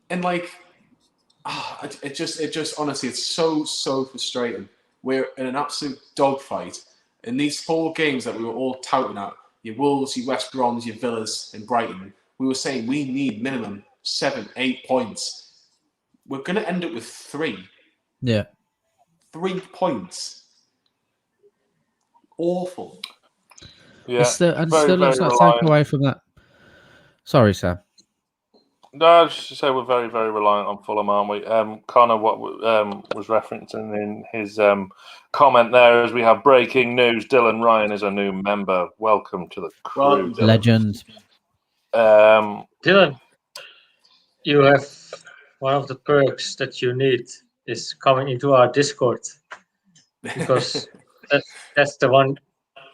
And it just honestly, it's so frustrating. We're in an absolute dogfight. In these 4 games that we were all touting at, your Wolves, your West Broms, your Villas, and Brighton, we were saying we need minimum 7-8 points. We're going to end up with 3. Yeah. 3 points. Awful. Yeah. Still let's not take away from that. Sorry, Sam. No, I was just to say we're very, very reliant on Fulham, aren't we? Connor, what was referencing in his comment there is we have breaking news. Dylan Ryan is a new member. Welcome to the crew. Dylan. Legend. Dylan, you have one of the perks that you need is coming into our Discord, because that's the one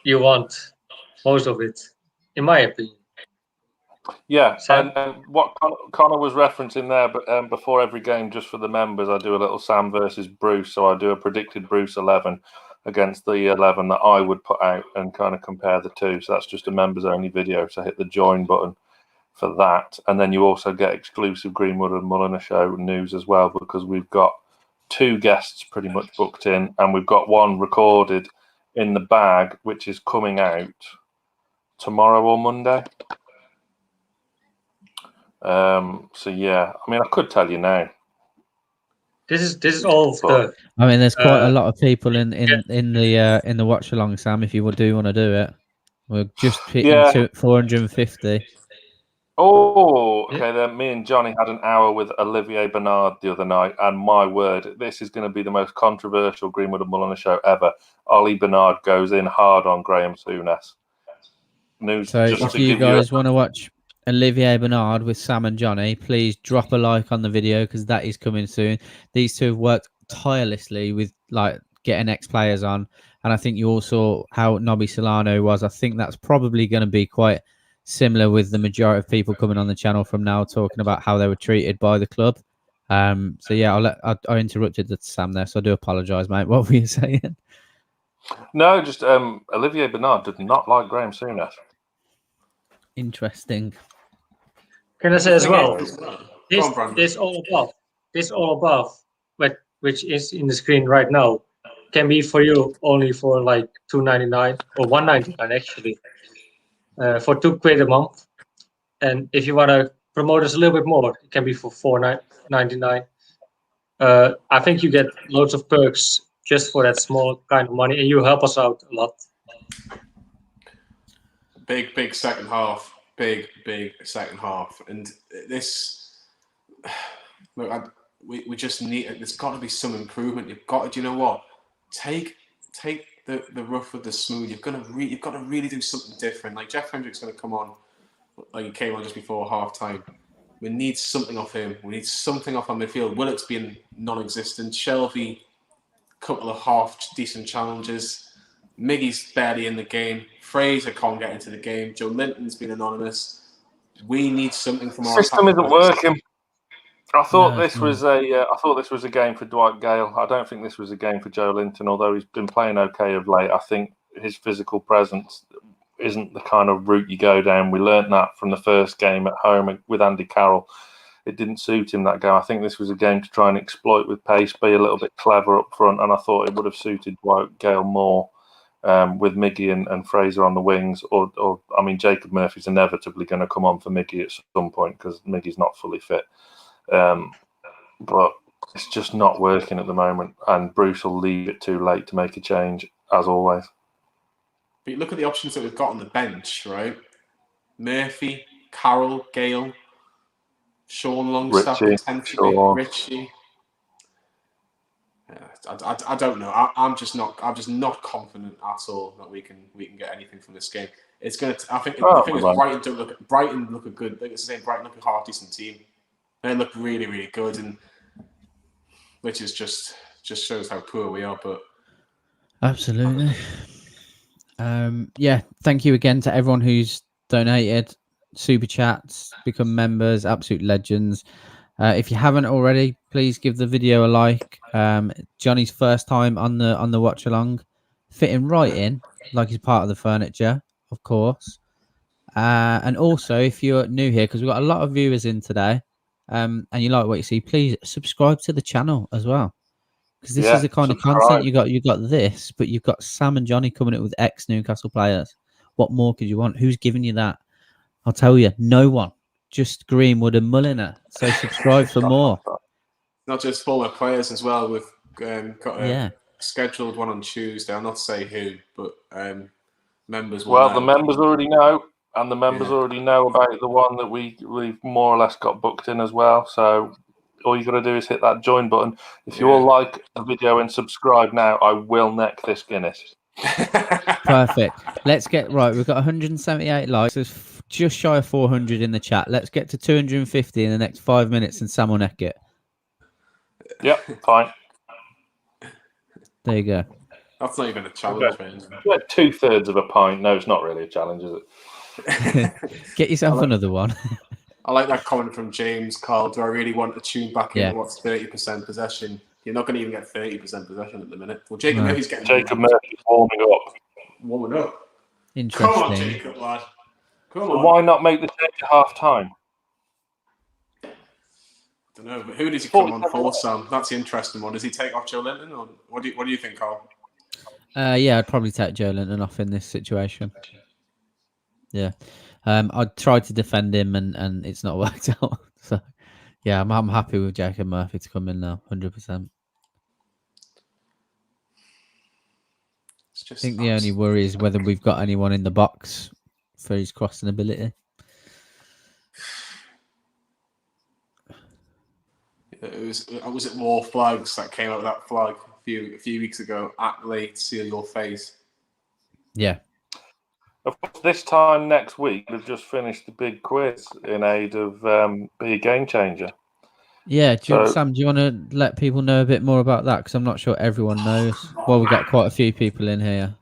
you want, most of it, in my opinion. Yeah, and what Connor was referencing there, but before every game, just for the members, I do a little Sam versus Bruce. So I do a predicted Bruce 11 against the 11 that I would put out and kind of compare the two. So that's just a members only video. So hit the join button for that. And then you also get exclusive Greenwood and Mulliner Show news as well, because we've got 2 guests pretty much booked in, and we've got 1 recorded in the bag, which is coming out tomorrow or Monday. So yeah, I mean, I could tell you now. This is all the. I mean, there's quite a lot of people in the watch along, Sam. If you do want to do it, we're just hitting 450. Oh, okay. Then me and Johnny had an hour with Olivier Bernard the other night, and my word, this is going to be the most controversial Greenwood and Mulliner show ever. Ollie Bernard goes in hard on Graham Souness. So if you guys want to watch Olivier Bernard with Sam and Johnny, please drop a like on the video, because that is coming soon. These two have worked tirelessly with getting ex-players on, and I think you all saw how Nobby Solano was. I think that's probably going to be quite similar with the majority of people coming on the channel from now, talking about how they were treated by the club. So yeah, I interrupted the Sam there, so I do apologise, mate. What were you saying? No, just Olivier Bernard did not like Graham Souness. Interesting. Can I say as well? This all above, which is in the screen right now, can be for you only for like $2.99 or $1.99 actually, for £2 a month. And if you want to promote us a little bit more, it can be for $4.99. I think you get loads of perks just for that small kind of money, and you help us out a lot. Big second half. Big second half. And this, look, we just need. There's got to be some improvement. You've got to. Do you know what? Take the rough with the smooth. You've got to really do something different. Like Jeff Hendrick's going to come on. Like he came on just before half time. We need something off him. We need something off our midfield. Willock's been non-existent. Shelby, couple of half decent challenges. Miggy's barely in the game. Fraser can't get into the game. Joe Linton's been anonymous. We need something from our system isn't working. I thought this was a game for Dwight Gale. I don't think this was a game for Joe Linton, although he's been playing okay of late. I think his physical presence isn't the kind of route you go down. We learnt that from the first game at home with Andy Carroll. It didn't suit him, that game. I think this was a game to try and exploit with pace, be a little bit clever up front, and I thought it would have suited Dwight Gale more with Miggy and Fraser on the wings. Or I mean, Jacob Murphy's inevitably going to come on for Miggy at some point because Miggy's not fully fit. But it's just not working at the moment, and Bruce will leave it too late to make a change, as always. But you look at the options that we've got on the bench, right? Murphy, Carroll, Gale, Sean Longstaff, Richie, potentially Sean. Richie. I don't know. I'm just not confident at all that we can get anything from this game. It's gonna. I think the thing is Brighton look a good. Like it's the same. Brighton look a half decent team. They look really, really good, and which is just shows how poor we are. But absolutely. Yeah, thank you again to everyone who's donated, super chats, become members, absolute legends. If you haven't already, please give the video a like. Johnny's first time on the watch along, fitting right in, like he's part of the furniture, of course. And also, if you're new here, because we've got a lot of viewers in today, and you like what you see, please subscribe to the channel as well. Because this is the kind of content you got. You got this, but you've got Sam and Johnny coming up with ex-Newcastle players. What more could you want? Who's giving you that? I'll tell you, no one. Just Greenwood and Mulliner. So subscribe for more. Not just former players as well. We've got a scheduled one on Tuesday. I'll not say who, but members will know. The members already know, and the members already know about the one that we've more or less got booked in as well. So all you got to do is hit that join button. If you all like the video and subscribe now, I will neck this Guinness. Perfect. Let's get right. We've got 178 likes. There's just shy of 400 in the chat. Let's get to 250 in the next 5 minutes, and Sam will neck it. Yep, fine. There you go. That's not even a challenge, man. 2/3 of a pint. No, it's not really a challenge, is it? Get yourself another one. I like that comment from James. Carl, do I really want to tune back in what's 30% possession? You're not going to even get 30% possession at the minute. Well, Jacob Murphy's getting... Jacob Murphy's warming up. Warming up? Interesting. Come on, Jacob, lad. Come So on. why not make the change at half-time? I don't know, but who does he come on for, Sam? That's the interesting one. Does he take off Joe Linton, or what do you think, Carl? Yeah, I'd probably take Joe Linton off in this situation. Yeah. I tried to defend him, and it's not worked out. So, yeah, I'm happy with Jacob Murphy to come in now, 100%. I think the only worry is whether we've got anyone in the box for his crossing ability. Was it War Flags that came out with that flag a few weeks ago? Aptly seal your face. Yeah. Of course, this time next week, we've just finished the big quiz in aid of Be a Game Changer. Yeah, Sam, do you want to let people know a bit more about that? Because I'm not sure everyone knows. Well, we've got quite a few people in here.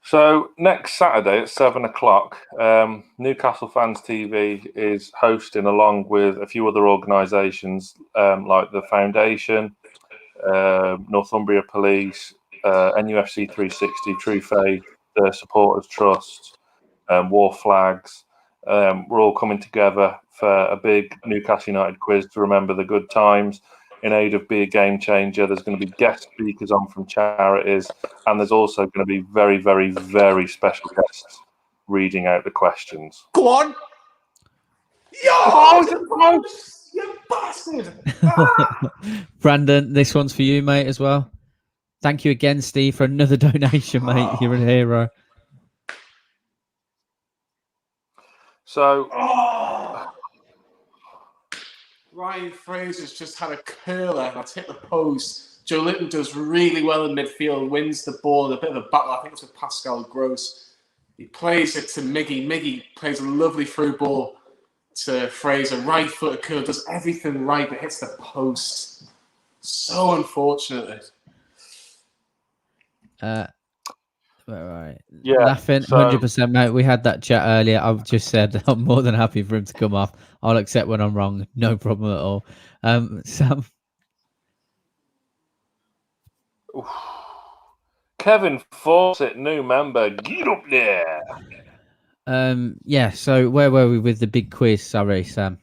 So next Saturday at 7 o'clock, Newcastle Fans TV is hosting, along with a few other organisations like the Foundation, Northumbria Police, NUFC 360, True Faith, the Supporters Trust, War Flags. We're all coming together for a big Newcastle United quiz to remember the good times in aid of Be a Game Changer. There's going to be guest speakers on from charities, and there's also going to be very, very, very special guests reading out the questions. Go on! Yo, you bastard! Brandon, this one's for you, mate, as well. Thank you again, Steve, for another donation, mate. You're a hero. So, Ryan Fraser's just had a curler that's hit the post. Joe Linton does really well in midfield, wins the ball, a bit of a battle. I think it's with Pascal Gross. He plays it to Miggy. Miggy plays a lovely through ball to Fraser. Right footed curl, does everything right, but hits the post. So unfortunate. Right. Yeah, Laughing, 100%, mate. We had that chat earlier. I've just said I'm more than happy for him to come off. I'll accept when I'm wrong. No problem at all. Sam? Kevin Fawcett, new member. Get up there. Yeah, so where were we with the big quiz? Sorry, Sam.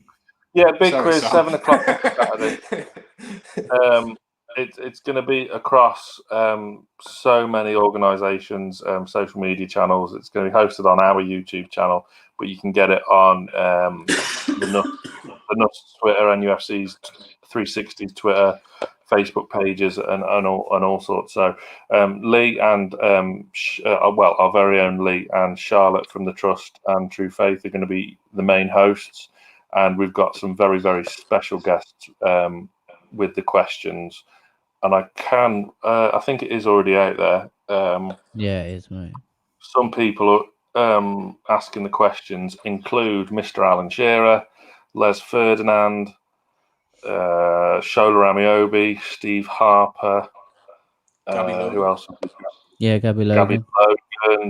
Yeah, big quiz, Sam. 7 o'clock Saturday. It's going to be across so many organisations, social media channels. It's going to be hosted on our YouTube channel, but you can get it on the NUFC's Twitter, NUFC's 360's Twitter, Facebook pages and all sorts. So Lee and our very own Lee and Charlotte from the Trust and True Faith are going to be the main hosts, and we've got some very, very special guests with the questions. And I think it is already out there. Yeah, it is, mate. Some people asking the questions include Mr. Alan Shearer, Les Ferdinand, Shola Ramiobi, Steve Harper, who else? Yeah, Gabby Logan,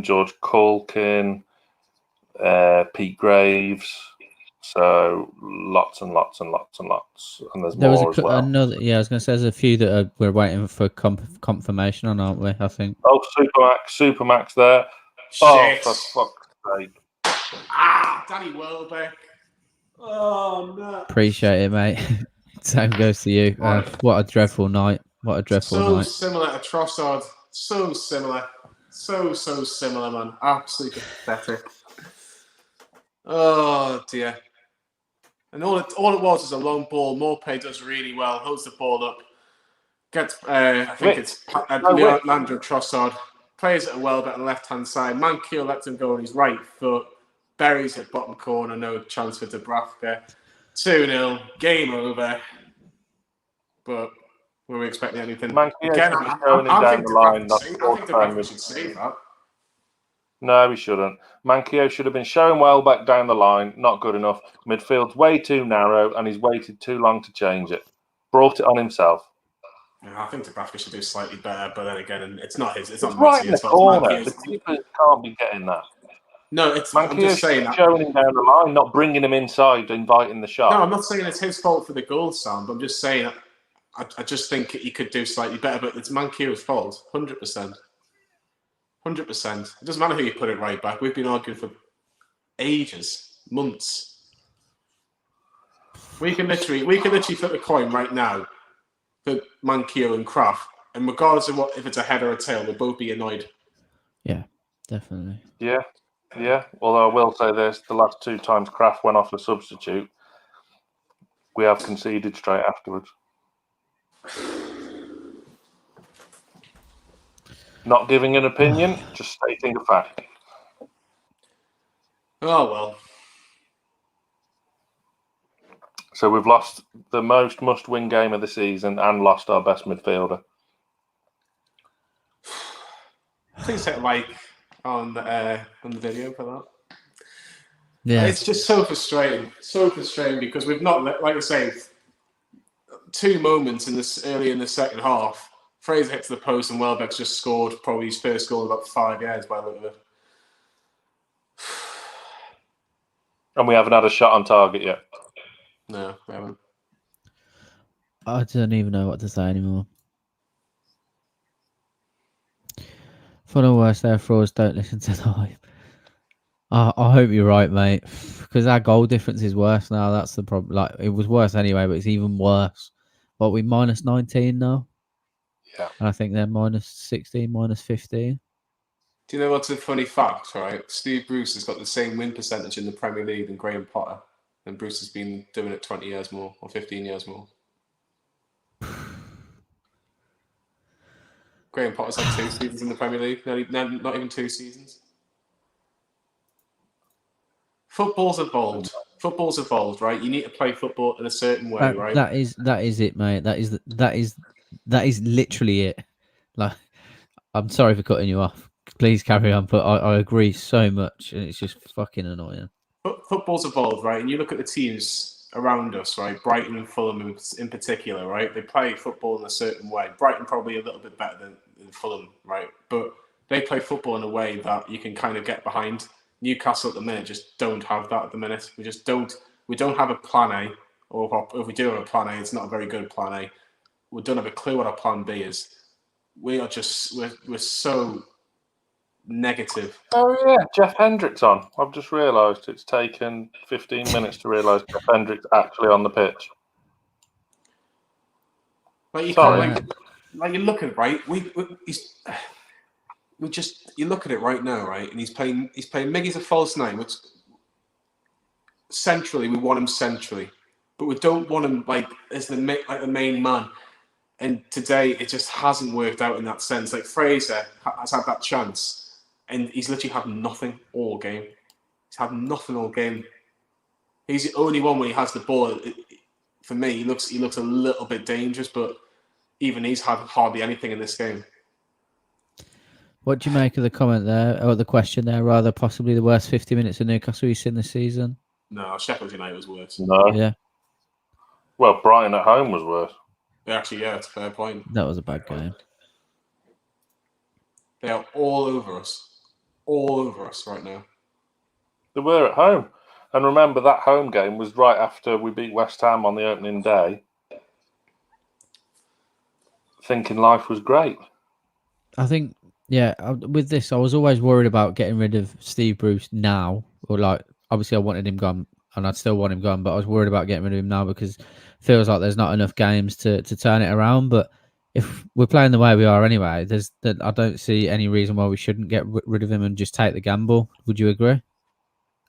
George Culkin, Pete Graves. So lots and lots and lots and lots, and there's there more was as well. another. Yeah, I was going to say there's a few that we're waiting for confirmation on, aren't we? I think. Oh, Supermax there. Oh, for fuck's sake! Danny Welbeck. Oh no! Appreciate it, mate. Same goes to you. What a dreadful night! What a dreadful night. So similar to Trossard. So similar. So similar, man. Absolutely pathetic. Oh dear. And all it was a long ball. Morpay does really well. Holds the ball up. Gets, I think it's Leandro Trossard. Plays it well, but on the left-hand side. Mankiel lets him go on his right foot. Buries it bottom corner. No chance for Dubravka. 2-0. Game over. But were we expecting anything? Again, I think Dubravka should save that. No, he shouldn't. Manquillo should have been showing well back down the line. Not good enough. Midfield's way too narrow, and he's waited too long to change it. Brought it on himself. Yeah, I think Dubravka should do slightly better, but then again, it's not his. It's not right in the corner. The keeper can't be getting that. No, I'm just saying that. Showing him down the line, not bringing him inside, inviting the shot. No, I'm not saying it's his fault for the goal, Sam. But I'm just saying I just think he could do slightly better. But it's Manquillo's fault, 100%. 100%. It doesn't matter who you put it right back. We've been arguing for ages, months. We can literally flip a coin right now for Manquillo and Kraft, and regardless of if it's a head or a tail, we'll both be annoyed. Yeah, definitely. Yeah. Although I will say this: the last 2 times Kraft went off a substitute, we have conceded straight afterwards. Not giving an opinion, just stating a fact. Oh, well. So we've lost the most must-win game of the season and lost our best midfielder. Please hit like on the video for that. Yeah. It's just so frustrating. So frustrating because we've not, like I say, 2 moments early in the second half. Fraser hits the post and Welbeck's just scored probably his first goal in about 5 years by the look of it. And we haven't had a shot on target yet. No, we haven't. I don't even know what to say anymore. For the worst, there frauds, don't listen to the hype. I hope you're right, mate. Because our goal difference is worse now. That's the problem. Like, it was worse anyway, but it's even worse. But we minus 19 now. Yeah. And I think they're minus 16, minus 15. Do you know what's a funny fact, right? Steve Bruce has got the same win percentage in the Premier League than Graham Potter. And Bruce has been doing it 20 years more or 15 years more. Graham Potter's had 2 seasons in the Premier League. Not even 2 seasons. Football's evolved, right? You need to play football in a certain way, right? That is it, mate. That is literally it. Like, I'm sorry for cutting you off. Please carry on, but I agree so much, and it's just fucking annoying. Football's evolved, right? And you look at the teams around us, right? Brighton and Fulham in particular, right? They play football in a certain way. Brighton probably a little bit better than Fulham, right? But they play football in a way that you can kind of get behind. Newcastle at the minute just don't have that at the minute. We don't have a plan A, or if we do have a plan A, it's not a very good plan A. We don't have a clue what our plan B is. We're so negative. Oh yeah, Jeff Hendrick's on. I've just realised it's taken 15 minutes to realise Jeff Hendrick's actually on the pitch. Like you look at it, right? You look at it right now, right? And he's playing Miggy's a false 9, which centrally we want him centrally, but we don't want him like as the main man. And today, it just hasn't worked out in that sense. Like, Fraser has had that chance, and he's literally had nothing all game. He's had nothing all game. He's the only one when he has the ball. For me, he looks a little bit dangerous, but even he's had hardly anything in this game. What do you make of the comment there, or the question there, rather, possibly the worst 50 minutes of Newcastle you've seen this season? No, Sheffield United was worse. No. Yeah. Well, Brighton at home was worse. Actually, yeah, it's a fair point. That was a bad game. They are all over us right now. They were at home. And remember, that home game was right after we beat West Ham on the opening day. Thinking life was great. I think, yeah, with this, I was always worried about getting rid of Steve Bruce now. Or, like, obviously I wanted him gone, and I'd still want him gone, but I was worried about getting rid of him now because it feels like there's not enough games to turn it around. But if we're playing the way we are anyway, I don't see any reason why we shouldn't get rid of him and just take the gamble. Would you agree?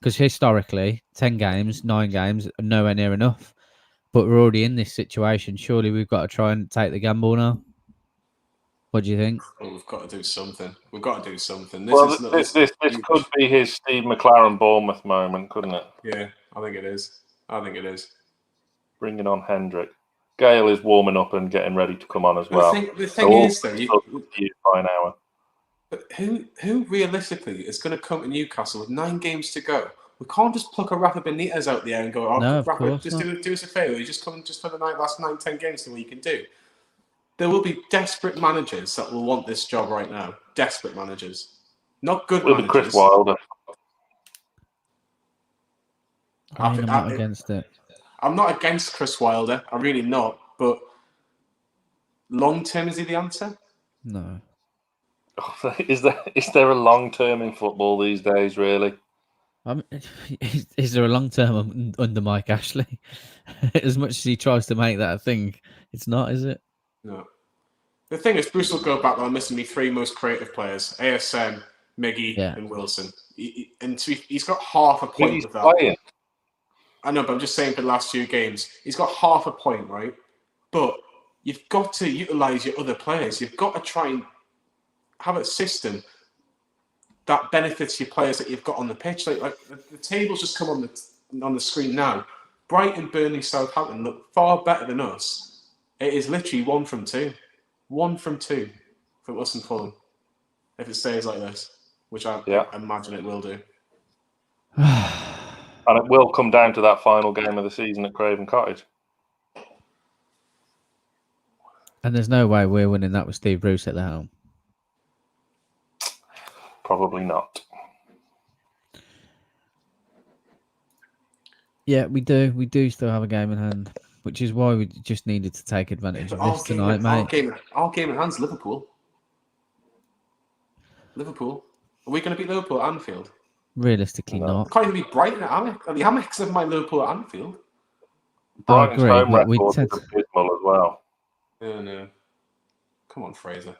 Because historically, 10 games, 9 games are nowhere near enough. But we're already in this situation. Surely we've got to try and take the gamble now. What do you think? Well, we've got to do something. We've got to do something. This could be his Steve McLaren Bournemouth moment, couldn't it? Yeah, I think it is. Bringing on Hendrick. Gale is warming up and getting ready to come on as well. The thing is, though, by an hour. But who realistically is going to come to Newcastle with 9 games to go? We can't just pluck a Rafa Benitez out there and go, "Oh, No, of Rafa, course just not. do us a favour. You just come just for the last 9, 10 games, see what you can do." There will be desperate managers that will want this job right now. Desperate managers, not good Will be managers. Chris Wilder. I'm not against it. I'm not against Chris Wilder. I'm really not. But long term, is he the answer? No. Is there a long term in football these days, really? Is there a long term under Mike Ashley? As much as he tries to make that a thing, it's not, is it? No. The thing is, Bruce will go back on missing the 3 most creative players: ASM, Miggy, and Wilson. He's got half a point of that. Playing. I know, but I'm just saying for the last few games, he's got half a point, right? But you've got to utilise your other players. You've got to try and have a system that benefits your players that you've got on the pitch. Like the tables just come on the screen now. Brighton, Burnley, Southampton look far better than us. It is literally 1 from 2. 1 from 2 from us and Fulham. If it stays like this, which I imagine it will do. And it will come down to that final game of the season at Craven Cottage. And there's no way we're winning that with Steve Bruce at the helm. Probably not. Yeah, we do. We do still have a game in hand, which is why we just needed to take advantage of this tonight, mate. Our game in hand's Liverpool. Liverpool. Are we going to beat Liverpool at Anfield? Realistically, not. Can't even beat Brighton at Amex. The Amex never mind Liverpool at Anfield. Brighton's agree, home but we record tend is abysmal as well. Yeah, no. Come on, Fraser.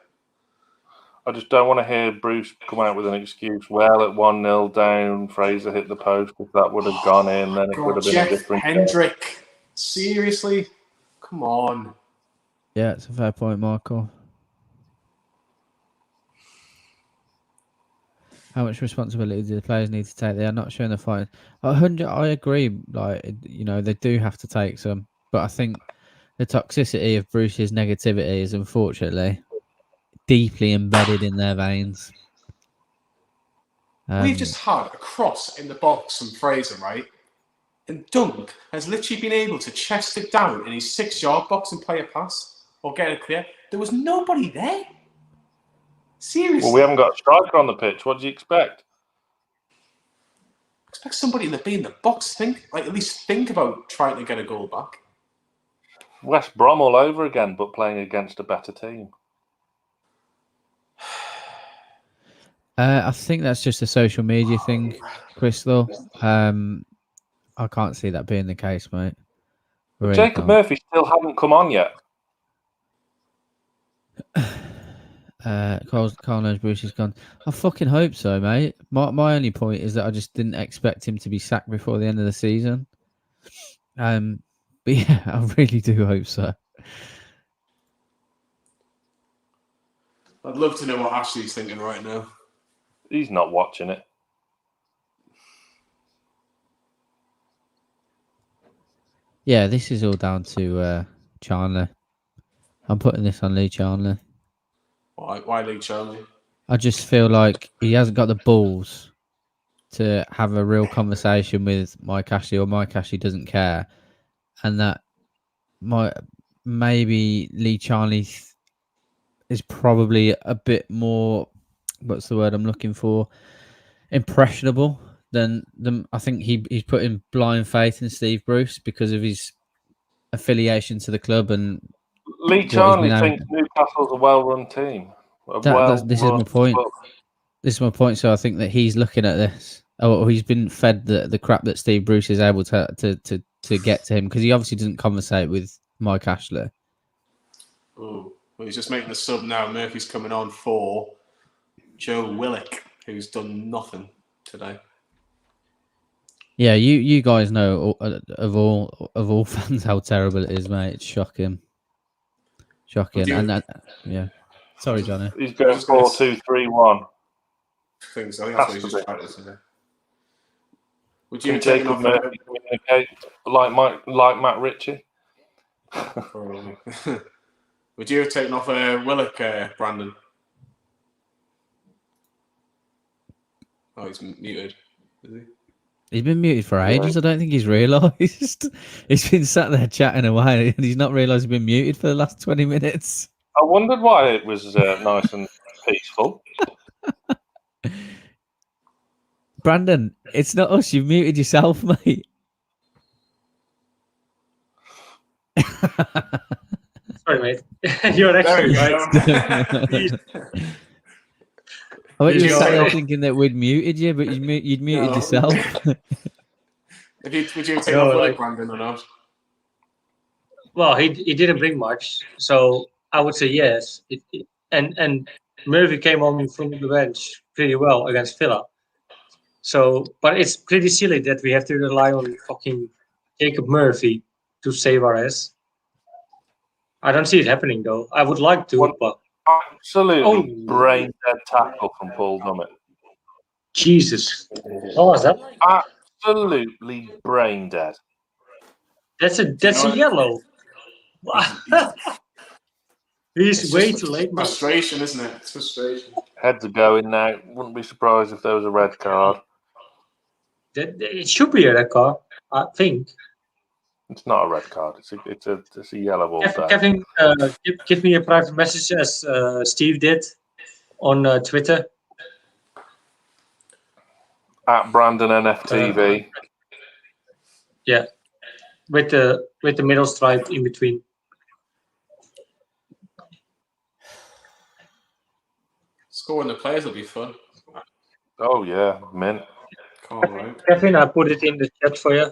I just don't want to hear Bruce come out with an excuse. Well, at 1-0 down, Fraser hit the post. If that would have gone in, then it would have been Jeff a different game. Hendrick. Seriously? Come on. Yeah, it's a fair point, Marco. How much responsibility do the players need to take? They are not showing the fight. I agree. Like, they do have to take some, but I think the toxicity of Bruce's negativity is unfortunately deeply embedded in their veins. We've just had a cross in the box from Fraser, right? And Dunk has literally been able to chest it down in his 6-yard box and play a pass or get it clear. There was nobody there. Seriously. Well, we haven't got a striker on the pitch. What do you expect? Expect somebody to be in the box. At least think about trying to get a goal back. West Brom all over again, but playing against a better team. I think that's just a social media thing, Crystal. I can't see that being the case, mate. But Jacob Murphy still hasn't come on yet. Carl knows Bruce is gone. I fucking hope so, mate. My only point is that I just didn't expect him to be sacked before the end of the season. But yeah, I really do hope so. I'd love to know what Ashley's thinking right now. He's not watching it. Yeah, this is all down to Chandler. I'm putting this on Lee Chandler. Why Lee Chandler? I just feel like he hasn't got the balls to have a real conversation with Mike Ashley, or Mike Ashley doesn't care, and that maybe Lee Chandler is probably a bit more, what's the word I'm looking for, impressionable than I think he's put in blind faith in Steve Bruce because of his affiliation to the club. And Lee Chandler thinks Newcastle's a well-run team. This is my point. This is my point. So I think that he's looking at this. Oh, he's been fed the crap that Steve Bruce is able to get to him, because he obviously doesn't conversate with Mike Ashley. Oh, well, he's just making the sub now. Murphy's coming on for Joe Willock, who's done nothing today. Yeah, you guys know of all fans how terrible it is, mate. It's shocking. And yeah. Sorry, Johnny. He's going 4-2-3-1. I think that's what he's just trying to say. Would you take take off Murphy communicate like Matt Ritchie? Would you have taken off Willock, Brandon? Oh, he's muted. Is he? He's been muted for ages. I don't think he's realised. He's been sat there chatting away and he's not realised he's been muted for the last 20 minutes. I wondered why it was nice and peaceful. Brandon, it's not us. You've muted yourself, mate. Sorry, mate. You're actually right. I bet you were sat there thinking that we'd muted you, but you'd muted yourself. Would you take off Willock, Brandon, or not? Well, he didn't bring much, so I would say yes. And Murphy came on from the bench pretty well against Villa. So, but it's pretty silly that we have to rely on fucking Jacob Murphy to save our ass. I don't see it happening though. I would like to, but absolutely brain dead tackle from Paul Dummett. Jesus, what was that? Absolutely brain dead. That's a yellow. He's way too late. Frustration, isn't it? It's frustration. Heads are going now. Wouldn't be surprised if there was a red card. It should be a red card, I think. It's not a red card. It's a yellow all day. Kevin, give me a private message as Steve did on Twitter. At Brandon NFTV. Yeah, with the middle stripe in between. Scoring the players will be fun. Oh yeah, mint. Kevin, I put it in the chat for you.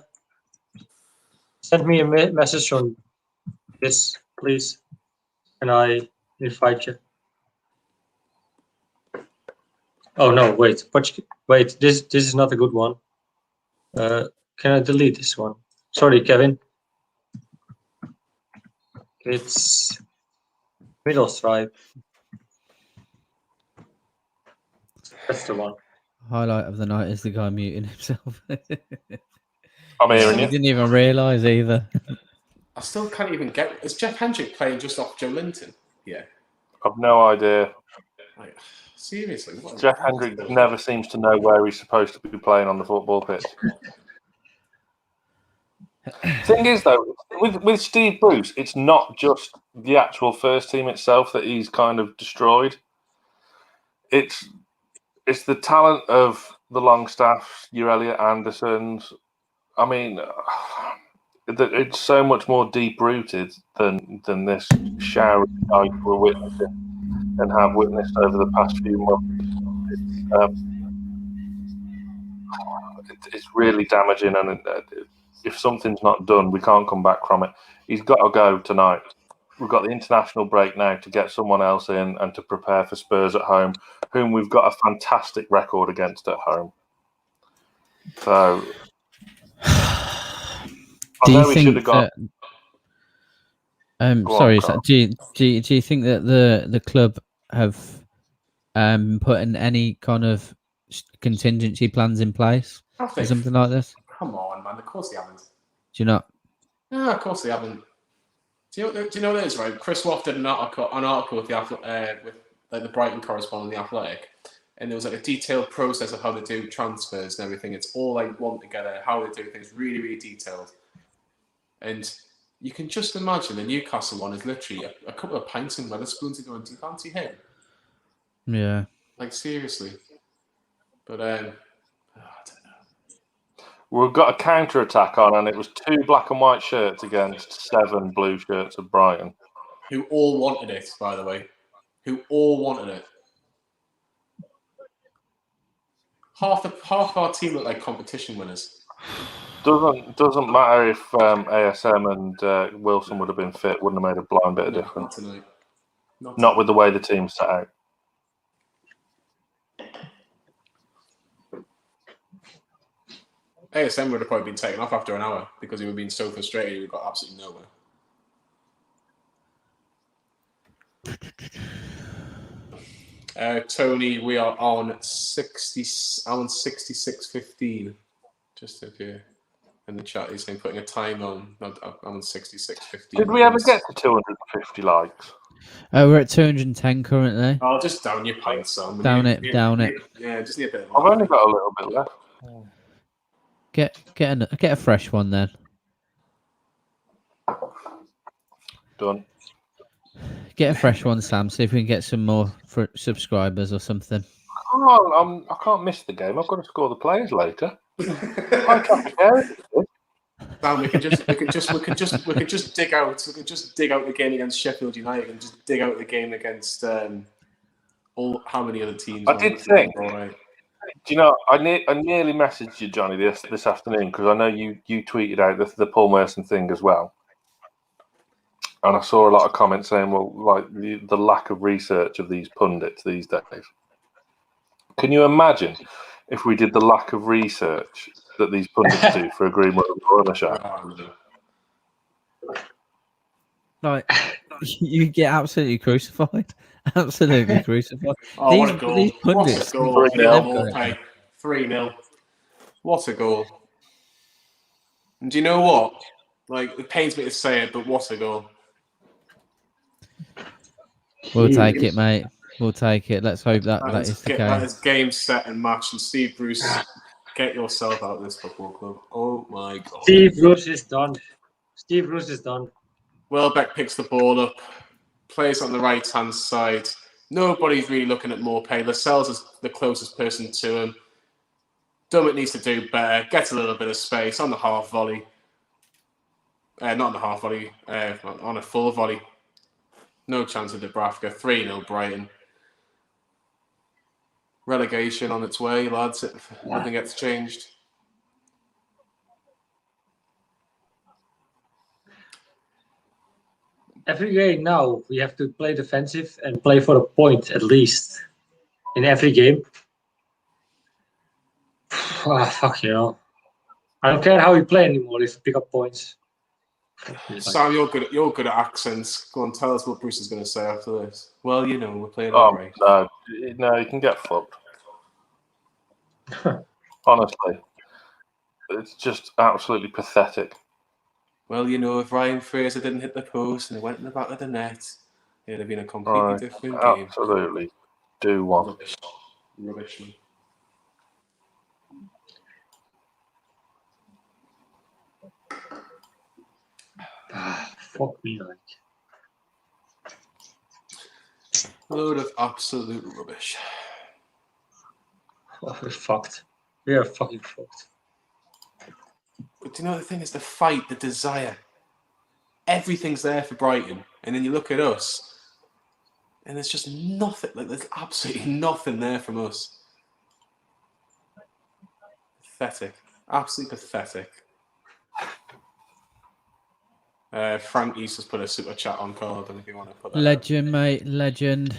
Send me a message on this, please, and I invite you. Oh no! Wait. This is not a good one. Can I delete this one? Sorry, Kevin. It's middle stripe. That's the one. Highlight of the night is the guy muting himself. I'm hearing you. He didn't even realise either. I still can't even get. Is Jeff Hendrick playing just off Joe Linton? Yeah. I've no idea. Like, seriously, what Jeff Hendrick never seems to know where he's supposed to be playing on the football pitch. Thing is, though, with Steve Bruce, it's not just the actual first team itself that he's kind of destroyed. It's the talent of the Longstaffs, your Elliot Andersons. I mean, it's so much more deep-rooted than this shower of night we're witnessing and have witnessed over the past few months. It's really damaging, and if something's not done, we can't come back from it. He's got to go tonight. We've got the international break now to get someone else in and to prepare for Spurs at home, whom we've got a fantastic record against at home. So, do you think that? Sorry, do you think that the club have putting any kind of contingency plans in place for something like this? Come on, man. Of course they haven't. Do you not? No, of course they haven't. Do you know what it is, right? Chris Waff did an article with the Brighton correspondent, The Athletic, and there was like a detailed process of how they do transfers and everything. It's all like one together, how they do things, really, really detailed. And you can just imagine the Newcastle one is literally a couple of pints in Wetherspoons ago, and do you fancy him? Yeah. Like, seriously. But, We've got a counter-attack on, and it was 2 black and white shirts against 7 blue shirts of Brighton. who all wanted it, by the way. Who all wanted it. Half our team look like competition winners. Doesn't matter if ASM and Wilson would have been fit. Wouldn't have made a blind bit of difference. Not tonight. Not with the way the team set out. ASM would have probably been taken off after an hour because he would have been so frustrated he would have got absolutely nowhere. Tony, we are on 66.15. Just if you're in the chat, he's saying putting a time on. I'm on 66.15. Did we ever get to 250 likes? We're at 210 currently. Oh, just down your pints, Sam. Down it. Yeah, just need a bit of I've only got a little bit left. Get a fresh one then. Done. Get a fresh one, Sam. See if we can get some more subscribers or something. I can't miss the game. I've got to score the players later. I can't share it. Sam, we could just dig out the game against Sheffield United and just dig out the game against how many other teams. I did think. Do you know? I nearly messaged you, Johnny, this afternoon because I know you tweeted out the Paul Merson thing as well, and I saw a lot of comments saying, "Well, like the lack of research of these pundits these days." Can you imagine if we did the lack of research that these pundits do for a Greenwood Mulliner Show? Like, you get absolutely crucified. Absolutely crucified. Oh, what a goal. These pundits, what a goal. 3-0. What a goal. And do you know what? Like, it pains me to say it, but what a goal. We'll take it, mate. We'll take it. Let's hope that is the case. That is game, set, and match. And Steve Bruce, get yourself out of this football club. Oh, my God. Steve Bruce is done. Steve Bruce is done. Welbeck picks the ball up, plays on the right-hand side. Nobody's really looking at Morpay. Lascelles is the closest person to him. Dummett needs to do better. Gets a little bit of space on the half volley. Not on the half volley, on a full volley. No chance of Dubravka. 3-0 Brighton. Relegation on its way, lads. Nothing gets changed. Every game now, we have to play defensive and play for a point at least in every game. Fuck you know. I don't care how we play anymore if we pick up points. Sam, you're good at accents. Go on, tell us what Bruce is going to say after this. Well, you know, we're playing right. No, you can get fucked. Honestly, it's just absolutely pathetic. Well, you know, if Ryan Fraser didn't hit the post and it went in the back of the net, it'd have been a completely different game. Absolutely. Do one. Rubbish. Fuck me, like. Load of absolute rubbish. Oh, we're fucked. We are fucking fucked. But do you know the thing is the fight, the desire. Everything's there for Brighton. And then you look at us and there's just nothing. Like, there's absolutely nothing there from us. Pathetic. Absolutely pathetic. Frankie's just put a super chat on card, and if you want to put that. Legend, mate, legend.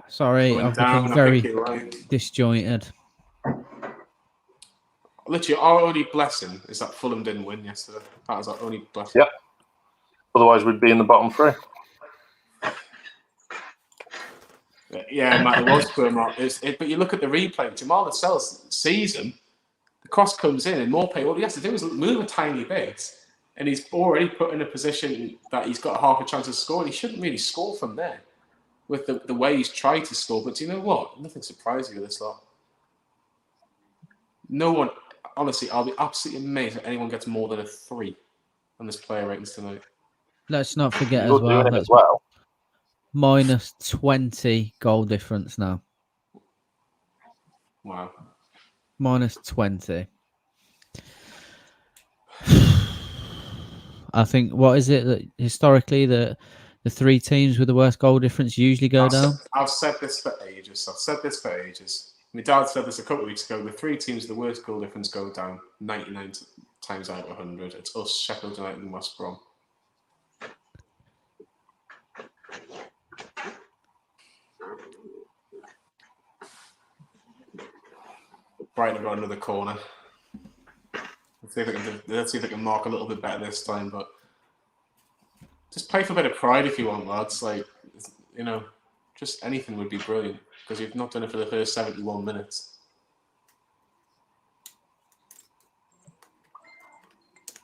Sorry, I've become very disjointed. Literally, our only blessing is that Fulham didn't win yesterday. That was our only blessing. Yep. Otherwise, we'd be in the bottom 3. Yeah, Matt, it was Burma. But you look at the replay, Jamal Lascelles sees him, the cross comes in, and Morpay, all he has to do is move a tiny bit, and he's already put in a position that he's got half a chance of scoring. He shouldn't really score from there with the way he's tried to score. But do you know what? Nothing surprises you with this lot. No one, honestly, I'll be absolutely amazed if anyone gets more than a 3 on this player ratings tonight. Let's not forget You're as well. doing it as well. Minus 20 goal difference now. Wow. Minus 20. I think, what is it that historically the 3 teams with the worst goal difference usually go down? I've said this for ages. My dad said this a couple of weeks ago. The 3 teams with the worst goal difference go down 99 times out of 100. It's us, Sheffield United, and West Brom. Brighton have got another corner. Let's see if they can mark a little bit better this time. But just play for a bit of pride if you want, lads. Like, you know, just anything would be brilliant because you've not done it for the first 71 minutes.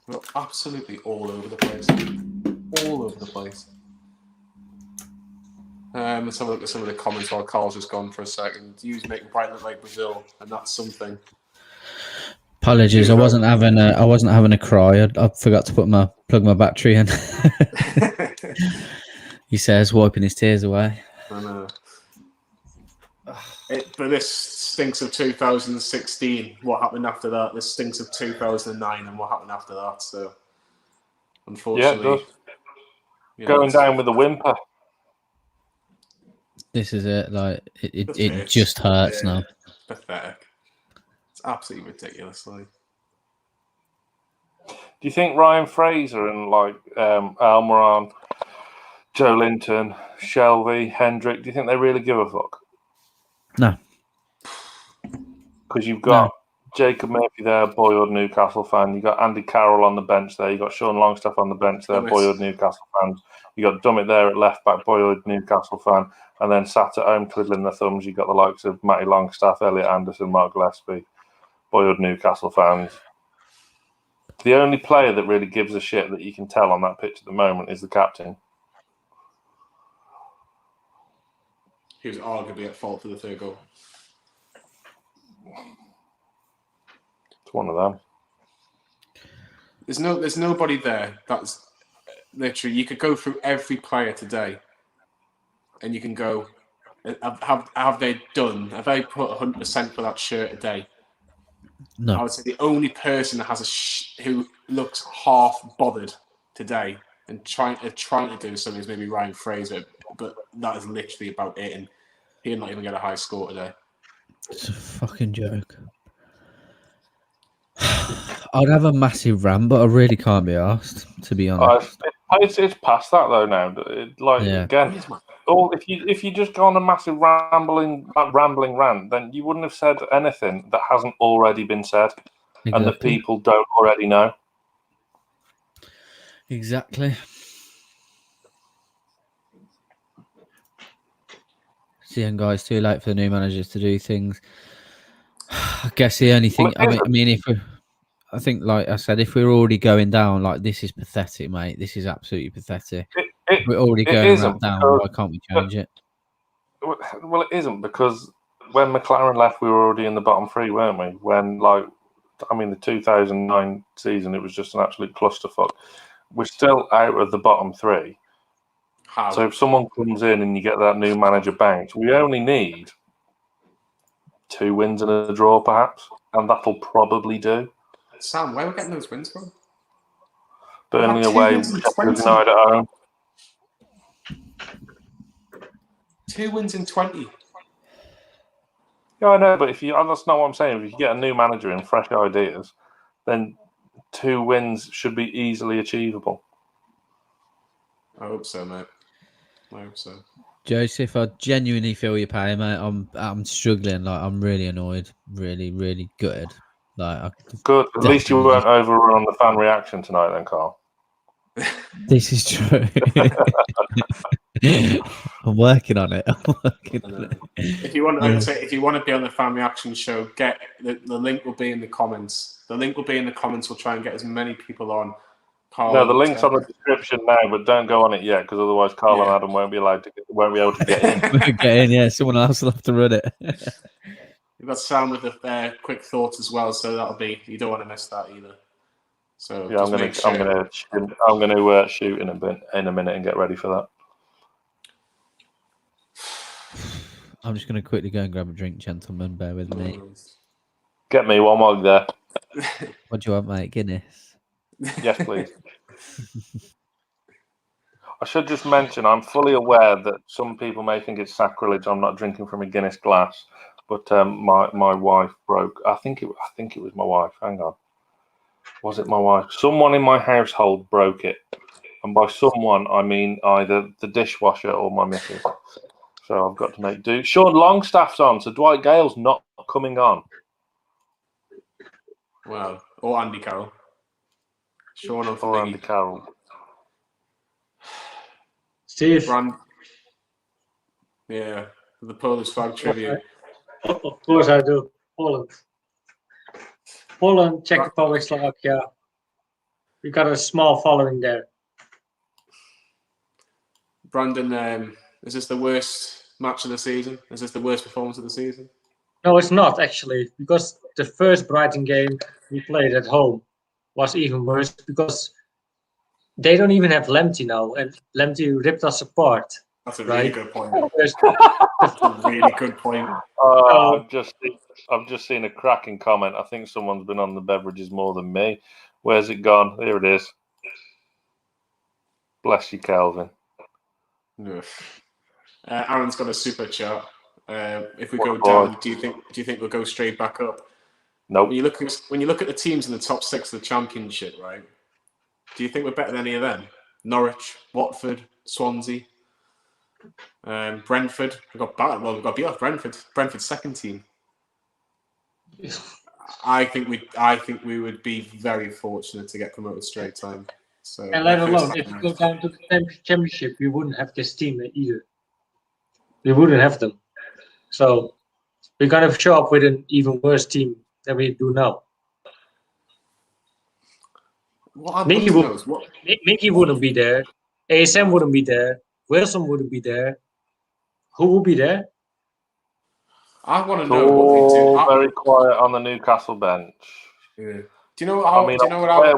We're absolutely all over the place. All over the place. Let's have a look at some of the comments while Carl's just gone for a second. You's making Brighton look like Brazil, and that's something. Apologies, I wasn't having a cry. I forgot to plug my battery in. He says, wiping his tears away. I know. But this stinks of 2016. What happened after that? This stinks of 2009, and what happened after that? So, unfortunately, yeah, it does. Going down with a whimper. This is it. Like it just hurts now. Pathetic. It's absolutely ridiculous. Like, do you think Ryan Fraser and like Almiron, Joe Linton, Shelby, Hendrick, do you think they really give a fuck? No. Because you've got Jacob Murphy there, boyhood Newcastle fan. You got Andy Carroll on the bench there. You got Sean Longstaff on the bench there, boyhood Newcastle fans. You got Dummett there at left back, boyhood Newcastle fan. And then sat at home twiddling their thumbs, you got the likes of Matty Longstaff, Elliot Anderson, Mark Gillespie, boyhood Newcastle fans. The only player that really gives a shit that you can tell on that pitch at the moment is the captain. he was arguably at fault for the 3rd goal. It's one of them. There's nobody there that's literally, you could go through every player today and you can go, have they put 100% for that shirt a day? No. I would say the only person that has who looks half bothered today and trying to do something is maybe Ryan Fraser, but that is literally about it, and he'll not even get a high score today. It's a fucking joke. I'd have a massive rant, but I really can't be asked, to be honest. It's past that though now. Again, if you just go on a massive rambling rant, then you wouldn't have said anything that hasn't already been said, and that people don't already know. Exactly. Seeing guys, too late for the new managers to do things. I guess the only thing. I think, like I said, if we're already going down, like, this is pathetic, mate. This is absolutely pathetic. We're already going right down. Why can't we change it? Well, it isn't, because when McLaren left, we were already in the bottom 3, weren't we? When, the 2009 season, it was just an absolute clusterfuck. We're still out of the bottom 3. How? So if someone comes in and you get that new manager banked, we only need 2 wins and a draw, perhaps, and that'll probably do. Sam, where are we getting those wins from? Burnley away, Sheffield United at home. 2 wins in 20. Yeah, I know, but that's not what I'm saying. If you get a new manager and fresh ideas, then 2 wins should be easily achievable. I hope so, mate. I hope so. Joseph, I genuinely feel your pain, mate. I'm struggling. Like, I'm really annoyed. Really, really gutted. Good. At least you weren't overrun on the fan reaction tonight, then, Carl. This is true. I'm working on it. If you want, like I say, if you want to be on the Family Action Show, get the link will be in the comments. The link will be in the comments. We'll try and get as many people on. Carl, No, the link's on the description now, but don't go on it yet because otherwise Carl and Adam won't be able to get in. Get in, yeah. Someone else will have to run it. We've got Sam with the quick thoughts as well, so that'll be. You don't want to miss that either. So Yeah, I'm gonna shoot in a minute and get ready for that. I'm just going to quickly go and grab a drink, gentlemen. Bear with me. Get me one mug there. What do you want, mate? Guinness? Yes, please. I should just mention, I'm fully aware that some people may think it's sacrilege. I'm not drinking from a Guinness glass, but my wife broke. I think it was my wife. Hang on. Was it my wife? Someone in my household broke it. And by someone, I mean either the dishwasher or my missus. So I've got to make do. Sean Longstaff's on, so Dwight Gale's not coming on. Well, or Andy Carroll. Sean or Andy Carroll. Steve. Yeah, the Polish flag tribute. Of course I do. Poland, Czech Republic, Slovakia. We got a small following there. Brandon, is this the worst match of the season? Is this the worst performance of the season? No, it's not actually, because the first Brighton game we played at home was even worse because they don't even have Lemty now, and Lemty ripped us apart. That's a really good point. That's a really good point. I've just seen a cracking comment. I think someone's been on the beverages more than me. Where's it gone? Here it is. Bless you, Kelvin. Aaron's got a super chat. If we go down, do you think we'll go straight back up? No. When you look at the teams in the top 6 of the Championship, right? Do you think we're better than any of them? Norwich, Watford, Swansea, Brentford. We've got beat off Brentford. Brentford's second team. I think we would be very fortunate to get promoted straight time. So, and let alone if you go down to the Championship, we wouldn't have this team either. We wouldn't have them. So we're gonna show up with an even worse team than we do now. Mickey wouldn't be there. ASM wouldn't be there. Wilson wouldn't be there. Who would be there? I want to know what we do. Very quiet on the Newcastle bench. Yeah. Do you know what?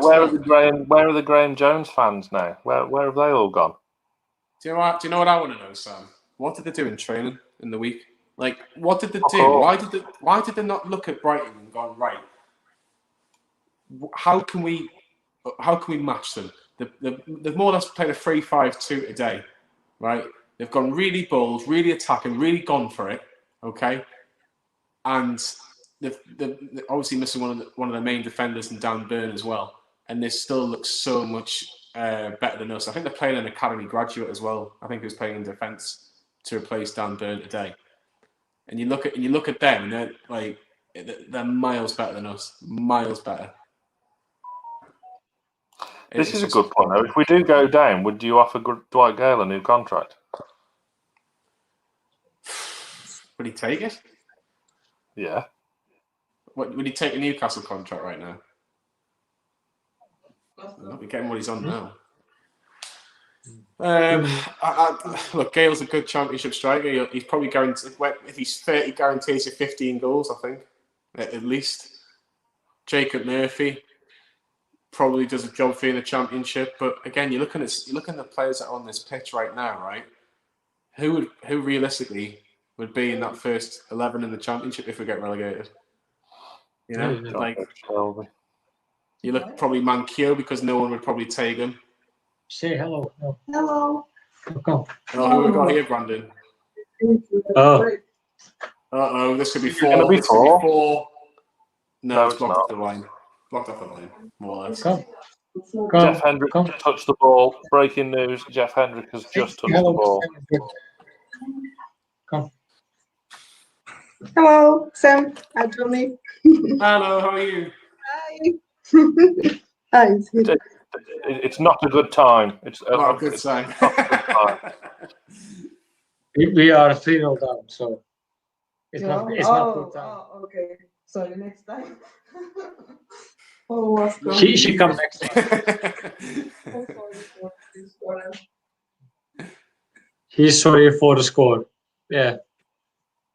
Where are the Graham Jones fans now? Where have they all gone? Do you know what I want to know, Sam? What did they do in training in the week? Like, what did they do? Why did they not look at Brighton and go, right? How can we match them? They've more or less played a 3-5-2 today, right? They've gone really bold, really attacking, really gone for it. Okay, and they're obviously missing one of the main defenders in Dan Burn as well, and they still look so much better than us. I think they're playing an academy graduate as well. I think he was playing in defence to replace Dan Burn today. And you look at them, and they're miles better than us. Miles better. This is a good point, though. If we do go down, would you offer Dwight Gale a new contract? Would he take it? Yeah. Would he take a Newcastle contract right now? We're getting what he's on now. Look, Gale's a good Championship striker. He's probably guaranteed, if he's 30, guarantees you 15 goals, I think, at least. Jacob Murphy probably does a job for you in the Championship. But again, you're looking at the players that are on this pitch right now, right? Who realistically would be in that first 11 in the Championship if we get relegated? You know, you look probably Mankio because no one would probably take him. Say hello. Hello. Come. Oh, who we got here, Brandon? Uh-oh, this could be 4. Gonna be this could be 4. 4. No, it's blocked not. off the line. Blocked off the line, more or less. Come. Jeff Hendrick touched the ball. Breaking news: Jeff Hendrick has just touched the ball. Come. Hello, Sam. Hi, Tony. Hello, how are you? Hi. Hi, it's good. It's not a good time. It's Not a good sign. not a good time. We are 3-0 down, so it's not good time. Okay. Sorry, next time. Oh, what's going She comes next time. He's sorry for the score. Yeah.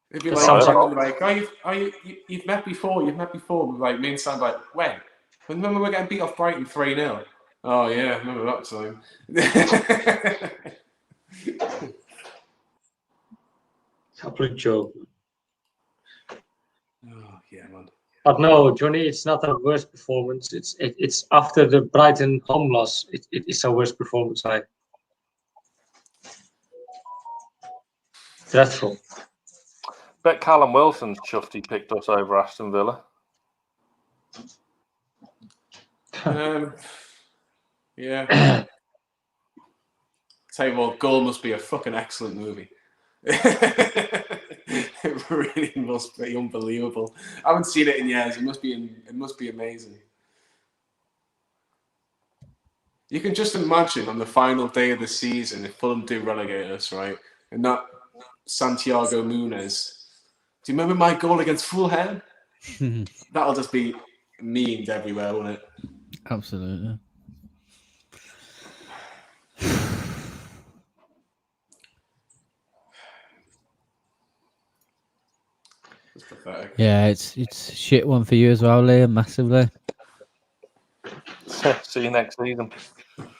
It'd be That like, sounds you've met before. You've met before. Like me and Sam, like when? Remember we're getting beat off Brighton 3-0. Oh yeah, I remember that time. Complete joke. Oh yeah, man. But no, Johnny, it's not our worst performance. It's after the Brighton home loss. It's our worst performance. Dreadful. Bet Callum Wilson's chuffed he picked us over Aston Villa. Yeah. Tell you what, Goal must be a fucking excellent movie. It really must be unbelievable. I haven't seen it in years. It must be amazing. You can just imagine on the final day of the season if Fulham do relegate us, right? And not Santiago Munez. Do you remember my goal against Fulham? That'll just be memed everywhere, won't it? Absolutely. It's pathetic. Yeah, it's a shit one for you as well, Liam, massively. See you next season.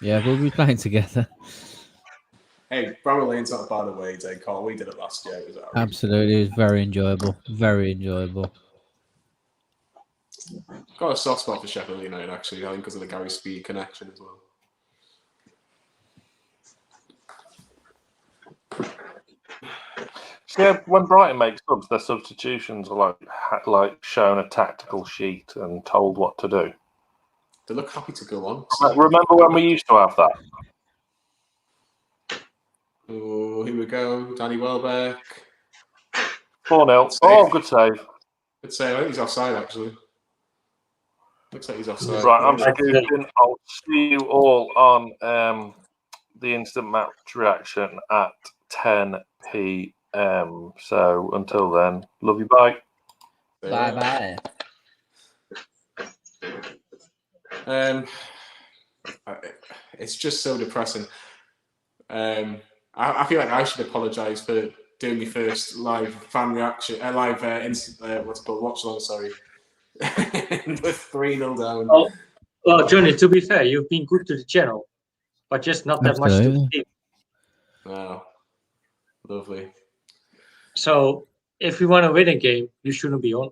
Yeah, we'll be playing together. Hey, Bramall Lane's not a bad away day, Carl. We did it last year. It was alright. Absolutely, it was very enjoyable. Very enjoyable. Got a soft spot for Sheffield United, actually, I think, because of the Gary Speed connection as well. So yeah, when Brighton makes subs, their substitutions are like shown a tactical sheet and told what to do. They look happy to go on. Remember when we used to have that? Oh, here we go. Danny Welbeck. 4-0. Oh, good save. Good save. I think he's offside, actually. Looks like he's offside. Right, I'm scooting. I'll see you all on the instant match reaction at 10 p.m. So until then, love you. Bye. Bye. It's just so depressing. I feel like I should apologise for doing my first live fan reaction, what's it called, watch along. Sorry, with 3-0 down. Oh, well, Johnny, to be fair, you've been good to the channel, but just not that much to the team. Oh, lovely. So if we want to win a game, you shouldn't be on.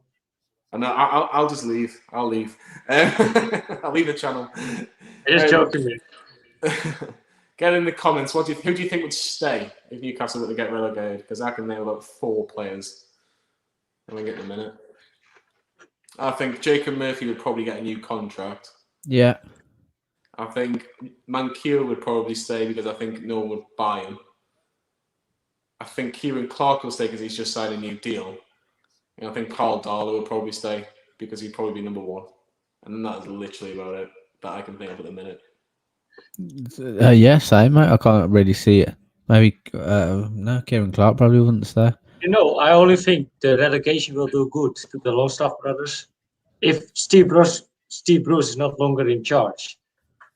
No, I'll just leave. I'll leave. I'll leave the channel. I just joking. Get in the comments. Who do you think would stay if Newcastle were to get relegated? Because I can name about 4 players. I'm gonna get in a minute. I think Jacob Murphy would probably get a new contract. Yeah. I think Mankiel would probably stay because I think no one would buy him. I think Kieran Clark will stay because he's just signed a new deal. And I think Carl Darlow would probably stay because he'd probably be number 1. And then that is literally about it that I can think of at the minute. Yeah, same, mate. I can't really see it. Maybe no, Kieran Clark probably wouldn't stay. You know, I only think the relegation will do good to the Longstaff brothers. If Steve Bruce is not longer in charge,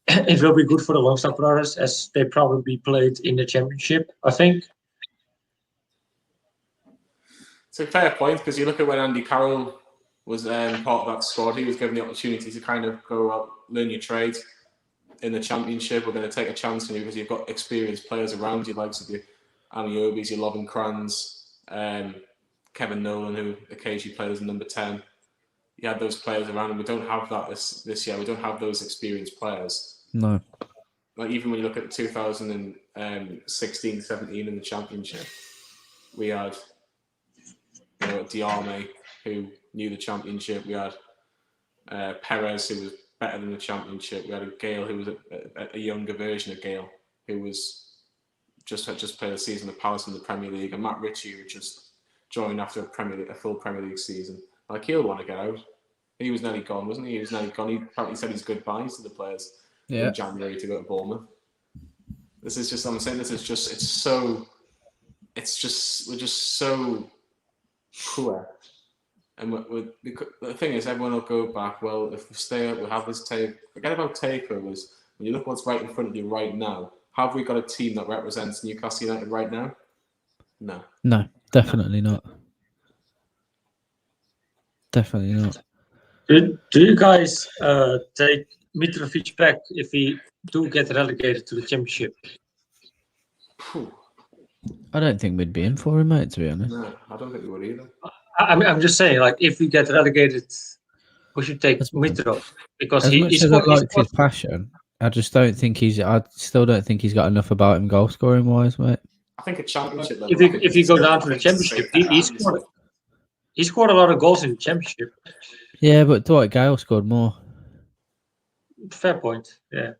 it will be good for the Longstaff brothers as they probably played in the championship, I think. It's a fair point because you look at when Andy Carroll was part of that squad, he was given the opportunity to kind of go out, learn your trade. In the championship, we're going to take a chance on you because you've got experienced players around you, like your Aniobis, your Lovencrans, Kevin Nolan, who occasionally plays as number 10. You had those players around, and we don't have that this year. We don't have those experienced players. No. Like even when you look at 2016-17 in the championship, we had Diarme, who knew the championship. We had Perez, who was better than the championship. We had a Gale who was a younger version of Gale, who was just played a season of Palace in the Premier League, and Matt Ritchie, who just joined after a full Premier League season. Like he'll want to get out. He was nearly gone, wasn't he? He was nearly gone. He apparently said his goodbyes to the players. in January to go to Bournemouth. This is just, I'm saying this is just, we're just so poor. And the thing is, everyone will go back, well, if we stay up, we'll have this take. Forget about takeovers. When you look what's right in front of you right now, have we got a team that represents Newcastle United right now? No. No, definitely not. Definitely not. Do you guys take Mitrovic back if we do get relegated to the Championship? I don't think we'd be in for him, mate, to be honest. No, I don't think we would either. I'm just saying, like, if we get relegated, we should take Mitrovic because As much as I liked his scored. passion, I still don't think he's got enough about him goal scoring wise, mate. I think a Championship level. If you go down to the Championship, he scored a lot of goals in the Championship. Yeah, but Dwight Gale scored more. Fair point. Yeah.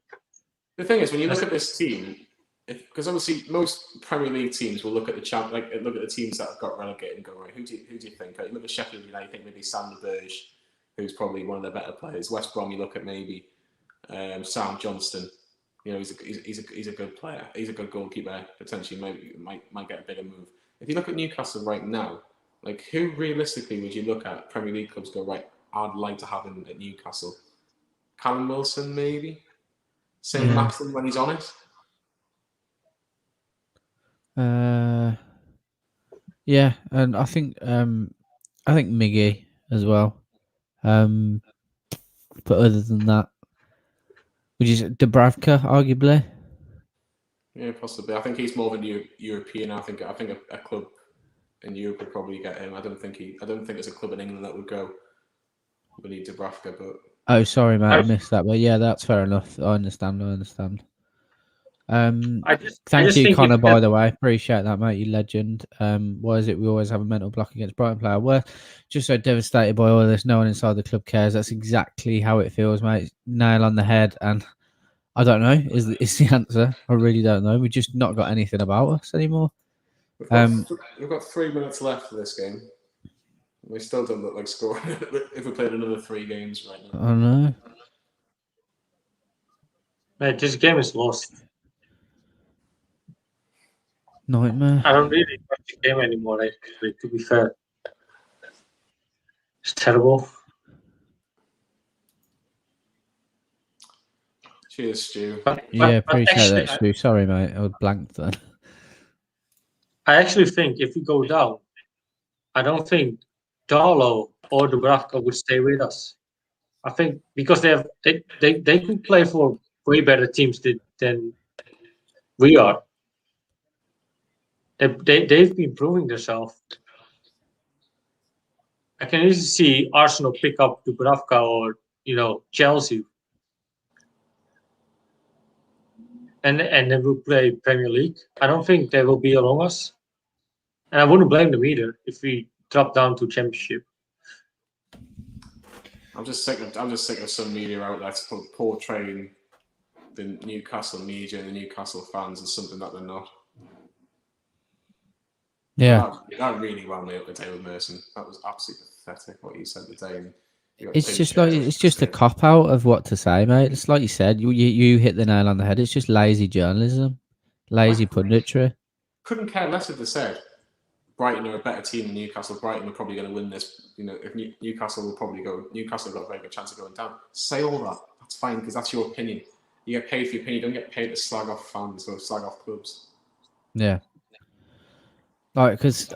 The thing is, when you look at this team, because obviously most Premier League teams will look at the teams that have got relegated and go, right, who do you think? You look at Sheffield United, you think maybe Sam Burge, who's probably one of the better players. West Brom, you look at maybe Sam Johnston. You know, he's a good player. He's a good goalkeeper. Potentially, maybe might get a bigger move. If you look at Newcastle right now, like, who realistically would you look at Premier League clubs go, right, I'd like to have him at Newcastle? Callum Wilson, maybe? Saint-Maximin when he's on it? Yeah, and I think Miggy as well. But other than that, which is Dubravka, arguably. Yeah, possibly. I think he's more of a European. I think a club in Europe would probably get him. I don't think there's a club in England that would go. We need Dubravka, but. Oh, sorry, mate, I missed that. But yeah, that's fair enough. I understand. Thank you, Connor, by the way. Appreciate that, mate. You legend. Why is it we always have a mental block against Brighton player? We're just so devastated by all this. No one inside the club cares. That's exactly how it feels, mate. Nail on the head. And I don't know, is the answer. I really don't know. We've just not got anything about us anymore. We've got 3 minutes left for this game. We still don't look like scoring if we played another 3 games right now. I know. Mate, this game is lost. Nightmare. I don't really watch the game anymore, actually, to be fair. It's terrible. Cheers, Stu. Yeah, appreciate that, Stu. Sorry, mate. I was blanked then. I actually think if we go down, I don't think Darlow or Dubravka would stay with us. I think because they could play for way better teams than we are. They've been proving themselves. I can easily see Arsenal pick up Dubravka or Chelsea, and then we'll play Premier League. I don't think they will be along us, and I wouldn't blame them either if we drop down to Championship. I'm just sick of some media outlets portraying the Newcastle media and the Newcastle fans as something that they're not. Yeah, that really wound me up the day with Merson. That was absolutely pathetic what you said today. And it's just a cop out of what to say, mate. It's like you said, you hit the nail on the head. It's just lazy journalism, lazy punditry. Couldn't care less if they said Brighton are a better team than Newcastle. Brighton are probably going to win this. If Newcastle will probably go. Newcastle have got a very good chance of going down. Say all that. That's fine because that's your opinion. You get paid for your opinion. You don't get paid to slag off fans or slag off clubs. Yeah. Like, because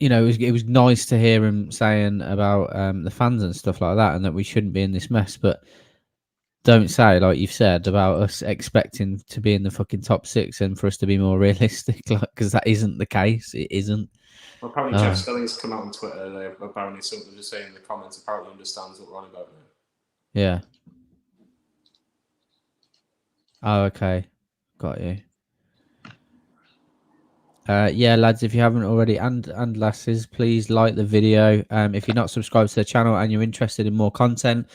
it was nice to hear him saying about the fans and stuff like that, and that we shouldn't be in this mess. But don't say, like you've said, about us expecting to be in the fucking top 6 and for us to be more realistic, because that isn't the case. It isn't. Well, apparently, Jeff Stelling's come out on Twitter. Apparently, something just saying in the comments. Apparently, understands what we're on about now. Yeah. Oh, okay. Got you. Yeah, lads, if you haven't already, and lasses, please like the video. If you're not subscribed to the channel and you're interested in more content,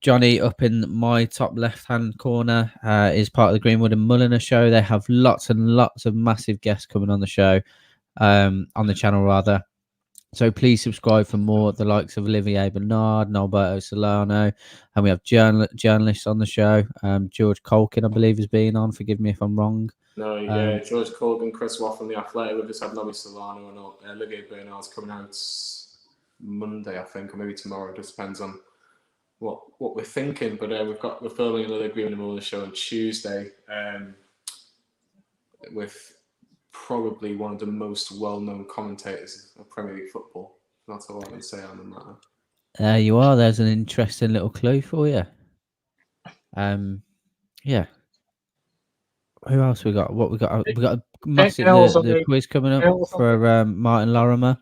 Johnny up in my top left-hand corner is part of the Greenwood and Mulliner Show. They have lots and lots of massive guests coming on the show, on the channel rather. So please subscribe for more of the likes of Olivier Bernard, Norberto Solano, and we have journalists on the show. George Colkin, I believe, has been on. Forgive me if I'm wrong. No, yeah, George Colgan, Chris Watt from The Athletic. We've just had Nobby Solano and Olivier Bernard's coming out Monday, I think, or maybe tomorrow. It just depends on what we're thinking. But we're filming another Greenwood Mulliner Show on Tuesday with probably one of the most well-known commentators of Premier League football. That's all I can say on the matter. There you are. There's an interesting little clue for you. Yeah. Who else we got? What we got? We got a massive the quiz coming up for Martin Lorimer,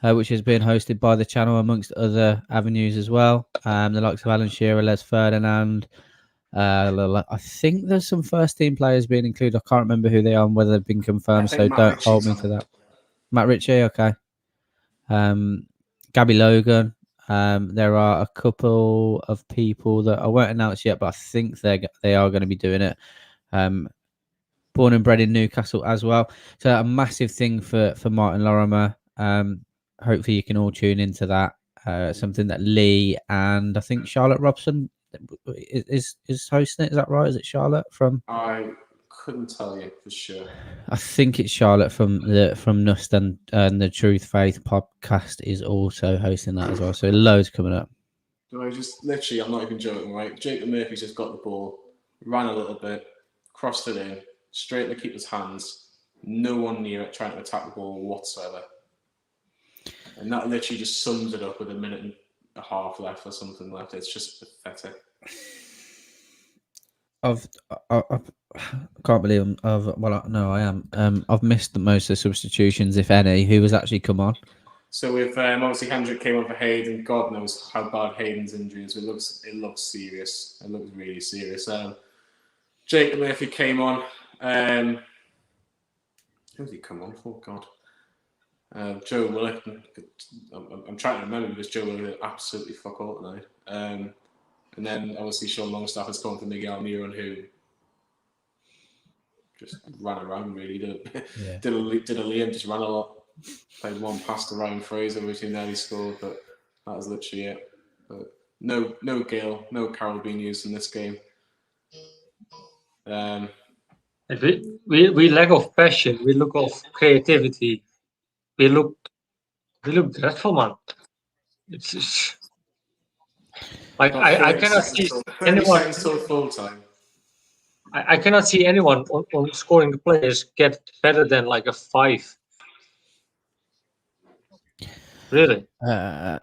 which is being hosted by the channel amongst other avenues as well. The likes of Alan Shearer, Les Ferdinand. I think there's some first team players being included. I can't remember who they are and whether they've been confirmed, so don't hold me to that. Matt Ritchie, okay. Gabby Logan. There are a couple of people that I won't announce yet, but I think they are going to be doing it. Born and bred in Newcastle as well. So a massive thing for Martin Lorimer. Hopefully you can all tune into that. Something that Lee and I think Charlotte Robson is hosting it. Is that right? Is it Charlotte from? I couldn't tell you for sure. I think it's Charlotte from MUST and the Truth Faith podcast is also hosting that as well. So loads coming up. So I'm not even joking, right? Jacob Murphy's just got the ball, ran a little bit, crossed it in, straight in the keeper's hands. No one near it trying to attack the ball whatsoever. And that literally just sums it up with a minute and a half left or something left. It's just pathetic. I can't believe I am. I've missed most of the substitutions, if any. Who has actually come on? So with obviously Hendrick came on for Hayden. God knows how bad Hayden's injury is. It looks serious. It looks really serious. Jacob Murphy came on. Who did he come on for? God. Joe Willock. I'm trying to remember because Joe Willock did absolutely fuck all tonight. And then obviously Sean Longstaff has come for Miguel Almiron, who just ran around really. Did a Liam, just ran a lot. Played one pass to Ryan Fraser, which he nearly scored, but that was literally it. But no Gale, no Carroll being used in this game. We lack of passion. We look of creativity. We look dreadful, man. It's just, like I cannot see anyone. Full time. I cannot see anyone on scoring the players get better than like a 5. Really? No,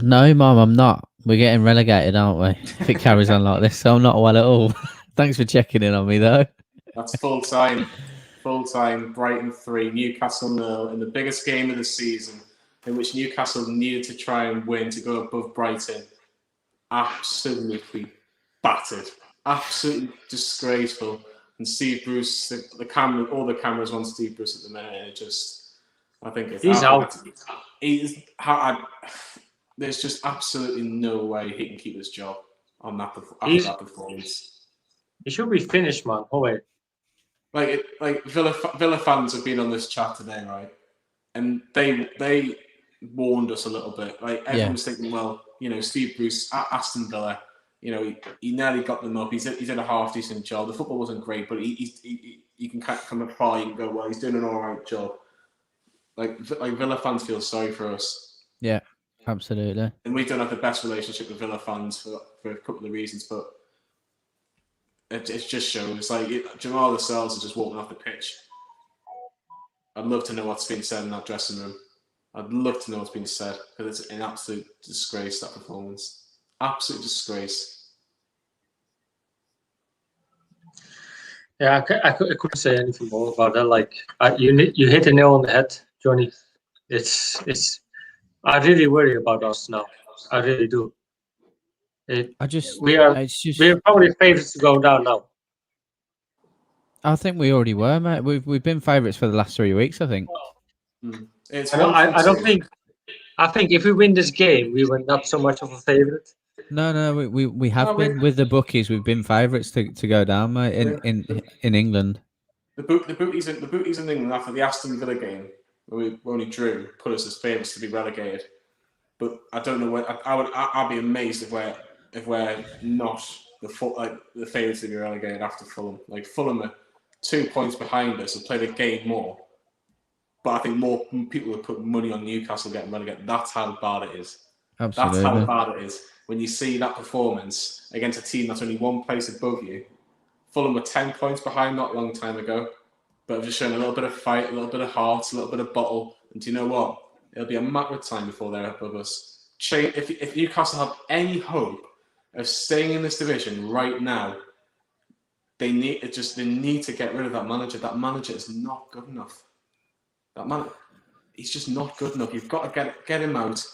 Mum, I'm not. We're getting relegated, aren't we? If it carries on like this, so I'm not well at all. Thanks for checking in on me, though. That's full time. Full time. Brighton 3, Newcastle 0 in the biggest game of the season, in which Newcastle needed to try and win to go above Brighton. Absolutely battered. Absolutely disgraceful. And Steve Bruce, all the cameras on Steve Bruce at the minute. And it just. I think he's out. There's just absolutely no way he can keep his job on that after that performance. He should be finished, man. Oh wait. Like Villa fans have been on this chat today, right? And they warned us a little bit. Like everyone was thinking, well, Steve Bruce at Aston Villa, he nearly got them up. He did a half decent job. The football wasn't great, but he can come apart. You can go, well, he's doing an all right job. Like Villa fans feel sorry for us. Yeah, absolutely. And we don't have the best relationship with Villa fans for a couple of reasons, but it just shows. Like Jamal Lascelles is just walking off the pitch. I'd love to know what's been said in that dressing room. I'd love to know what's been said because it's an absolute disgrace, that performance. Absolute disgrace. Yeah, I couldn't say anything more about that. Like you hit the nail on the head, Johnny. It's. I really worry about us now. I really do. We are probably favourites to go down now. I think we already were, mate. We've been favourites for the last 3 weeks, I think. I don't think. I think if we win this game, we were not so much of a favourite. No, we have been with the bookies. We've been favourites to go down, mate. In England. The bookies in England after the Aston Villa game we only drew, put us as favourites to be relegated. But I don't know when. I'd be amazed if we're not the favourites to be relegated after Fulham. Like Fulham are 2 points behind us, have played a game more. But I think more people would put money on Newcastle getting relegated. That's how bad it is. Absolutely. That's how bad it is. When you see that performance against a team that's only 1 place above you. Fulham were 10 points behind not a long time ago, but have just shown a little bit of fight, a little bit of heart, a little bit of bottle. And do you know what? It'll be a matter of time before they're above us. If Newcastle have any hope of staying in this division right now, they need to get rid of that manager. That manager is not good enough. He's just not good enough. You've got to get him out.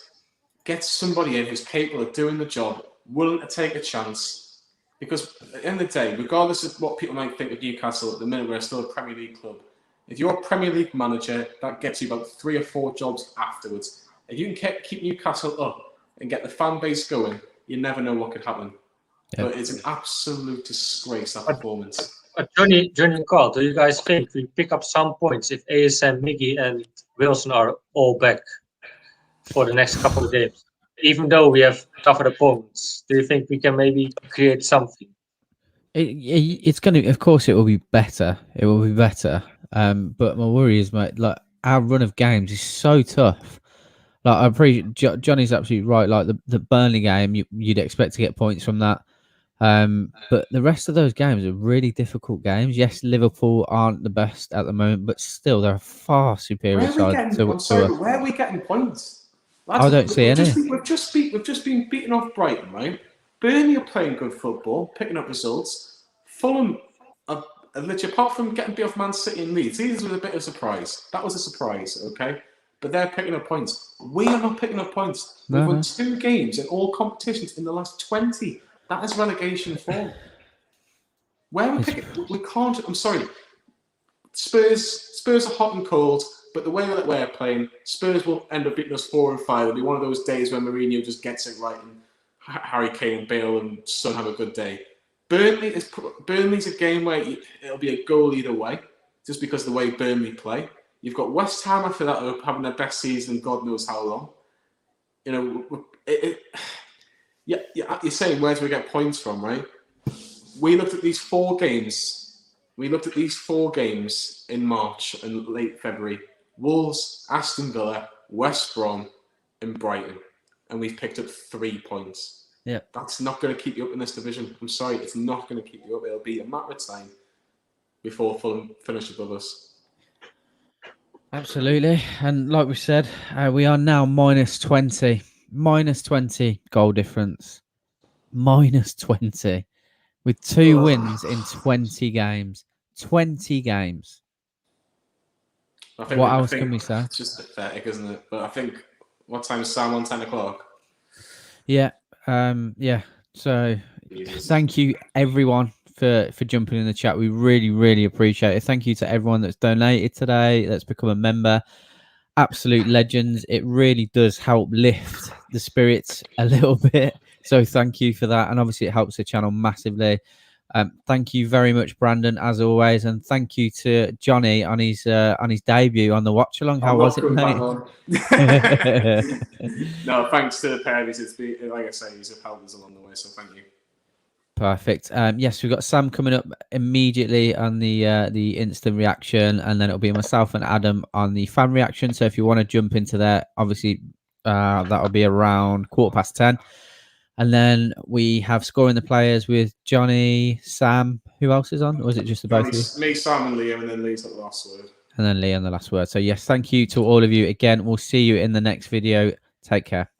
Get somebody in who's capable of doing the job, willing to take a chance. Because at the end of the day, regardless of what people might think of Newcastle, at the minute we're still a Premier League club. If you're a Premier League manager, that gets you about 3 or 4 jobs afterwards. If you can keep Newcastle up and get the fan base going, you never know what could happen. Yep. But it's an absolute disgrace, that performance. Johnny and Carl, do you guys think we pick up some points if ASM, Miggy and Wilson are all back for the next couple of games? Even though we have tougher opponents, do you think we can maybe create something? It's going to, of course, it will be better. It will be better. But my worry is, mate, like our run of games is so tough. Like I appreciate Johnny's absolutely right. Like the Burnley game, you'd expect to get points from that. But the rest of those games are really difficult games. Yes, Liverpool aren't the best at the moment, but still they're a far superior side. Where are we getting points? I don't see any. We've just been beaten off Brighton, right? Burnley are playing good football, picking up results. Fulham are literally, apart from getting beat off Man City and Leeds, these was a bit of a surprise. That was a surprise, okay? But they're picking up points. We are not picking up points. We've won 2 games in all competitions in the last 20. That is relegation form. Where we we can't. I'm sorry. Spurs are hot and cold, but the way that we're playing, Spurs will end up beating us 4 and 5. It'll be one of those days when Mourinho just gets it right and Harry Kane and Bale and Son have a good day. Burnley's a game where it'll be a goal either way, just because of the way Burnley play. You've got West Ham after that who are having their best season in God knows how long. You know, you're saying where do we get points from, right? We looked at these 4 games. We looked at these 4 games in March and late February. Wolves, Aston Villa, West Brom, and Brighton. And we've picked up 3 points. Yeah, that's not going to keep you up in this division. I'm sorry, it's not going to keep you up. It'll be a matter of time before Fulham finish above us. Absolutely, and like we said, we are now minus 20 goal difference, minus 20, with 2 wins in 20 games. 20 games. What else can we say? It's just pathetic, isn't it? But I think, what time is Sam on? 10 o'clock? Yeah. Yeah. So thank you everyone for jumping in the chat. We really appreciate it. Thank you to everyone that's donated today, that's become a member. Absolute legends. It really does help lift the spirits a little bit. So thank you for that. And obviously it helps the channel massively. Thank you very much, Brandon, as always, and thank you to Johnny on his debut on the watch along. How was it, mate? No, thanks to the parents. It's been, like I say, he's helped us along the way, so thank you. Perfect. Yes, we've got Sam coming up immediately on the instant reaction, and then it'll be myself and Adam on the fan reaction. So if you want to jump into that, obviously that'll be around 10:15. And then we have scoring the players with Johnny, Sam. Who else is on? Or was it just the both of you? Me, Sam, and Liam, and then Lee's at the last word. And then Lee on the last word. So yes, thank you to all of you again. We'll see you in the next video. Take care.